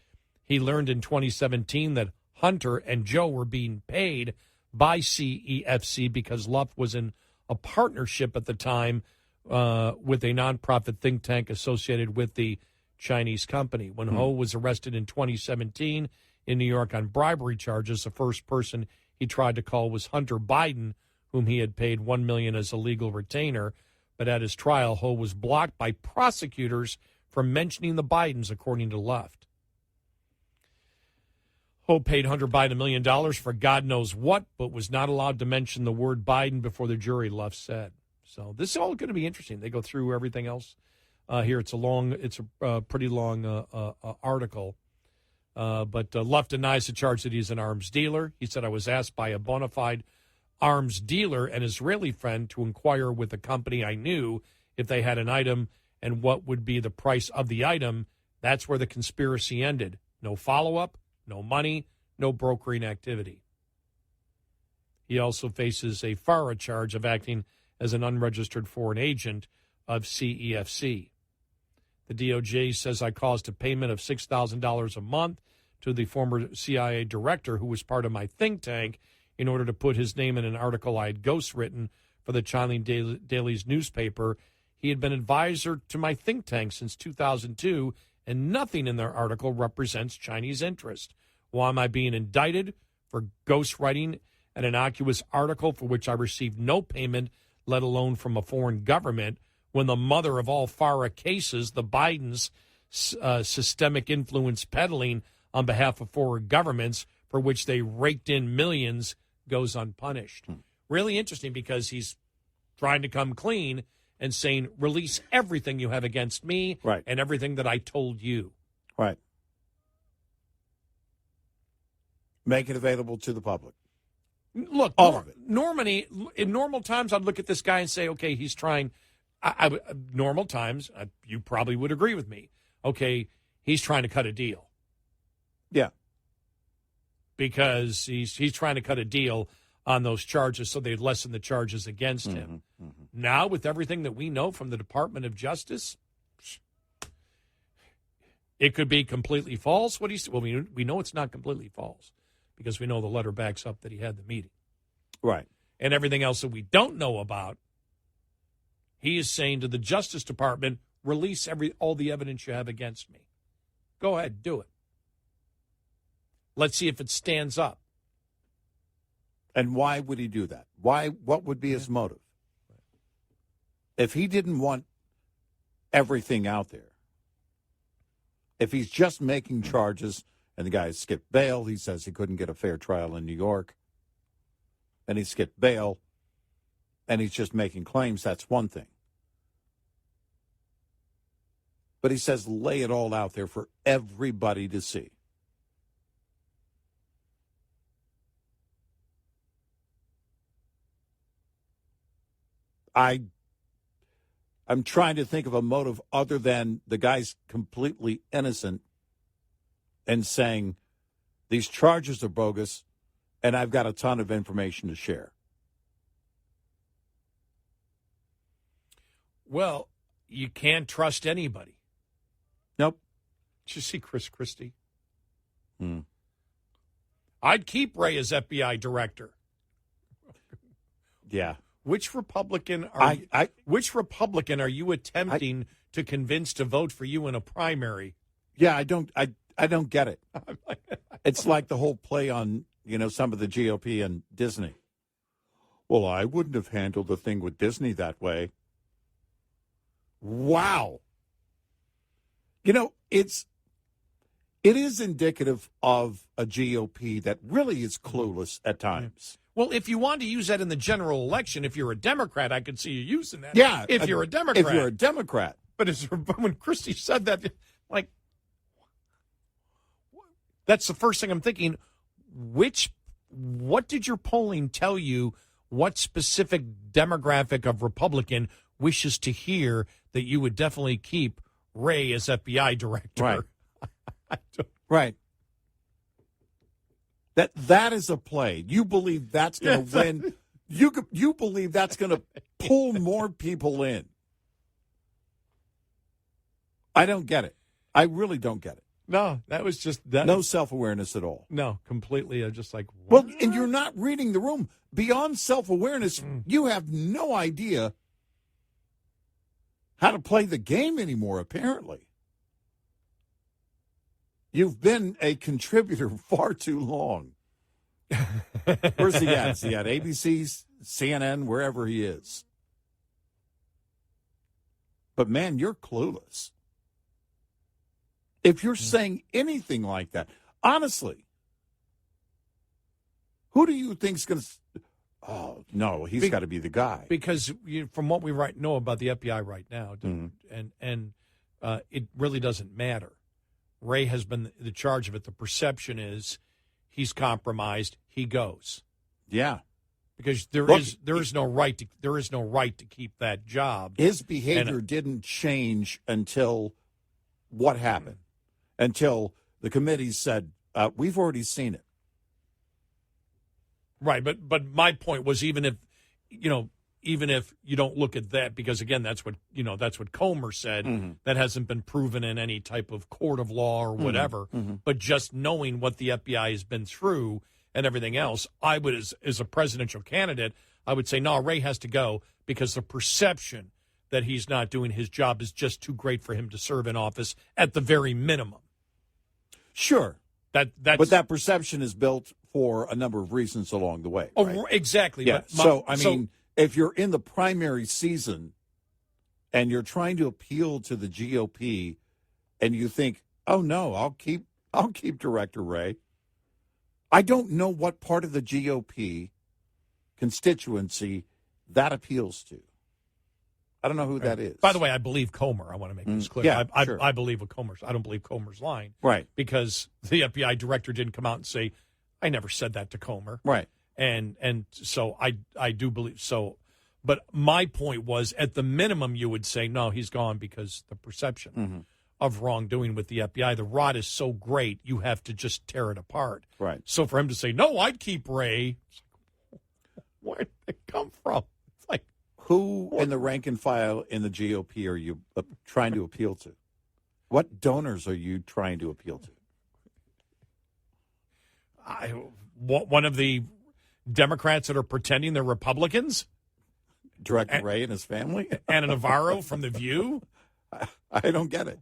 He learned in 2017 that Hunter and Joe were being paid by CEFC because Luft was in a partnership at the time with a nonprofit think tank associated with the Chinese company. When Ho was arrested in 2017 in New York on bribery charges, the first person he tried to call was Hunter Biden, whom he had paid $1 million as a legal retainer. But at his trial, Ho was blocked by prosecutors from mentioning the Bidens, according to Luft. Ho paid Hunter Biden $1 million for God knows what, but was not allowed to mention the word Biden before the jury, Luft said. So this is all going to be interesting. They go through everything else here. It's a pretty long article. But Luft denies the charge that he's an arms dealer. He said, I was asked by a bona fide arms dealer, an Israeli friend, to inquire with the company I knew if they had an item and what would be the price of the item. That's where the conspiracy ended. No follow-up, no money, no brokering activity. He also faces a FARA charge of acting as an unregistered foreign agent of CEFC. The DOJ says I caused a payment of $6,000 a month to the former CIA director who was part of my think tank in order to put his name in an article I had ghostwritten for the China Daily's newspaper. He had been advisor to my think tank since 2002, and nothing in their article represents Chinese interest. Why am I being indicted for ghostwriting an innocuous article for which I received no payment, let alone from a foreign government, when the mother of all FARA cases, the Bidens' systemic influence peddling on behalf of foreign governments for which they raked in millions, goes unpunished? Really interesting, because he's trying to come clean and saying, release everything you have against me,
right,
and everything that I told you.
Right. Make it available to the public.
Look,
all of it.
Normally, in normal times, I'd look at this guy and say, okay, he's trying. Normal times, you probably would agree with me. Okay, he's trying to cut a deal.
Yeah.
Because he's trying to cut a deal on those charges so they'd lessen the charges against him.
Mm-hmm.
Now, with everything that we know from the Department of Justice, it could be completely false. What well, we know it's not completely false because we know the letter backs up that he had the meeting.
Right.
And everything else that we don't know about, he is saying to the Justice Department, release all the evidence you have against me. Go ahead, do it. Let's see if it stands up.
And why would he do that? What would be his motive? If he didn't want everything out there, If he's just making charges and the guy skipped bail, he says he couldn't get a fair trial in New York, and he skipped bail, and he's just making claims, that's one thing. But he says lay it all out there for everybody to see. I'm trying to think of a motive other than the guy's completely innocent and saying these charges are bogus and I've got a ton of information to share.
Well, you can't trust anybody.
Nope.
Did you see Chris Christie? I'd keep Wray as FBI director.
Yeah.
Which Republican are you attempting to convince to vote for you in a primary?
Yeah, I don't get it. It's like the whole play on, some of the GOP and Disney. Well, I wouldn't have handled the thing with Disney that way. Wow. It is indicative of a GOP that really is clueless at times.
Well, if you want to use that in the general election, if you're a Democrat, I could see you using that.
Yeah.
If you're a Democrat.
If you're a Democrat.
But when Christie said that, that's the first thing I'm thinking. What did your polling tell you? What specific demographic of Republican wishes to hear that you would definitely keep Wray as FBI director?
Right. Right. That is a play. You believe that's going to win. You believe that's going to pull more people in. I don't get it. I really don't get it.
No, that was just that.
No self-awareness at all.
No, completely. Just like, what?
Well, and you're not reading the room. Beyond self-awareness, you have no idea how to play the game anymore, apparently. You've been a contributor far too long. Where's he at? Is he at ABC, CNN, wherever he is? But, man, you're clueless. If you're saying anything like that, honestly, who do you think's going to... Oh, no, he's got to be the guy.
Because from what we know about the FBI right now, and it really doesn't matter. Wray has been the charge of it. The perception is he's compromised. He goes.
Yeah,
because there is no right to keep that job.
His behavior didn't change until what happened? Until the committee said we've already seen it.
Right, but my point was even if you don't look at that, because again that's what Comer said, that hasn't been proven in any type of court of law or whatever, but just knowing what the FBI has been through and everything else, I would as a presidential candidate, I would say no, Wray has to go because the perception that he's not doing his job is just too great for him to serve in office at the very minimum.
Sure.
But
that perception is built for a number of reasons along the way. Right?
Oh, exactly.
Yeah. If you're in the primary season and you're trying to appeal to the GOP and you think, oh, no, I'll keep Director Wray, I don't know what part of the GOP constituency that appeals to. I don't know who that is.
By the way, I believe Comer. I want to make this clear.
Yeah,
I believe what Comer's. I don't believe Comer's lying.
Right.
Because the FBI director didn't come out and say, I never said that to Comer.
Right.
And so I do believe so. But my point was, at the minimum, you would say, no, he's gone because the perception of wrongdoing with the FBI, the rod is so great, you have to just tear it apart.
Right.
So for him to say, no, I'd keep Wray, where did it come from? It's like,
who in the rank and file in the GOP are you trying to appeal to? What donors are you trying to appeal to?
One of the Democrats that are pretending they're Republicans?
Director Wray and his family?
Anna Navarro from The View?
I don't get it.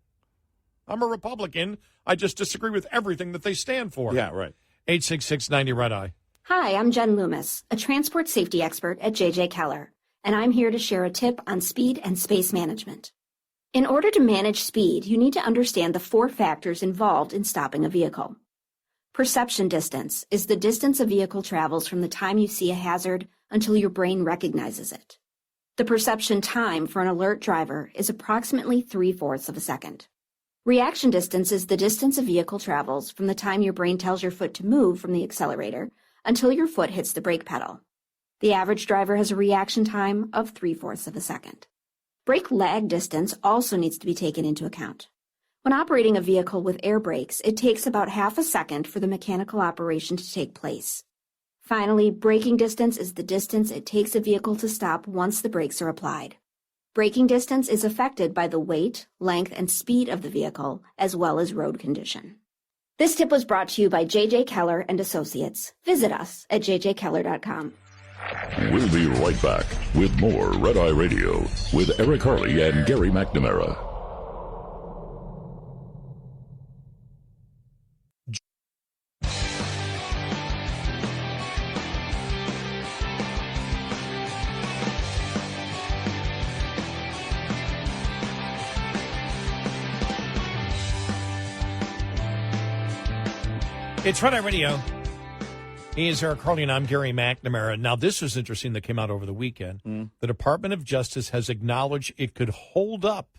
I'm a Republican. I just disagree with everything that they stand for.
Yeah, right.
866-90 Red Eye.
Hi, I'm Jen Loomis, a transport safety expert at J.J. Keller, and I'm here to share a tip on speed and space management. In order to manage speed, you need to understand the 4 factors involved in stopping a vehicle. Perception distance is the distance a vehicle travels from the time you see a hazard until your brain recognizes it. The perception time for an alert driver is approximately 3/4 of a second. Reaction distance is the distance a vehicle travels from the time your brain tells your foot to move from the accelerator until your foot hits the brake pedal. The average driver has a reaction time of 3/4 of a second. Brake lag distance also needs to be taken into account. When operating a vehicle with air brakes, it takes about half a second for the mechanical operation to take place. Finally, braking distance is the distance it takes a vehicle to stop once the brakes are applied. Braking distance is affected by the weight, length, and speed of the vehicle, as well as road condition. This tip was brought to you by J.J. Keller and Associates. Visit us at jjkeller.com.
We'll be right back with more Red Eye Radio with Eric Harley and Gary McNamara.
It's Red Eye Radio. He is Eric Harley, and I'm Gary McNamara. Now, this was interesting that came out over the weekend. The Department of Justice has acknowledged it could hold up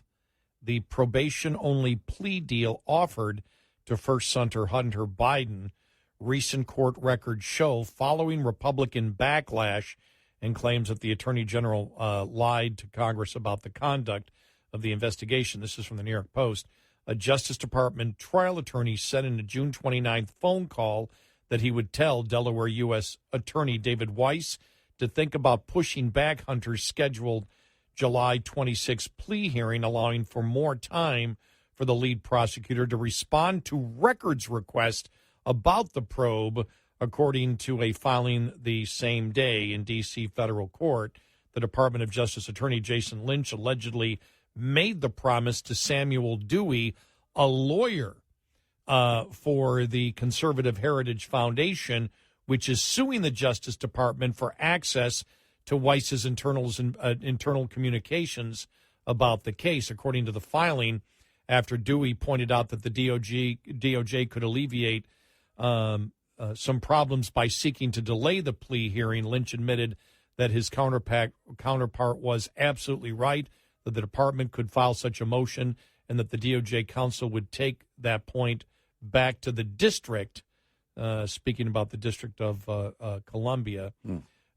the probation-only plea deal offered to first Hunter Biden. Recent court records show, following Republican backlash and claims that the Attorney General lied to Congress about the conduct of the investigation. This is from the New York Post. A Justice Department trial attorney said in a June 29th phone call that he would tell Delaware U.S. Attorney David Weiss to think about pushing back Hunter's scheduled July 26 plea hearing, allowing for more time for the lead prosecutor to respond to records requests about the probe, according to a filing the same day in D.C. federal court. The Department of Justice Attorney Jason Lynch allegedly made the promise to Samuel Dewey, a lawyer for the Conservative Heritage Foundation, which is suing the Justice Department for access to Weiss's internal communications about the case. According to the filing, after Dewey pointed out that the DOJ could alleviate some problems by seeking to delay the plea hearing, Lynch admitted that his counterpart was absolutely right, that the department could file such a motion, and that the DOJ counsel would take that point back to the district, speaking about the District of Columbia.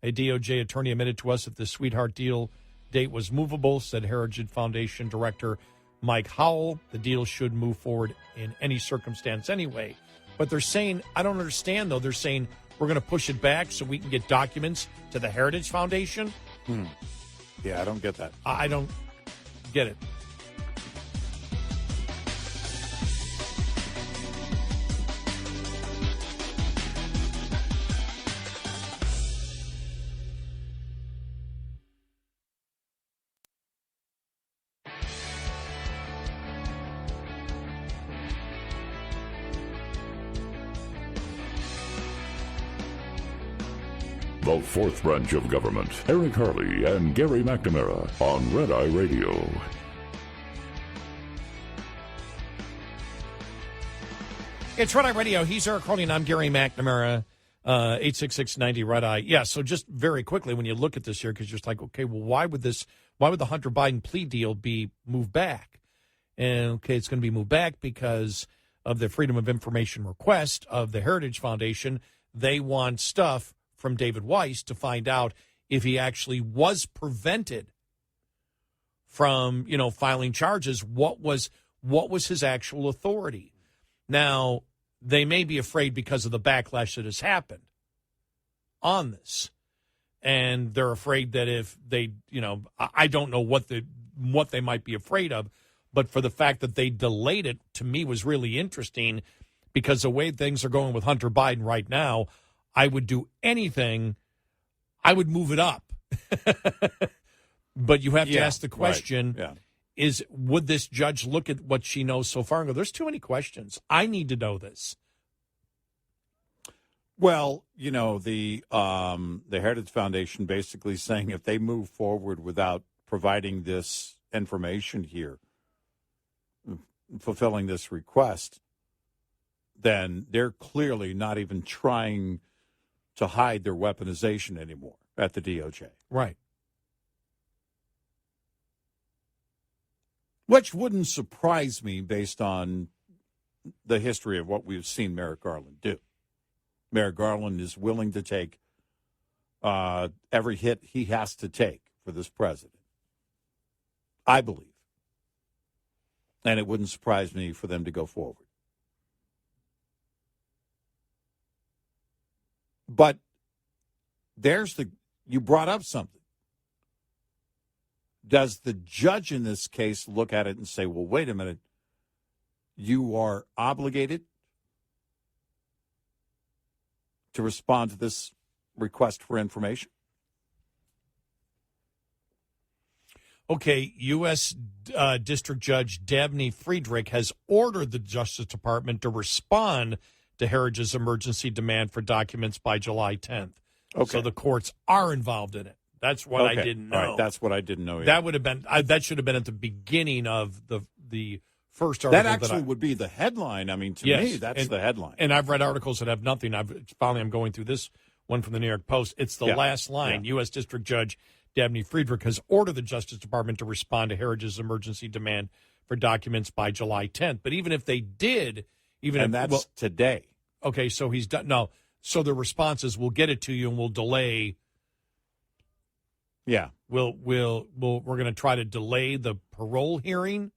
A DOJ attorney admitted to us that the sweetheart deal date was movable, said Heritage Foundation Director Mike Howell. The deal should move forward in any circumstance anyway. But they're saying, I don't understand, though. They're saying we're going to push it back so we can get documents to the Heritage Foundation.
Yeah, I don't get that.
I don't get it.
The fourth branch of government. Eric Harley and Gary McNamara on Red Eye Radio.
It's Red Eye Radio. He's Eric Harley, and I'm Gary McNamara. 866-90 Red Eye. Yeah, so just very quickly, when you look at this here, because you're just like, okay, well, why would the Hunter Biden plea deal be moved back? And okay, it's going to be moved back because of the Freedom of Information request of the Heritage Foundation. They want stuff from David Weiss to find out if he actually was prevented from, filing charges. What was his actual authority? Now, they may be afraid because of the backlash that has happened on this. And they're afraid that if they, I don't know what they might be afraid of, but for the fact that they delayed it, to me, was really interesting, because the way things are going with Hunter Biden right now, I would do anything. I would move it up. But you have to ask the question, would this judge look at what she knows so far and go, there's too many questions. I need to know this.
Well, the Heritage Foundation basically saying if they move forward without providing this information here, fulfilling this request, then they're clearly not even trying to hide their weaponization anymore at the DOJ.
Right.
Which wouldn't surprise me based on the history of what we've seen Merrick Garland do. Merrick Garland is willing to take every hit he has to take for this president, I believe. And it wouldn't surprise me for them to go forward. But you brought up something. Does the judge in this case look at it and say, well, wait a minute, you are obligated to respond to this request for information?
Okay, U.S. District Judge Dabney Friedrich has ordered the Justice Department to respond to Heritage's emergency demand for documents by July 10th.
Okay.
So the courts are involved in it. That's what I didn't know.
All right, that's what I didn't know.
That would have been that should have been at the beginning of the first article.
That actually would be the headline. I mean, to me, that's the headline.
And I've read articles that have nothing. I'm going through this one from the New York Post. It's the last line. U.S. District Judge Dabney Friedrich has ordered the Justice Department to respond to Heritage's emergency demand for documents by July 10th. But even if they did,
that's today.
Okay, so he's done. No, so the response is, we'll get it to you and we'll delay.
Yeah,
we're going to try to delay the parole hearing.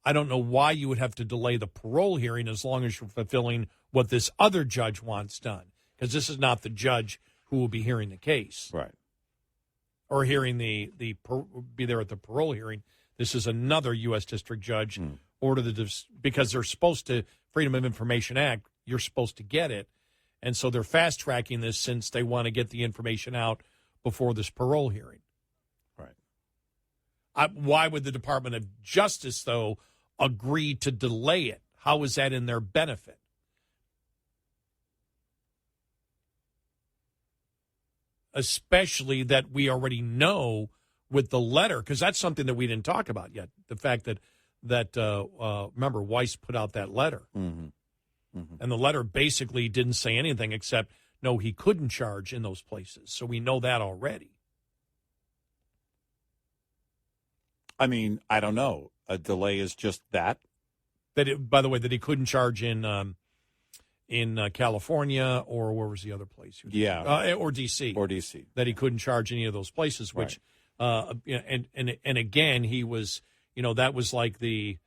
I don't know why you would have to delay the parole hearing as long as you're fulfilling what this other judge wants done, because this is not the judge who will be hearing the case,
right?
Or hearing be there at the parole hearing. This is another U.S. District Judge because they're supposed to, Freedom of Information Act, you're supposed to get it, and so they're fast tracking this since they want to get the information out before this parole hearing. Right. Why would the Department of Justice, though, agree to delay it? How is that in their benefit? Especially that we already know with the letter, because that's something that we didn't talk about yet. The fact that remember, Weiss put out that letter. Mm-hmm. Mm-hmm. And the letter basically didn't say anything except, no, he couldn't charge in those places. So we know that already.
I mean, I don't know. A delay is just that.
By the way, that he couldn't charge in California, or where was the other place? Or D.C.
Or D.C.
That he couldn't charge any of those places, which, and again, he was, that was like the,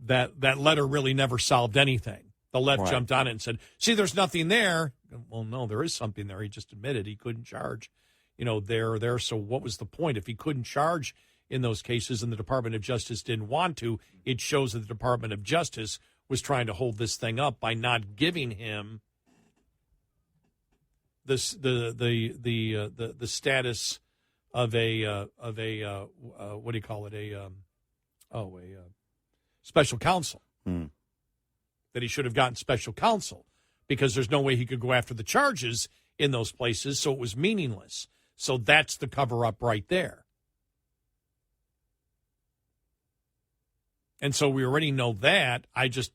that letter really never solved anything. The left jumped on it and said, see, there's nothing there. Well, no, there is something there. He just admitted he couldn't charge, there. So what was the point? If he couldn't charge in those cases and the Department of Justice didn't want to, it shows that the Department of Justice was trying to hold this thing up by not giving him the status of a what do you call it? A special counsel. That he should have gotten special counsel, because there's no way he could go after the charges in those places, so it was meaningless. So that's the cover-up right there. And so we already know that. I guess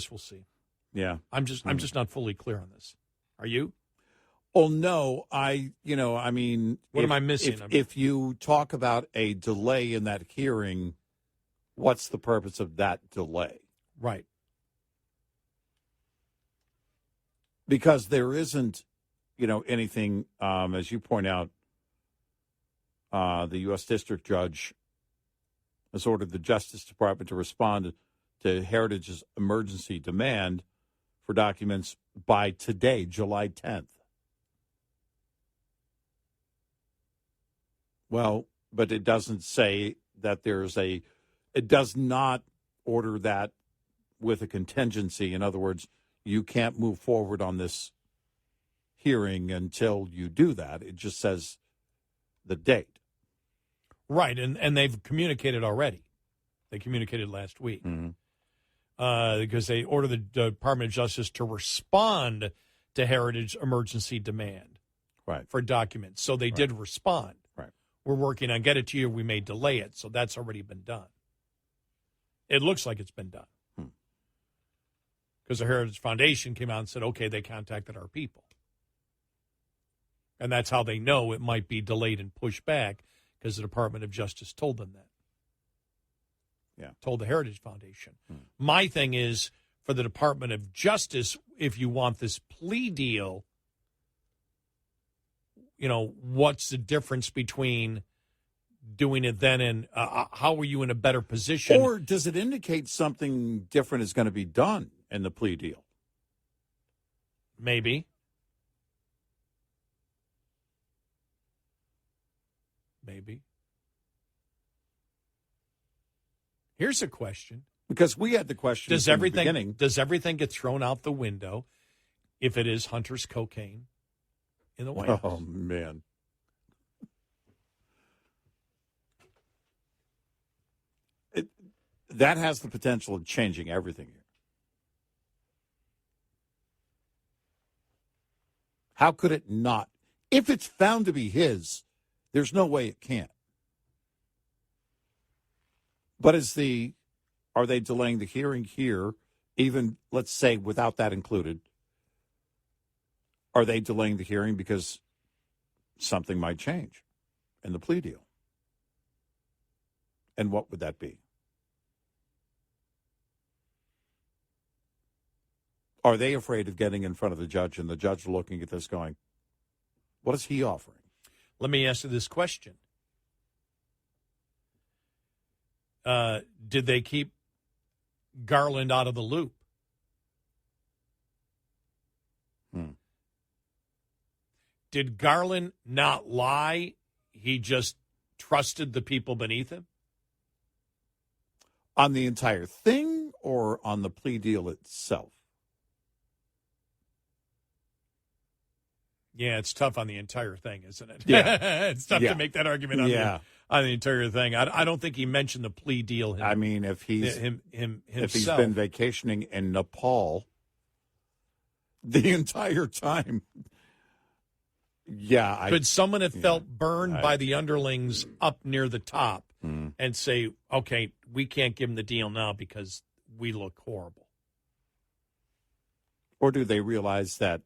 we'll see.
Yeah.
I'm just not fully clear on this. Are you?
Oh, no. I mean,
what am I missing?
If you talk about a delay in that hearing, what's the purpose of that delay?
Right.
Because there isn't, anything, as you point out, the U.S. District Judge has ordered the Justice Department to respond to Heritage's emergency demand for documents by today, July 10th. Well, but it doesn't say that it does not order that with a contingency. In other words, you can't move forward on this hearing until you do that. It just says the date.
Right, and they've communicated already. They communicated last week. Because they ordered the Department of Justice to respond to Heritage emergency demand for documents. So they did respond.
Right.
we're working on get it to you. We may delay it. So that's already been done. It looks like it's been done. Because the Heritage Foundation came out and said, okay, they contacted our people. And that's how they know it might be delayed and pushed back, because the Department of Justice told them that.
Yeah.
Told the Heritage Foundation. My thing is, for the Department of Justice, if you want this plea deal, what's the difference between doing it then and how are you in a better position?
Or does it indicate something different is going to be done in the plea deal?
Maybe. Here's a question.
Because we had the question
Does
from
everything
the beginning.
Does everything get thrown out the window if it is Hunter's cocaine in the White House?
Oh, man. That has the potential of changing everything here. How could it not? If it's found to be his, there's no way it can't. But are they delaying the hearing here, even, let's say, without that included? Are they delaying the hearing because something might change in the plea deal? And what would that be? Are they afraid of getting in front of the judge and the judge looking at this going, what is he offering?
Let me ask you this question. Did they keep Garland out of the loop? Did Garland not lie? He just trusted the people beneath him?
On the entire thing or on the plea deal itself?
Yeah, it's tough on the entire thing, isn't it?
Yeah.
It's tough to make that argument on the entire thing. I don't think he mentioned the plea deal.
I mean, if he's
himself.
If he's been vacationing in Nepal the entire time,
could someone have felt burned by the underlings up near the top and say, okay, we can't give him the deal now because we look horrible?
Or do they realize that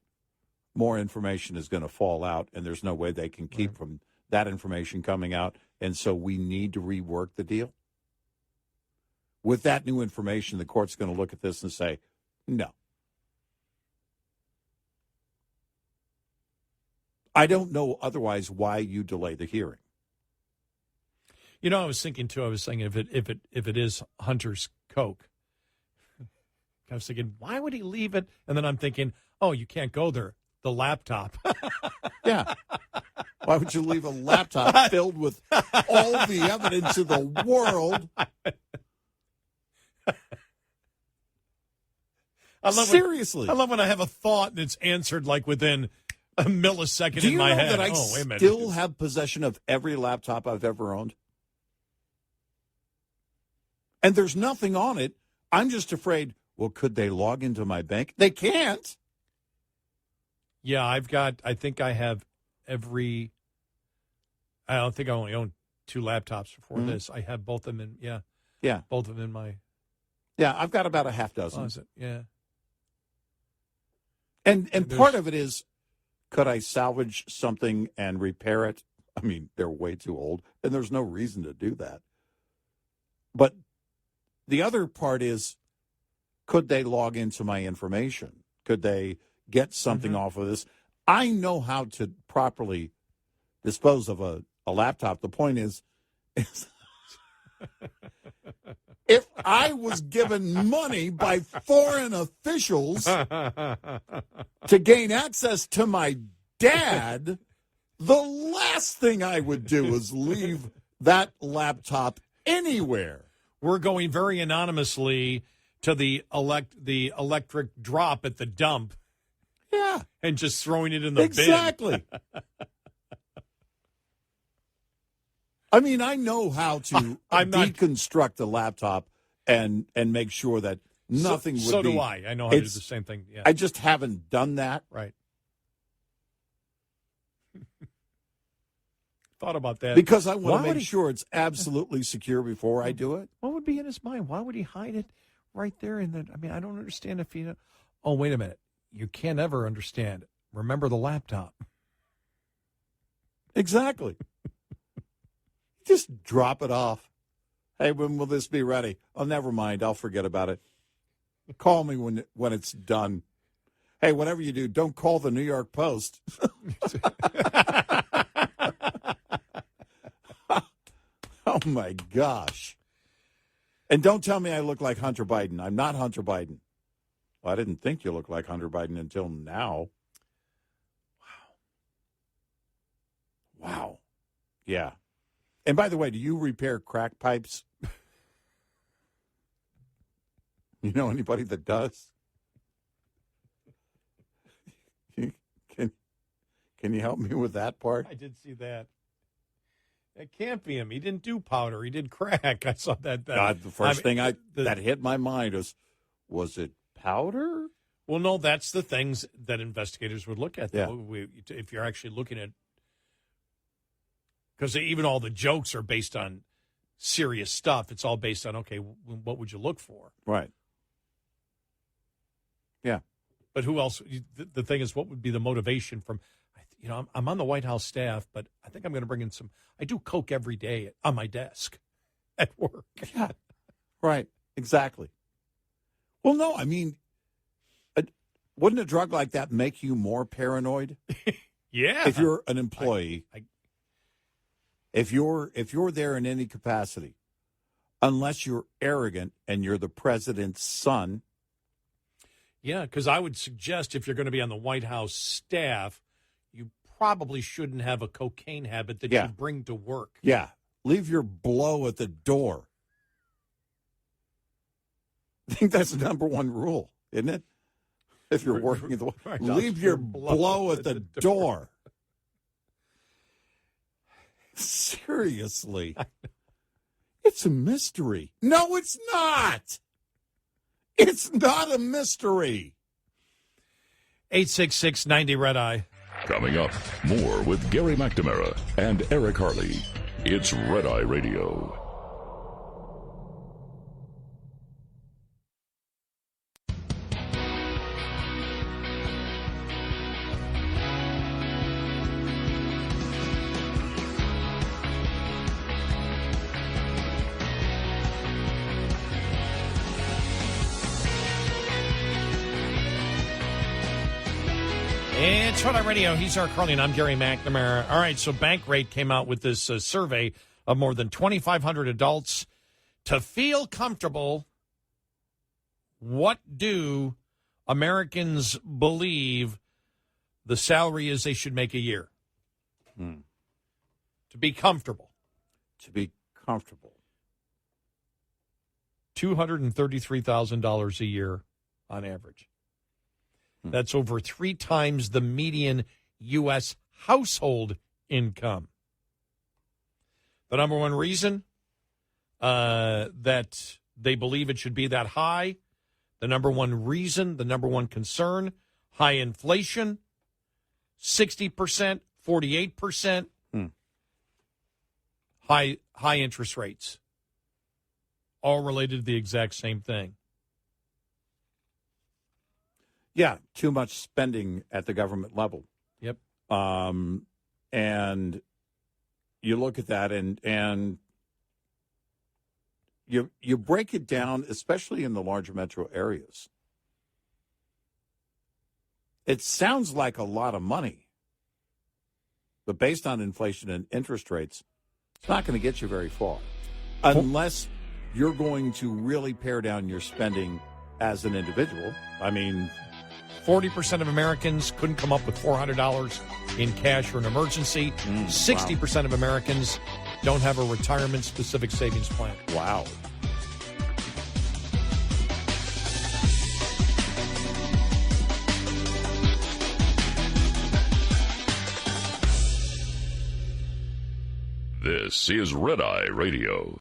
more information is going to fall out and there's no way they can keep from that information coming out, and so we need to rework the deal? With that new information, the court's going to look at this and say, no. I don't know otherwise why you delay the hearing.
I was thinking too. I was saying if it is Hunter's coke, I was thinking, why would he leave it? And then I'm thinking, oh, you can't go there. The laptop.
Yeah. Why would you leave a laptop filled with all the evidence in the world? Seriously.
I love when I have a thought and it's answered like within a millisecond
Do
in
you
my
know
head.
that I
wait a minute.
still have possession of every laptop I've ever owned? And there's nothing on it. I'm just afraid, well, could they log into my bank? They can't.
Yeah, I think I have I don't think I only own 2 laptops before this. I have both of them both of them in my.
Yeah, I've got about a half dozen.
Closet. Yeah.
And part of it is, could I salvage something and repair it? I mean, they're way too old, and there's no reason to do that. But the other part is, could they log into my information? Could they get something off of this? I know how to properly dispose of a laptop. The point is if I was given money by foreign officials to gain access to my dad, the last thing I would do is leave that laptop anywhere.
We're going very anonymously to the electric drop at the dump.
Yeah.
And just throwing it in the bin.
Exactly. I mean, I know how to deconstruct a laptop and make sure that nothing would be.
So do I. I know how to do the same thing. Yeah.
I just haven't done that.
Right. thought about that.
Because I want to make sure it's absolutely secure before I do it.
What would be in his mind? Why would he hide it right there? I don't understand if he. Oh, wait a minute. You can't ever understand. Remember the laptop.
Exactly. Just drop it off. Hey, when will this be ready? Oh, never mind. I'll forget about it. Call me when it's done. Hey, whatever you do, don't call the New York Post. Oh, my gosh. And don't tell me I look like Hunter Biden. I'm not Hunter Biden. Well, I didn't think you looked like Hunter Biden until now. Wow. Yeah. And by the way, do you repair crack pipes? You know anybody that does? Can you help me with that part?
I did see that. It can't be him. He didn't do powder. He did crack. I saw that.
The first thing that hit my mind was it powder?
Well, no, that's the things that investigators would look at.
Yeah.
If you're actually looking at, because even all the jokes are based on serious stuff. It's all based on, okay, what would you look for?
Right. Yeah.
But who else? The thing is, what would be the motivation from, I'm on the White House staff, but I think I'm going to bring in I do Coke every day on my desk at work.
Yeah. Right. Exactly. Well, no, wouldn't a drug like that make you more paranoid?
Yeah.
If you're an employee, if you're there in any capacity, unless you're arrogant and you're the president's son.
Yeah, because I would suggest if you're going to be on the White House staff, you probably shouldn't have a cocaine habit that you bring to work.
Yeah. Leave your blow at the door. I think that's the number one rule, isn't it? If you're working at the
right,
leave your blow at the door. Seriously. It's a mystery. No, it's not. It's not a mystery.
866-90-RED-EYE.
Coming up, more with Gary McNamara and Eric Harley. It's Red Eye Radio.
It's Red Eye Radio. He's Eric Harley, and I'm Gary McNamara. All right, so Bankrate came out with this survey of more than 2,500 adults. To feel comfortable, what do Americans believe the salary is they should make a year? To be comfortable.
To be comfortable.
$233,000 a year on average. That's over 3 times the median U.S. household income. The number one reason that they believe it should be that high, the number one reason, the number one concern, high inflation, 60%, 48%, high interest rates, all related to the exact same thing.
Yeah, too much spending at the government level.
Yep.
And you look at that and you break it down, especially in the larger metro areas. It sounds like a lot of money, but based on inflation and interest rates, it's not going to get you very far unless you're going to really pare down your spending as an individual.
40% of Americans couldn't come up with $400 in cash for an emergency. 60% of Americans don't have a retirement-specific savings plan.
Wow.
This is Red Eye Radio.